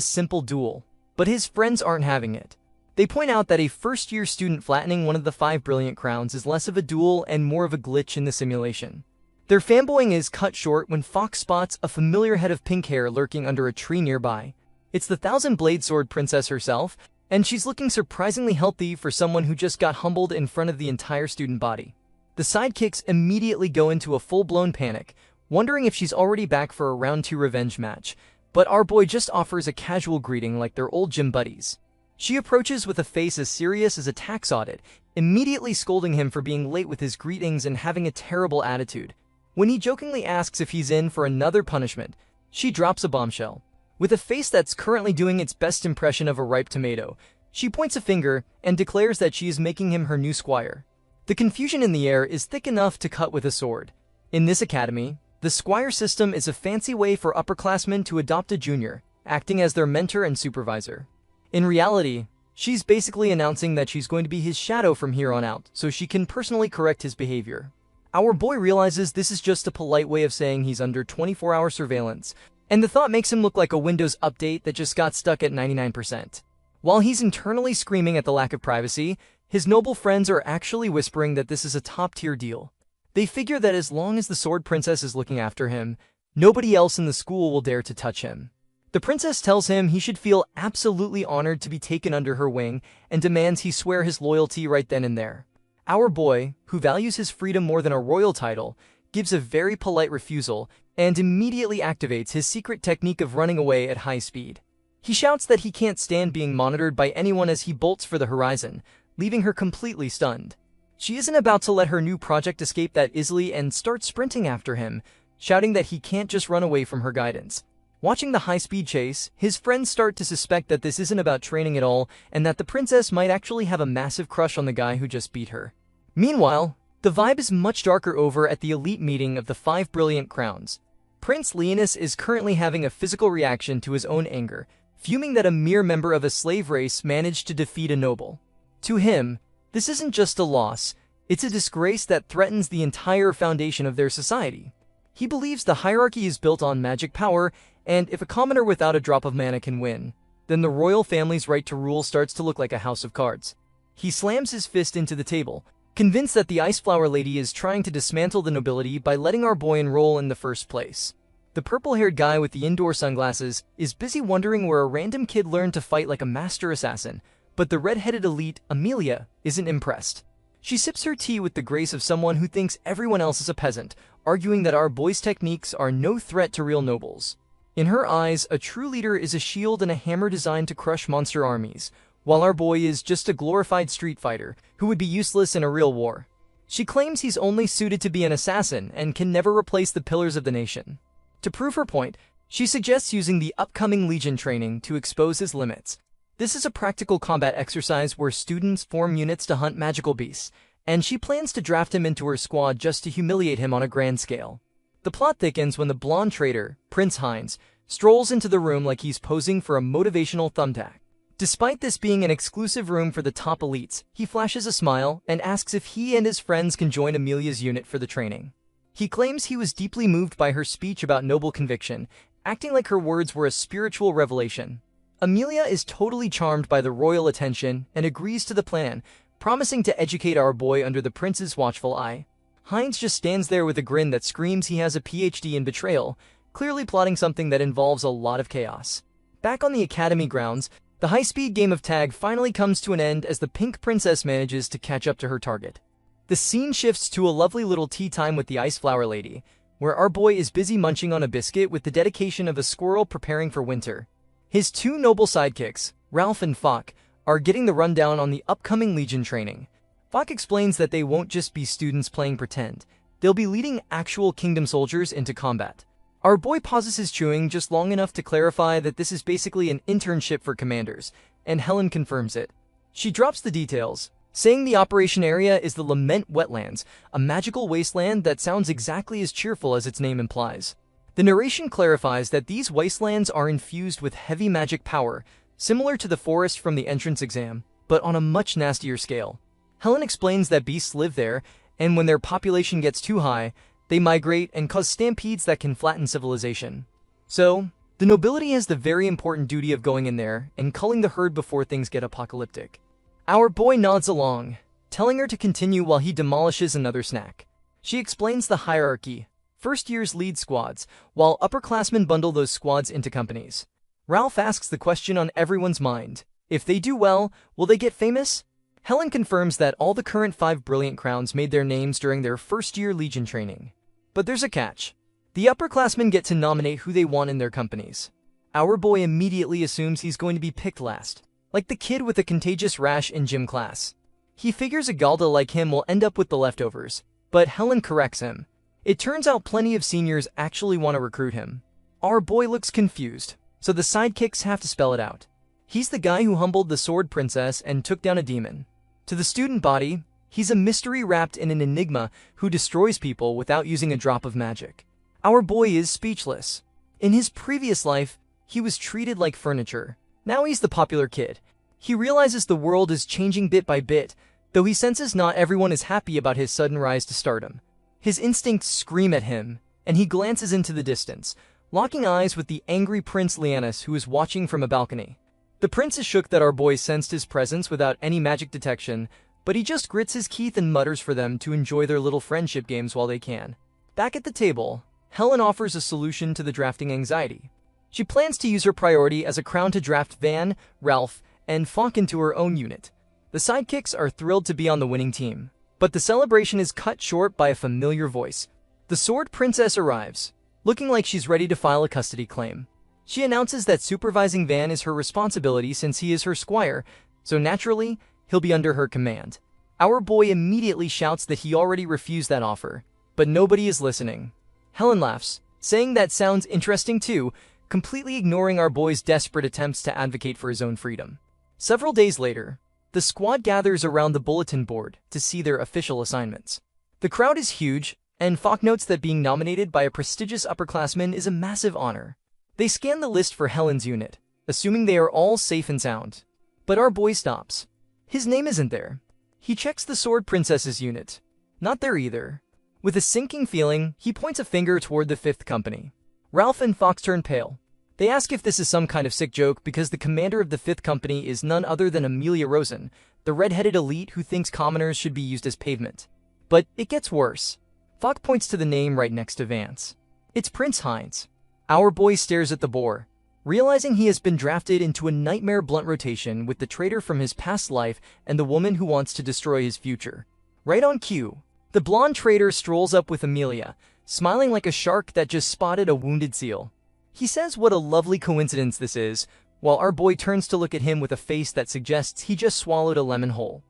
simple duel, but his friends aren't having it. They point out that a first-year student flattening one of the 5 brilliant crowns is less of a duel and more of a glitch in the simulation. Their fanboying is cut short when Fox spots a familiar head of pink hair lurking under a tree nearby. It's the Thousand-Blade Sword Princess herself, and she's looking surprisingly healthy for someone who just got humbled in front of the entire student body. The sidekicks immediately go into a full-blown panic, wondering if she's already back for a round 2 revenge match, but our boy just offers a casual greeting like they're old gym buddies. She approaches with a face as serious as a tax audit, immediately scolding him for being late with his greetings and having a terrible attitude. When he jokingly asks if he's in for another punishment, she drops a bombshell. With a face that's currently doing its best impression of a ripe tomato, she points a finger and declares that she is making him her new squire. The confusion in the air is thick enough to cut with a sword. In this academy, the squire system is a fancy way for upperclassmen to adopt a junior, acting as their mentor and supervisor. In reality, she's basically announcing that she's going to be his shadow from here on out, so she can personally correct his behavior. Our boy realizes this is just a polite way of saying he's under 24-hour surveillance, and the thought makes him look like a Windows update that just got stuck at 99%. While he's internally screaming at the lack of privacy, his noble friends are actually whispering that this is a top-tier deal. They figure that as long as the Sword Princess is looking after him, nobody else in the school will dare to touch him. The princess tells him he should feel absolutely honored to be taken under her wing and demands he swear his loyalty right then and there. Our boy, who values his freedom more than a royal title, gives a very polite refusal and immediately activates his secret technique of running away at high speed. He shouts that he can't stand being monitored by anyone as he bolts for the horizon, leaving her completely stunned. She isn't about to let her new project escape that easily and starts sprinting after him, shouting that he can't just run away from her guidance. Watching the high-speed chase, his friends start to suspect that this isn't about training at all and that the princess might actually have a massive crush on the guy who just beat her. Meanwhile, the vibe is much darker over at the elite meeting of the 5 Brilliant Crowns. Prince Leonis is currently having a physical reaction to his own anger, fuming that a mere member of a slave race managed to defeat a noble. To him, this isn't just a loss, it's a disgrace that threatens the entire foundation of their society. He believes the hierarchy is built on magic power, and if a commoner without a drop of mana can win, then the royal family's right to rule starts to look like a house of cards. He slams his fist into the table, convinced that the Ice Flower Lady is trying to dismantle the nobility by letting our boy enroll in the first place. The purple-haired guy with the indoor sunglasses is busy wondering where a random kid learned to fight like a master assassin, but the red-headed elite, Amelia, isn't impressed. She sips her tea with the grace of someone who thinks everyone else is a peasant, arguing that our boy's techniques are no threat to real nobles. In her eyes, a true leader is a shield and a hammer designed to crush monster armies, while our boy is just a glorified street fighter who would be useless in a real war. She claims he's only suited to be an assassin and can never replace the pillars of the nation. To prove her point, she suggests using the upcoming Legion training to expose his limits. This is a practical combat exercise where students form units to hunt magical beasts, and she plans to draft him into her squad just to humiliate him on a grand scale. The plot thickens when the blonde traitor, Prince Hines, strolls into the room like he's posing for a motivational thumbtack. Despite this being an exclusive room for the top elites, he flashes a smile and asks if he and his friends can join Amelia's unit for the training. He claims he was deeply moved by her speech about noble conviction, acting like her words were a spiritual revelation. Amelia is totally charmed by the royal attention and agrees to the plan, promising to educate our boy under the prince's watchful eye. Hines just stands there with a grin that screams he has a PhD in betrayal, clearly plotting something that involves a lot of chaos. Back on the academy grounds, the high-speed game of tag finally comes to an end as the pink princess manages to catch up to her target. The scene shifts to a lovely little tea time with the Ice Flower Lady, where our boy is busy munching on a biscuit with the dedication of a squirrel preparing for winter. His two noble sidekicks, Ralph and Fock, are getting the rundown on the upcoming Legion training. Fock explains that they won't just be students playing pretend, they'll be leading actual kingdom soldiers into combat. Our boy pauses his chewing just long enough to clarify that this is basically an internship for commanders, and Helen confirms it. She drops the details, saying the operation area is the Lament Wetlands, a magical wasteland that sounds exactly as cheerful as its name implies. The narration clarifies that these wastelands are infused with heavy magic power, similar to the forest from the entrance exam, but on a much nastier scale. Helen explains that beasts live there, and when their population gets too high, they migrate and cause stampedes that can flatten civilization. So, the nobility has the very important duty of going in there and culling the herd before things get apocalyptic. Our boy nods along, telling her to continue while he demolishes another snack. She explains the hierarchy. First years lead squads, while upperclassmen bundle those squads into companies. Ralph asks the question on everyone's mind. If they do well, will they get famous? Helen confirms that all the current 5 Brilliant Crowns made their names during their first-year Legion training. But there's a catch. The upperclassmen get to nominate who they want in their companies. Our boy immediately assumes he's going to be picked last, like the kid with a contagious rash in gym class. He figures a Galda like him will end up with the leftovers, but Helen corrects him. It turns out plenty of seniors actually want to recruit him. Our boy looks confused, so the sidekicks have to spell it out. He's the guy who humbled the sword princess and took down a demon. To the student body, he's a mystery wrapped in an enigma who destroys people without using a drop of magic. Our boy is speechless. In his previous life, he was treated like furniture. Now he's the popular kid. He realizes the world is changing bit by bit, though he senses not everyone is happy about his sudden rise to stardom. His instincts scream at him, and he glances into the distance, locking eyes with the angry Prince Leonis who is watching from a balcony. The prince is shook that our boy sensed his presence without any magic detection, but he just grits his teeth and mutters for them to enjoy their little friendship games while they can. Back at the table, Helen offers a solution to the drafting anxiety. She plans to use her priority as a crown to draft Van, Ralph, and Fock into her own unit. The sidekicks are thrilled to be on the winning team, but the celebration is cut short by a familiar voice. The sword princess arrives, looking like she's ready to file a custody claim. She announces that supervising Van is her responsibility since he is her squire, so naturally, he'll be under her command. Our boy immediately shouts that he already refused that offer, but nobody is listening. Helen laughs, saying that sounds interesting too, completely ignoring our boy's desperate attempts to advocate for his own freedom. Several days later, the squad gathers around the bulletin board to see their official assignments. The crowd is huge, and Falk notes that being nominated by a prestigious upperclassman is a massive honor. They scan the list for Helen's unit, assuming they are all safe and sound. But our boy stops. His name isn't there. He checks the Sword Princess's unit. Not there either. With a sinking feeling, he points a finger toward the 5th company. Ralph and Fox turn pale. They ask if this is some kind of sick joke because the commander of the 5th company is none other than Amelia Rosen, the red-headed elite who thinks commoners should be used as pavement. But it gets worse. Fox points to the name right next to Vance. It's Prince Hines. Our boy stares at the boar, realizing he has been drafted into a nightmare blunt rotation with the traitor from his past life and the woman who wants to destroy his future. Right on cue, the blonde traitor strolls up with Amelia, smiling like a shark that just spotted a wounded seal. He says what a lovely coincidence this is, while our boy turns to look at him with a face that suggests he just swallowed a lemon whole.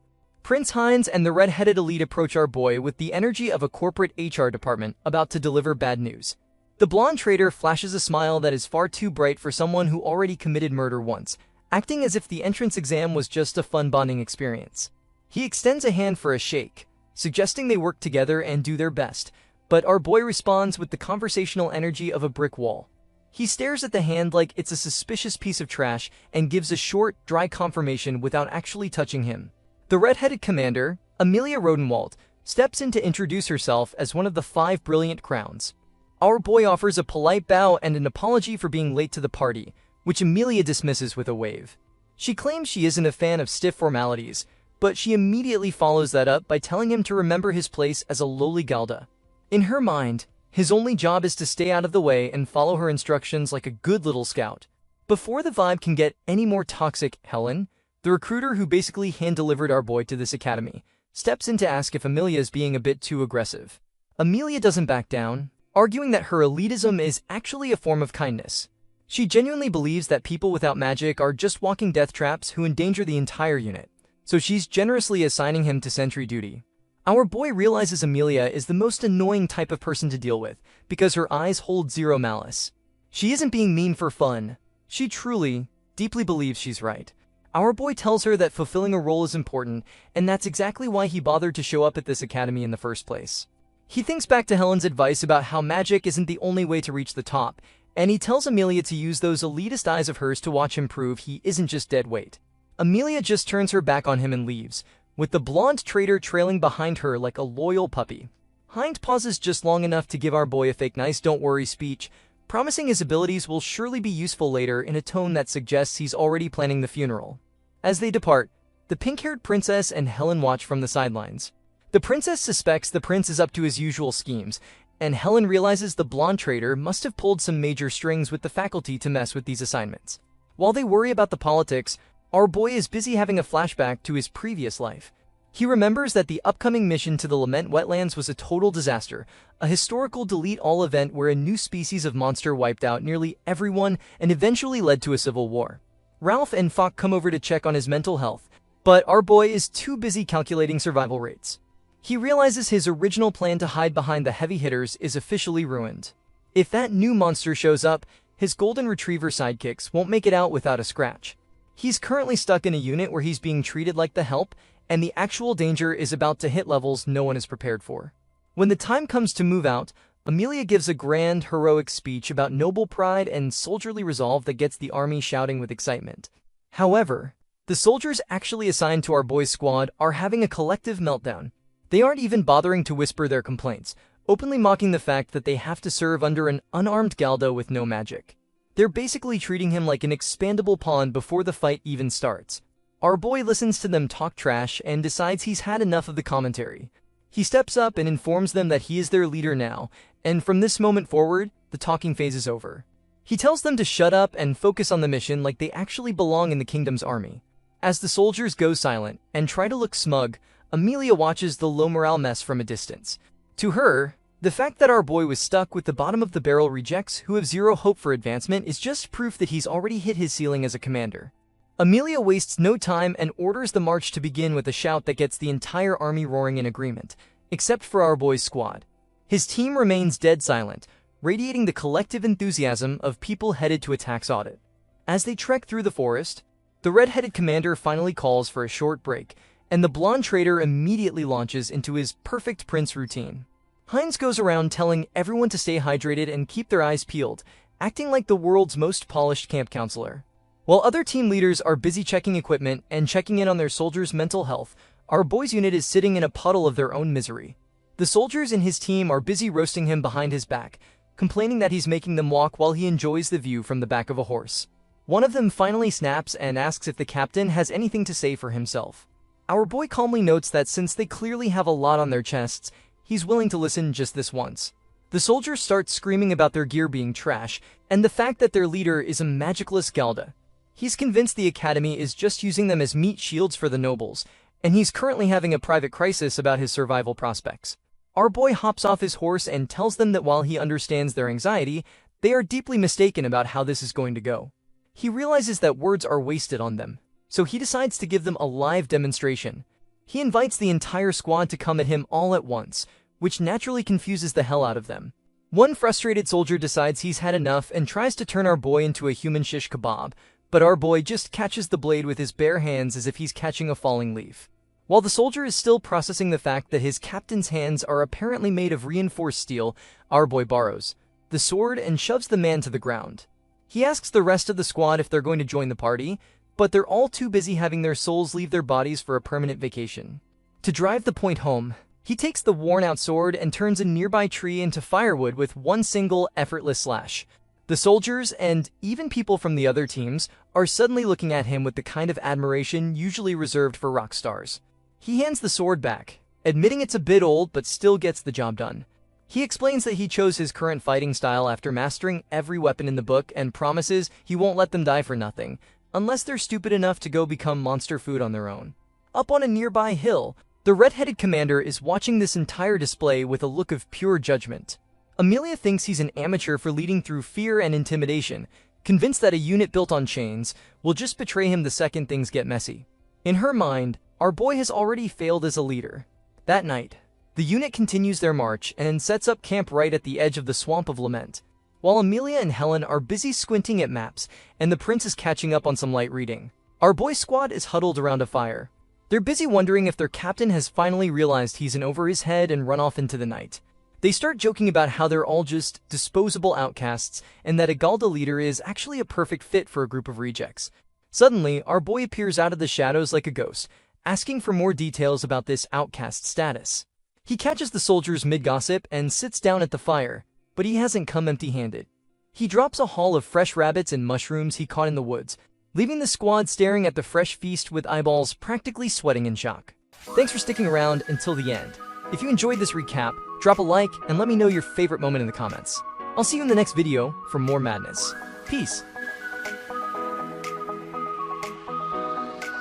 Prince Hines and the red-headed elite approach our boy with the energy of a corporate HR department about to deliver bad news. The blonde traitor flashes a smile that is far too bright for someone who already committed murder once, acting as if the entrance exam was just a fun bonding experience. He extends a hand for a shake, suggesting they work together and do their best, but our boy responds with the conversational energy of a brick wall. He stares at the hand like it's a suspicious piece of trash and gives a short, dry confirmation without actually touching him. The red-headed commander, Amelia Rodenwald, steps in to introduce herself as one of the 5 brilliant crowns. Our boy offers a polite bow and an apology for being late to the party, which Amelia dismisses with a wave. She claims she isn't a fan of stiff formalities, but she immediately follows that up by telling him to remember his place as a lowly Galda. In her mind, his only job is to stay out of the way and follow her instructions like a good little scout. Before the vibe can get any more toxic, Helen, the recruiter who basically hand-delivered our boy to this academy, steps in to ask if Amelia is being a bit too aggressive. Amelia doesn't back down, arguing that her elitism is actually a form of kindness. She genuinely believes that people without magic are just walking death traps who endanger the entire unit, so she's generously assigning him to sentry duty. Our boy realizes Amelia is the most annoying type of person to deal with, because her eyes hold zero malice. She isn't being mean for fun. She truly, deeply believes she's right. Our boy tells her that fulfilling a role is important, and that's exactly why he bothered to show up at this academy in the first place. He thinks back to Helen's advice about how magic isn't the only way to reach the top, and he tells Amelia to use those elitist eyes of hers to watch him prove he isn't just dead weight. Amelia just turns her back on him and leaves, with the blonde traitor trailing behind her like a loyal puppy. Hind pauses just long enough to give our boy a fake nice don't worry speech, promising his abilities will surely be useful later in a tone that suggests he's already planning the funeral. As they depart, the pink-haired princess and Helen watch from the sidelines. The princess suspects the prince is up to his usual schemes, and Helen realizes the blonde traitor must have pulled some major strings with the faculty to mess with these assignments. While they worry about the politics, our boy is busy having a flashback to his previous life. He remembers that the upcoming mission to the Lament Wetlands was a total disaster, a historical delete-all event where a new species of monster wiped out nearly everyone and eventually led to a civil war. Ralph and Fox come over to check on his mental health, but our boy is too busy calculating survival rates. He realizes his original plan to hide behind the heavy hitters is officially ruined. If that new monster shows up, his golden retriever sidekicks won't make it out without a scratch. He's currently stuck in a unit where he's being treated like the help, and the actual danger is about to hit levels no one is prepared for. When the time comes to move out, Amelia gives a grand, heroic speech about noble pride and soldierly resolve that gets the army shouting with excitement. However, the soldiers actually assigned to our boy's squad are having a collective meltdown. They aren't even bothering to whisper their complaints, openly mocking the fact that they have to serve under an unarmed Galdo with no magic. They're basically treating him like an expandable pawn before the fight even starts. Our boy listens to them talk trash and decides he's had enough of the commentary. He steps up and informs them that he is their leader now, and from this moment forward, the talking phase is over. He tells them to shut up and focus on the mission like they actually belong in the kingdom's army. As the soldiers go silent and try to look smug, Amelia watches the low morale mess from a distance. To her, the fact that our boy was stuck with the bottom of the barrel rejects who have zero hope for advancement is just proof that he's already hit his ceiling as a commander. Amelia wastes no time and orders the march to begin with a shout that gets the entire army roaring in agreement, except for our boy's squad. His team remains dead silent, radiating the collective enthusiasm of people headed to attack's audit. As they trek through the forest, the red-headed commander finally calls for a short break, and the blonde trader immediately launches into his perfect prince routine. Heinz goes around telling everyone to stay hydrated and keep their eyes peeled, acting like the world's most polished camp counselor. While other team leaders are busy checking equipment and checking in on their soldiers' mental health, our boy's unit is sitting in a puddle of their own misery. The soldiers in his team are busy roasting him behind his back, complaining that he's making them walk while he enjoys the view from the back of a horse. One of them finally snaps and asks if the captain has anything to say for himself. Our boy calmly notes that since they clearly have a lot on their chests, he's willing to listen just this once. The soldiers start screaming about their gear being trash, and the fact that their leader is a magicless Galda. He's convinced the academy is just using them as meat shields for the nobles, and he's currently having a private crisis about his survival prospects. Our boy hops off his horse and tells them that while he understands their anxiety, they are deeply mistaken about how this is going to go. He realizes that words are wasted on them, so he decides to give them a live demonstration. He invites the entire squad to come at him all at once, which naturally confuses the hell out of them. One frustrated soldier decides he's had enough and tries to turn our boy into a human shish kebab, but our boy just catches the blade with his bare hands as if he's catching a falling leaf. While the soldier is still processing the fact that his captain's hands are apparently made of reinforced steel, our boy borrows the sword and shoves the man to the ground. He asks the rest of the squad if they're going to join the party, but they're all too busy having their souls leave their bodies for a permanent vacation. To drive the point home, he takes the worn-out sword and turns a nearby tree into firewood with one single, effortless slash. The soldiers, and even people from the other teams, are suddenly looking at him with the kind of admiration usually reserved for rock stars. He hands the sword back, admitting it's a bit old but still gets the job done. He explains that he chose his current fighting style after mastering every weapon in the book and promises he won't let them die for nothing, unless they're stupid enough to go become monster food on their own. Up on a nearby hill, the red-headed commander is watching this entire display with a look of pure judgment. Amelia thinks he's an amateur for leading through fear and intimidation, convinced that a unit built on chains will just betray him the second things get messy. In her mind, our boy has already failed as a leader. That night, the unit continues their march and sets up camp right at the edge of the Swamp of Lament, while Amelia and Helen are busy squinting at maps and the prince is catching up on some light reading. Our boy squad is huddled around a fire. They're busy wondering if their captain has finally realized he's in over his head and run off into the night. They start joking about how they're all just disposable outcasts and that a Galda leader is actually a perfect fit for a group of rejects. Suddenly, our boy appears out of the shadows like a ghost, asking for more details about this outcast status. He catches the soldiers mid-gossip and sits down at the fire, but he hasn't come empty-handed. He drops a haul of fresh rabbits and mushrooms he caught in the woods, leaving the squad staring at the fresh feast with eyeballs practically sweating in shock. Thanks for sticking around until the end. If you enjoyed this recap, drop a like and let me know your favorite moment in the comments. I'll see you in the next video for more madness. Peace.